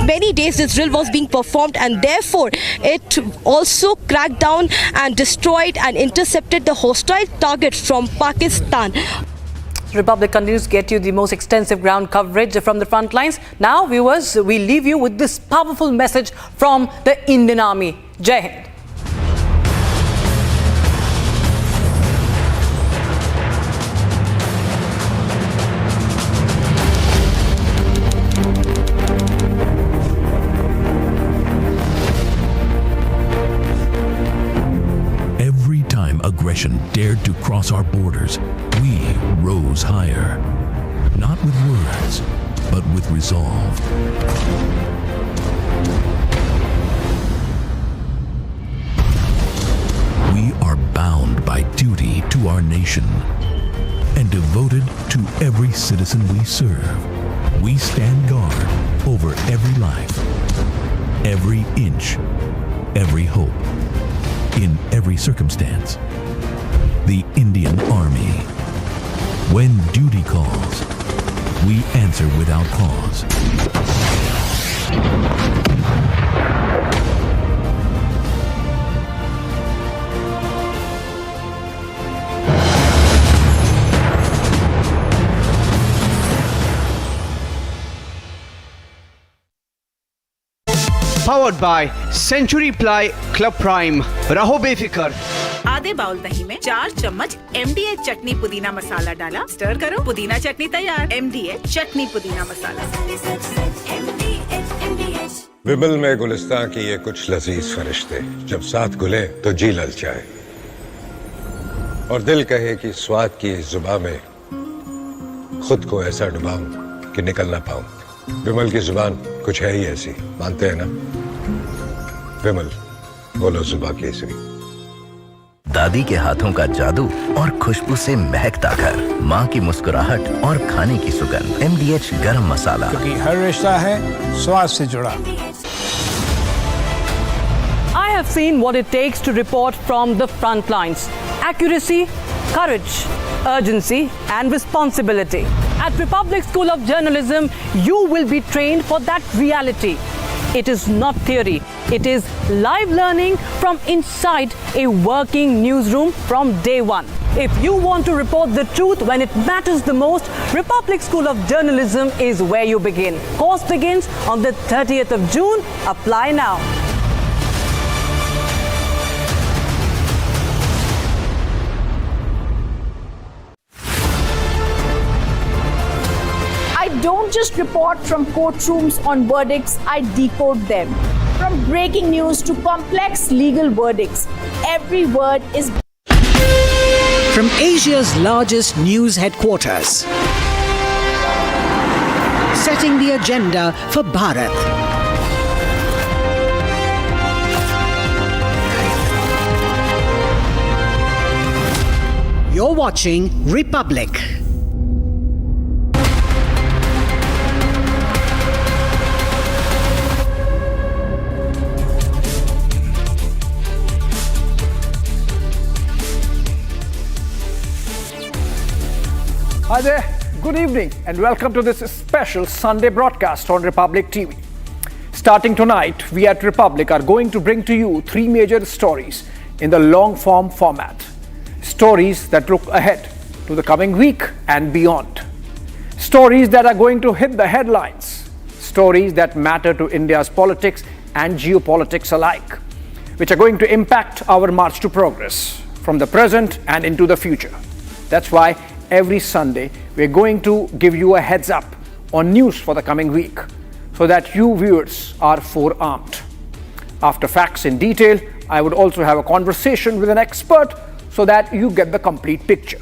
many days this drill was being performed, and therefore it also cracked down and destroyed and intercepted the hostile targets from Pakistan. Republic continues to get you the most extensive ground coverage from the front lines. Now, viewers, we leave you with this powerful message from the Indian Army. Jai Hind. aggression dared to cross our borders, we rose higher. Not with words, but with resolve. We are bound by duty to our nation and devoted to every citizen we serve. We stand guard over every life, every inch, every hope, in every circumstance. The Indian Army. When duty calls, we answer without pause. Powered by Century Ply Club Prime. रहो बेफिक्र। आधे bowl दही में 4 चम्मच MDH चटनी पुदीना मसाला डाला, stir करो, पुदीना चटनी तैयार। MDH चटनी पुदीना मसाला। विमल में गुलिस्तां की ये कुछ लजीज फरिश्ते जब साथ घुले तो जी ललचाए और दिल कहे कि स्वाद की इस जुबान में खुद को ऐसा डुबाऊं कि निकल ना पाऊं। विमल की जुबान कुछ है ही ऐसी, मानते हैं ना? विमल, बोलो जुबान केसरी। दादी के हाथों का जादू और खुशबू से महकता घर, माँ की मुस्कुराहट और खाने की सुगंध। MDH गरम मसाला, क्योंकि हर रिश्ता है स्वाद से जुड़ा। I have seen what it takes to report from the front lines. Accuracy, courage, urgency and responsibility. At Republic School of Journalism, you will be trained for that reality. It is not theory. It is live learning from inside a working newsroom from day one. If you want to report the truth when it matters the most, Republic School of Journalism is where you begin. Course begins on the 30th of June. Apply now. I don't just report from courtrooms on verdicts, I decode them. From breaking news to complex legal verdicts, every word is... From Asia's largest news headquarters, setting the agenda for Bharat. You're watching Republic. Hi there, good evening and welcome to this special Sunday broadcast on Republic TV. Starting tonight, we at Republic are going to bring to you 3 major stories in the long form format. Stories that look ahead to the coming week and beyond. Stories that are going to hit the headlines. Stories that matter to India's politics and geopolitics alike, which are going to impact our march to progress from the present and into the future. That's why every Sunday, we're going to give you a heads up on news for the coming week so that you viewers are forearmed. After facts in detail, I would also have a conversation with an expert so that you get the complete picture.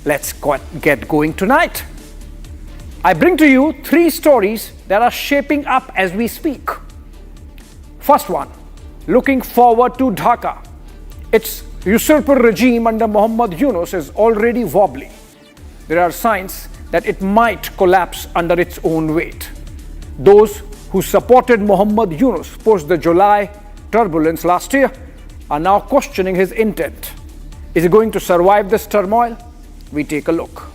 Let's get going tonight. I bring to you 3 stories that are shaping up as we speak. First one, looking forward to Dhaka. Its usurper regime under Mohammad Yunus is already wobbly. There are signs that it might collapse under its own weight. Those who supported Mohammad Yunus post the July turbulence last year are now questioning his intent. Is he going to survive this turmoil? We take a look.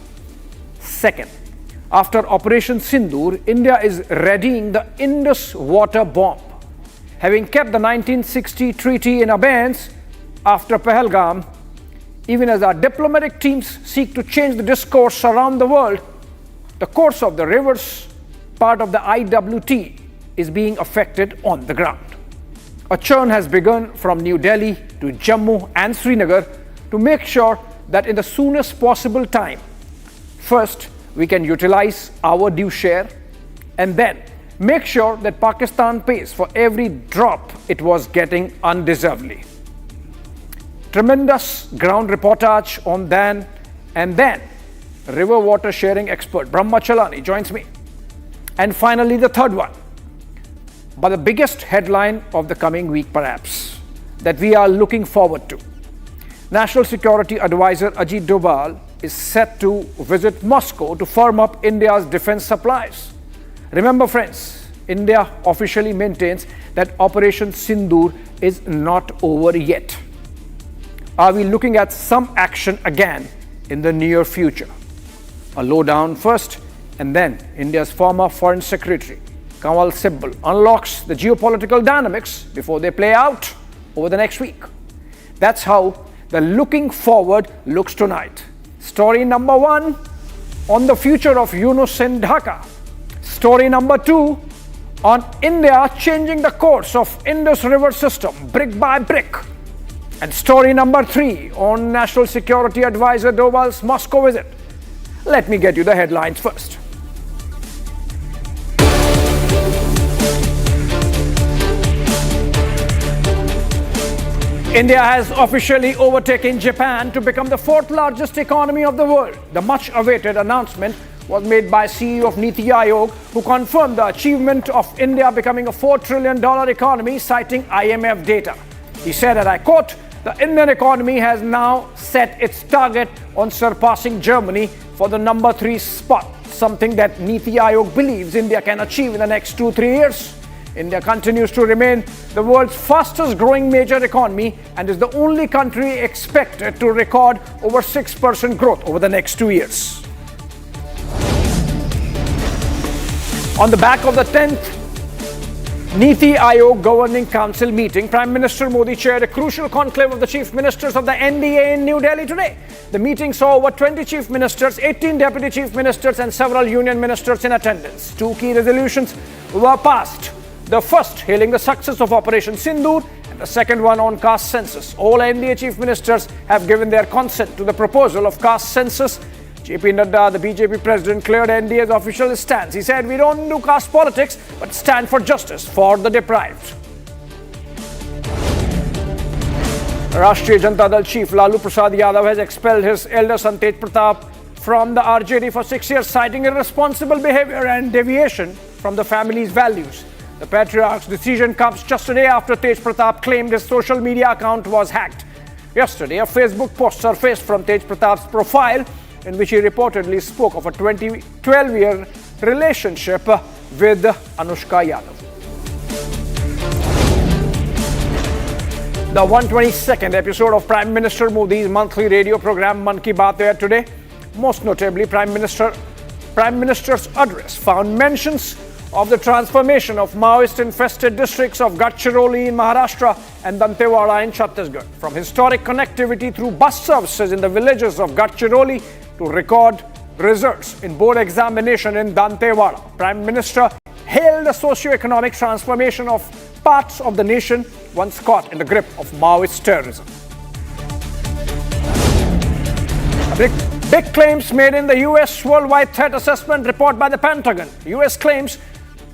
Second, after Operation Sindoor, India is readying the Indus water bomb. Having kept the 1960 treaty in abeyance after Pahalgam, even as our diplomatic teams seek to change the discourse around the world, the course of the rivers, part of the IWT, is being affected on the ground. A churn has begun from New Delhi to Jammu and Srinagar to make sure that in the soonest possible time, first we can utilize our due share and then make sure that Pakistan pays for every drop it was getting undeservedly. Tremendous ground reportage on then and then. River water sharing expert Brahma Chalani joins me. And finally, the third one, but the biggest headline of the coming week perhaps, that we are looking forward to. National Security Advisor Ajit Doval is set to visit Moscow to firm up India's defense supplies. Remember friends, India officially maintains that Operation Sindoor is not over yet. Are we looking at some action again in the near future? A lowdown first, and then India's former Foreign Secretary Kanwal Sibbal unlocks the geopolitical dynamics before they play out over the next week. That's how the looking forward looks tonight. Story number 1 on the future of Yunus in Dhaka. Story number 2 on India changing the course of Indus River system brick by brick. And story number 3 on National Security Advisor Doval's Moscow visit. Let me get you the headlines first. India has officially overtaken Japan to become the 4th largest economy of the world. The much-awaited announcement was made by CEO of Niti Aayog, who confirmed the achievement of India becoming a $4 trillion economy, citing IMF data. He said, and I quote, "The Indian economy has now set its target on surpassing Germany for the number 3 spot, something that Niti Aayog believes India can achieve in the next 2-3 years. India continues to remain the world's fastest growing major economy and is the only country expected to record over 6% growth over the next 2 years. On the back of the 10th Niti Aayog Governing Council meeting, Prime Minister Modi chaired a crucial conclave of the chief ministers of the NDA in New Delhi today. The meeting saw over 20 chief ministers, 18 deputy chief ministers and several union ministers in attendance. 2 key resolutions were passed. The first hailing the success of Operation Sindoor and the second one on caste census. All NDA chief ministers have given their consent to the proposal of caste census. JP Nadda, the BJP president, cleared NDA's official stance. He said, "We don't do caste politics, but stand for justice for the deprived." Rashtriya Janata Dal chief Lalu Prasad Yadav has expelled his elder son Tej Pratap from the RJD for 6 years, citing irresponsible behavior and deviation from the family's values. The patriarch's decision comes just a day after Tej Pratap claimed his social media account was hacked. Yesterday, a Facebook post surfaced from Tej Pratap's profile in which he reportedly spoke of a 12-year relationship with Anushka Yadav. The 122nd episode of Prime Minister Modi's monthly radio program Mann Ki Baat aired today. Most notably, Prime Minister's address found mentions of the transformation of Maoist-infested districts of Gadchiroli in Maharashtra and Dantewada in Chhattisgarh. From historic connectivity through bus services in the villages of Gadchiroli to record results in board examination in Dantewada, Prime Minister hailed the socio-economic transformation of parts of the nation once caught in the grip of Maoist terrorism. Big claims made in the U.S. Worldwide Threat Assessment report by the Pentagon. U.S. claims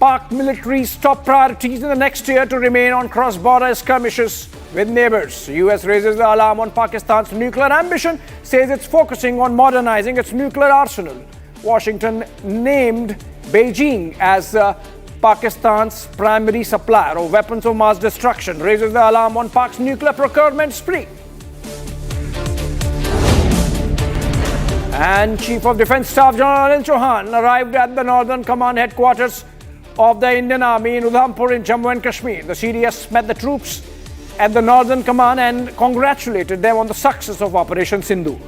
Pak military's top priorities in the next year to remain on cross-border skirmishes with neighbors. The U.S. raises the alarm on Pakistan's nuclear ambition, says it's focusing on modernizing its nuclear arsenal. Washington named Beijing as Pakistan's primary supplier of weapons of mass destruction, raises the alarm on Pak's nuclear procurement spree. And Chief of Defence Staff General Anil Chauhan arrived at the Northern Command headquarters of the Indian Army in Udhampur in Jammu and Kashmir. The CDS met the troops at the Northern Command and congratulated them on the success of Operation Sindoor.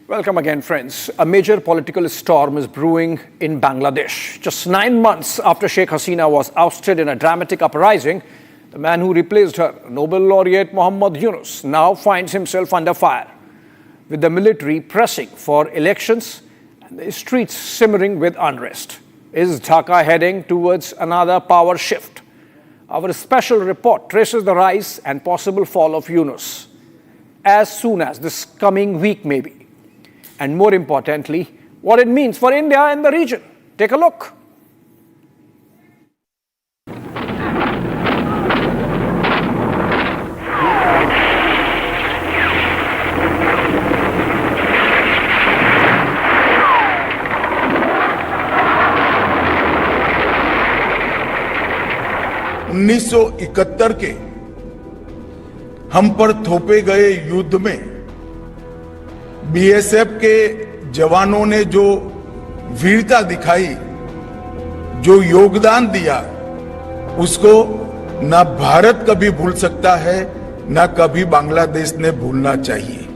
Welcome again, friends. A major political storm is brewing in Bangladesh. Just 9 months after Sheikh Hasina was ousted in a dramatic uprising, the man who replaced her, Nobel laureate Muhammad Yunus, now finds himself under fire, with the military pressing for elections and the streets simmering with unrest. Is Dhaka heading towards another power shift? Our special report traces the rise and possible fall of Yunus as soon as this coming week maybe. And more importantly, what it means for India and the region. Take a look. 1971 के हम पर थोपे गए युद्ध में BSF के जवानों ने जो वीरता दिखाई, जो योगदान दिया, उसको ना भारत कभी भूल सकता है, ना कभी बांग्लादेश ने भूलना चाहिए।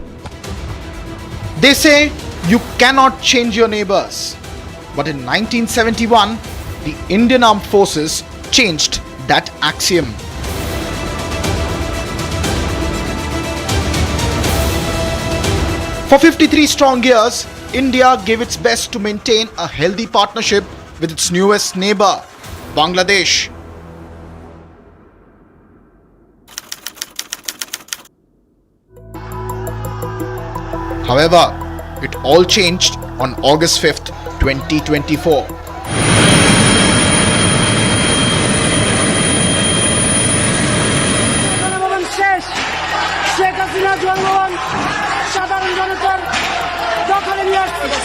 They say you cannot change your neighbors, but in 1971, the Indian Armed Forces changed that axiom. For 53 strong years, India gave its best to maintain a healthy partnership with its newest neighbor, Bangladesh. However, it all changed on August 5th, 2024.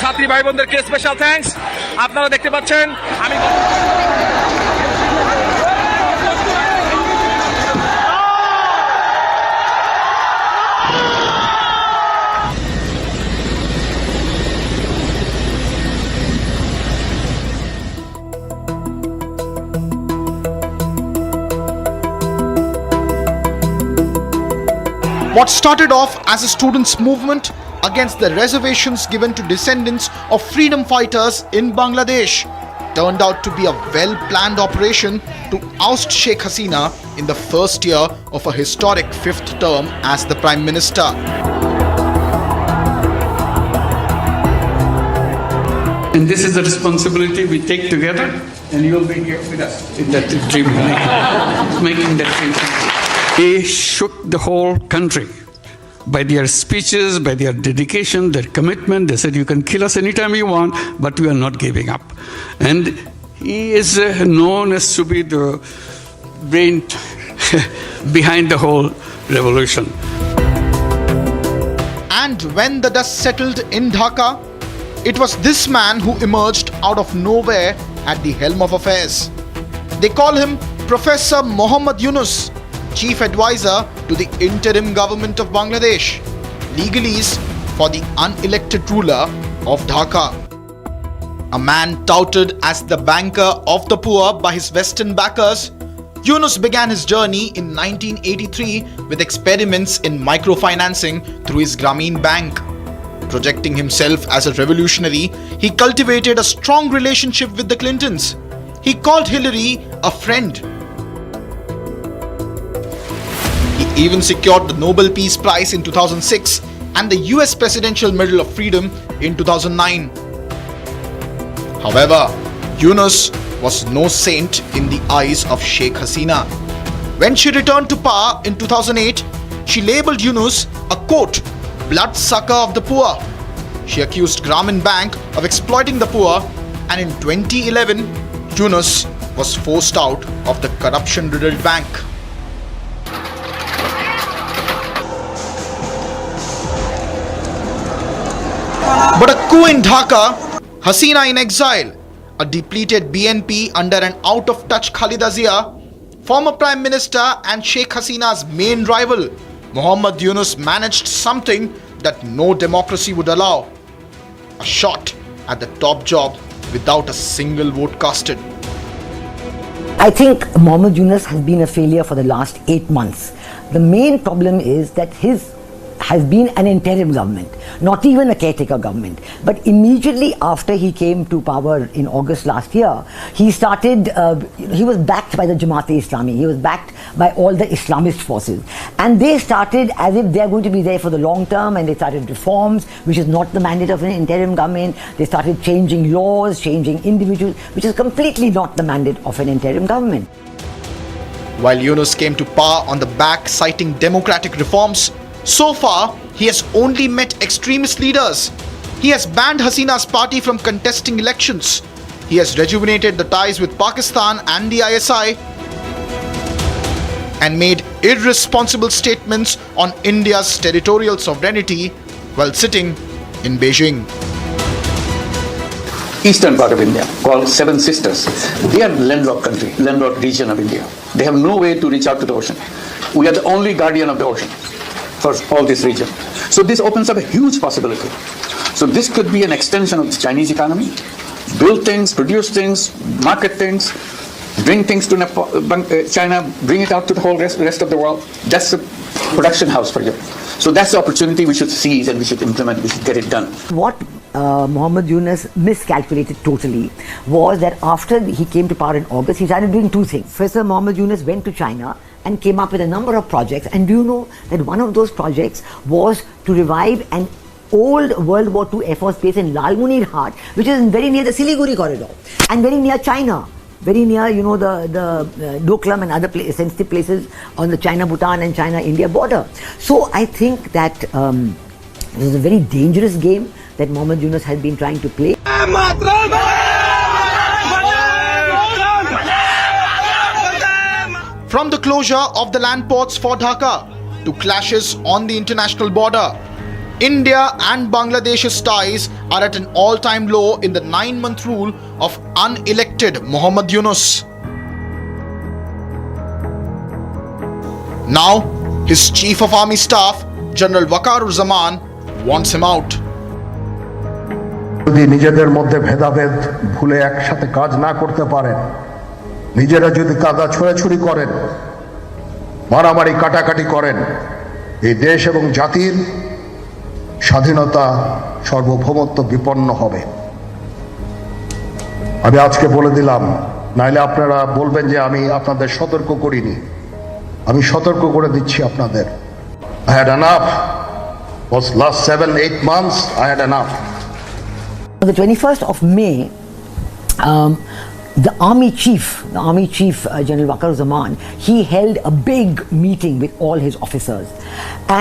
ছাত্রী ভাই বোনদেরকে special thanks. আপনারা দেখতে পাচ্ছেন আমি What started off as a students' movement against the reservations given to descendants of freedom fighters in Bangladesh turned out to be a well-planned operation to oust Sheikh Hasina in the first year of a historic fifth term as the Prime Minister. And this is the responsibility we take together, and you will be here with us in that dream, making that dream. They shook the whole country by their speeches, by their dedication, their commitment. They said, you can kill us anytime you want, but we are not giving up. And he is known as to be the brain behind the whole revolution. And when the dust settled in Dhaka, it was this man who emerged out of nowhere at the helm of affairs. They call him Professor Muhammad Yunus, Chief Advisor to the interim government of Bangladesh, legalese for the unelected ruler of Dhaka. A man touted as the banker of the poor by his Western backers, Yunus began his journey in 1983 with experiments in microfinancing through his Grameen Bank. Projecting himself as a revolutionary, he cultivated a strong relationship with the Clintons. He called Hillary a friend. He even secured the Nobel Peace Prize in 2006 and the US Presidential Medal of Freedom in 2009. However, Yunus was no saint in the eyes of Sheikh Hasina. When she returned to power in 2008, she labelled Yunus a quote, bloodsucker of the poor. She accused Grameen Bank of exploiting the poor, and in 2011, Yunus was forced out of the corruption-riddled bank. But a coup in Dhaka, Hasina in exile, a depleted BNP under an out-of-touch Khalida Zia, former Prime Minister and Sheikh Hasina's main rival, Muhammad Yunus managed something that no democracy would allow. A shot at the top job without a single vote casted. I think Muhammad Yunus has been a failure for the last 8 months. The main problem is that his has been an interim government, not even a caretaker government. But immediately after he came to power in August last year, he started, he was backed by the Jamaat-e-Islami, he was backed by all the Islamist forces. And they started as if they're going to be there for the long term, and they started reforms, which is not the mandate of an interim government. They started changing laws, changing individuals, which is completely not the mandate of an interim government. While Yunus came to power on the back citing democratic reforms, so far he has only met extremist leaders. He has banned Hasina's party from contesting elections. He has rejuvenated the ties with Pakistan and the ISI and made irresponsible statements on India's territorial sovereignty while sitting in Beijing. Eastern part of India, called Seven Sisters. They are landlocked country, landlocked region of India. They have no way to reach out to the ocean. We are the only guardian of the ocean for all this region. So this opens up a huge possibility. So this could be an extension of the Chinese economy. Build things, produce things, market things, bring things to China, bring it out to the whole rest of the world. That's a production house for you. So that's the opportunity we should seize and we should implement, we should get it done. What Mohammed Yunus miscalculated totally was that after he came to power in August, he started doing two things. First, Mohammed Yunus went to China and came up with a number of projects. And do you know that one of those projects was to revive an old World War II Air Force base in Lalmunirhat, which is very near the Siliguri corridor and very near China. Very near, you know, the Doklam and other sensitive places on the China-Bhutan and China-India border. So I think that this is a very dangerous game that Mohammed Yunus has been trying to play. From the closure of the land ports for Dhaka to clashes on the international border, India and Bangladesh's ties are at an all-time low in the 9-month rule of unelected Mohammed Yunus. Now, his Chief of Army Staff, General Waqar-ur-Zaman, wants him out. যদি নিজেদের মধ্যে ভেদাভেদ ভুলে একসাথে কাজ না করতে পারেন, নিজেরা যদি কাদা ছোড়াছুড়ি করেন, মারামারি কাটাকাটি করেন, এই দেশ এবং জাতির স্বাধীনতা সার্বভৌমত্ব বিপন্ন হবে। আমি আজকে বলে দিলাম, নাইলে আপনারা বলবেন যে আমি আপনাদের সতর্ক করিনি। আমি সতর্ক করে দিচ্ছি আপনাদের। I had enough. Was last 7-8 months I had enough. On the 21st of May, the Army Chief, General Waqar-ur-Zaman, he held a big meeting with all his officers.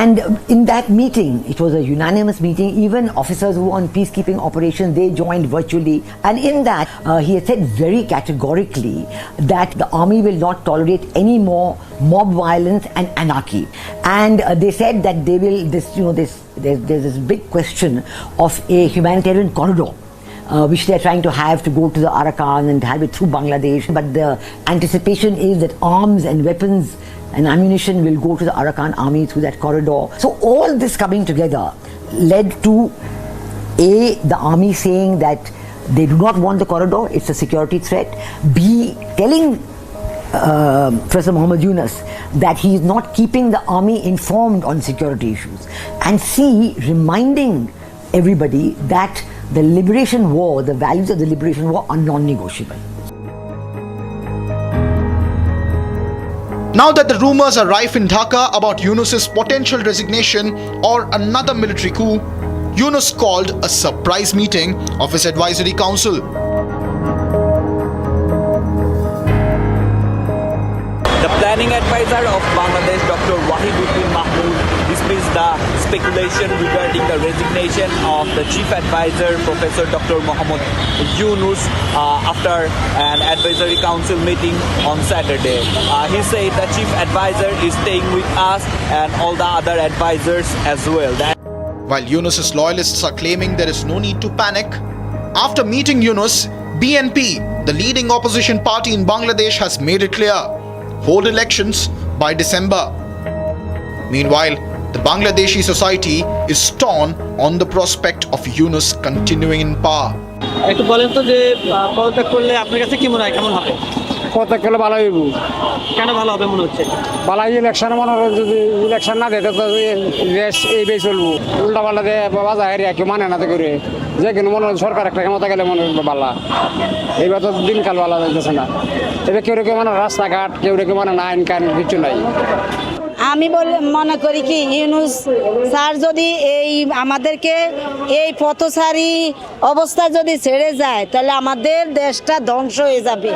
And in that meeting, it was a unanimous meeting, even officers who were on peacekeeping operations, they joined virtually. And in that, he had said very categorically that the army will not tolerate any more mob violence and anarchy. And they said that they will, there's this big question of a humanitarian corridor, which they are trying to have to go to the Arakan and have it through Bangladesh. But the anticipation is that arms and weapons and ammunition will go to the Arakan army through that corridor. So all this coming together led to the army saying that they do not want the corridor, it's a security threat. B, telling Professor Mohammed Yunus that he is not keeping the army informed on security issues. And C, reminding everybody that the liberation war, the values of the liberation war are non-negotiable. Now that the rumors are rife in Dhaka about Yunus's potential resignation or another military coup, Yunus called a surprise meeting of his advisory council. The planning advisor of Bangladesh, Dr. Wahiduddin Mahmood, dismissed the speculation regarding the resignation of the chief advisor, Professor Dr. Mohammed Yunus, after an advisory council meeting on Saturday. He said the chief advisor is staying with us and all the other advisors as well. While Yunus's loyalists are claiming there is no need to panic, after meeting Yunus, BNP, the leading opposition party in Bangladesh, has made it clear: hold elections by December. Meanwhile, the Bangladeshi society is torn on the prospect of Yunus continuing in power. একটু বলেন তো যে পদত্যাগ করলে আপনার কাছে কি মনে হয়, কেমন হবে? কত গেলে ভালো হইব। কেন ভালো হবে মনে হচ্ছে? ভালো ইলেকশন মনে হয় যদি ইলেকশন না দেয় তো দেশ এই বেশ চলবো। উল্টা পাল্টা দিয়ে বাজার হারিয়ে কেউ মানে না তো করে যে কিন্তু মনে হয় সরকার একটা ক্ষমতা গেলে মনে হয় ভালো। এইবার তো দিনকাল ভালো যাইতেছে না। এবার কেউ কেউ মানে রাস্তাঘাট কেউ কেউ মানে না আইন কানুন কিছু নাই। আমি মনে করি কি ইউনুস স্যার যদি এই আমাদেরকে এই পথচারী অবস্থা যদি ছেড়ে যায় তাহলে আমাদের দেশটা ধ্বংস হয়ে যাবে।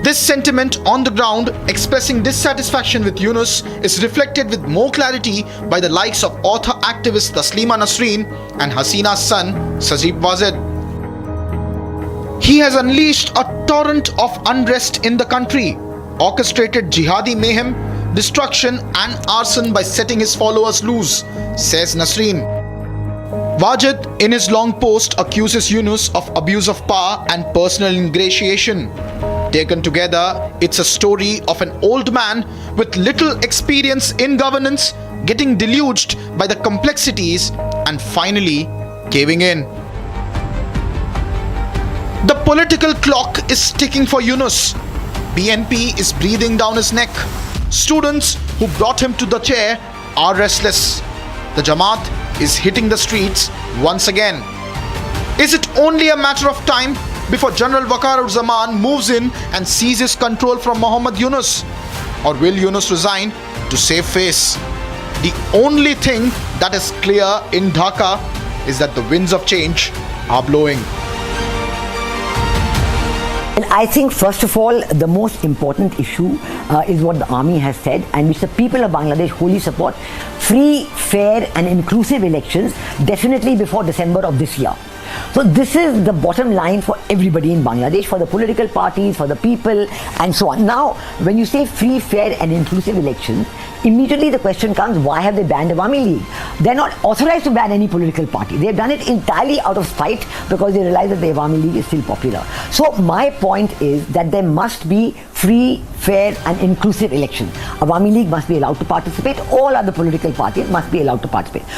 This sentiment on the ground expressing dissatisfaction with Yunus is reflected with more clarity by the likes of author activist Taslima Nasreen and Hasina's son Sajib Wazid. He has unleashed a torrent of unrest in the country, orchestrated jihadi mayhem, destruction and arson by setting his followers loose, says Nasreen. Wajid in his long post accuses Yunus of abuse of power and personal ingratiation. Taken together, it's a story of an old man with little experience in governance getting deluged by the complexities and finally caving in. The political clock is ticking for Yunus. BNP is breathing down his neck. Students who brought him to the chair are restless. The Jamaat is hitting the streets once again. Is it only a matter of time before General Waqar-ur-Zaman moves in and seizes control from Mohammad Yunus? Or will Yunus resign to save face? The only thing that is clear in Dhaka is that the winds of change are blowing. And I think, first of all, the most important issue is what the army has said, and which the people of Bangladesh wholly support: free, fair, and inclusive elections, definitely before December of this year. So this is the bottom line for everybody in Bangladesh, for the political parties, for the people, and so on. Now, when you say free, fair, and inclusive elections, immediately the question comes, why have they banned Awami League? They're not authorized to ban any political party. They've done it entirely out of spite because they realize that the Awami League is still popular. So my point is that there must be free, fair, and inclusive elections. Awami League must be allowed to participate. All other political parties must be allowed to participate.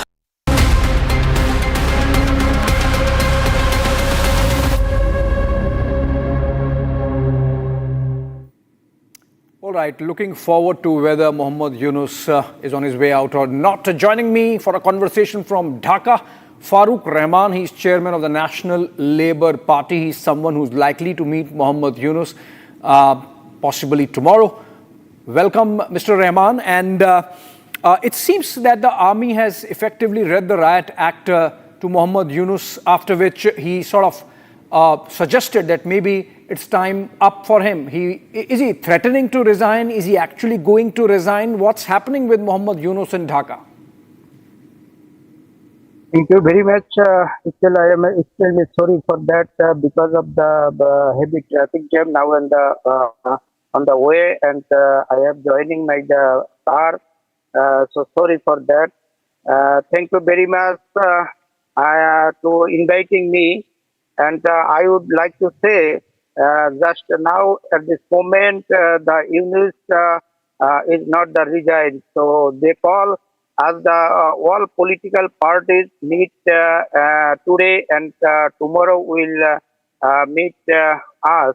All right, looking forward to whether Mohammad Yunus is on his way out or not. Joining me for a conversation from Dhaka, Farooq Rahman. He's chairman of the National Labour Party. He's someone who's likely to meet Mohammad Yunus possibly tomorrow. Welcome, Mr. Rahman. And it seems that the army has effectively read the riot act to Mohammad Yunus, after which he sort of suggested that maybe it's time up for him. Is he threatening to resign? Is he actually going to resign? What's happening with Mohammad Yunus in Dhaka? Thank you very much. Still, I am extremely sorry for that because of the heavy traffic jam now on the way, and I am joining my car. So sorry for that. Thank you very much to inviting me. And I would like to say, just now at this moment, the Yunus is not the resign. So they call as the all political parties meet today, and tomorrow will meet us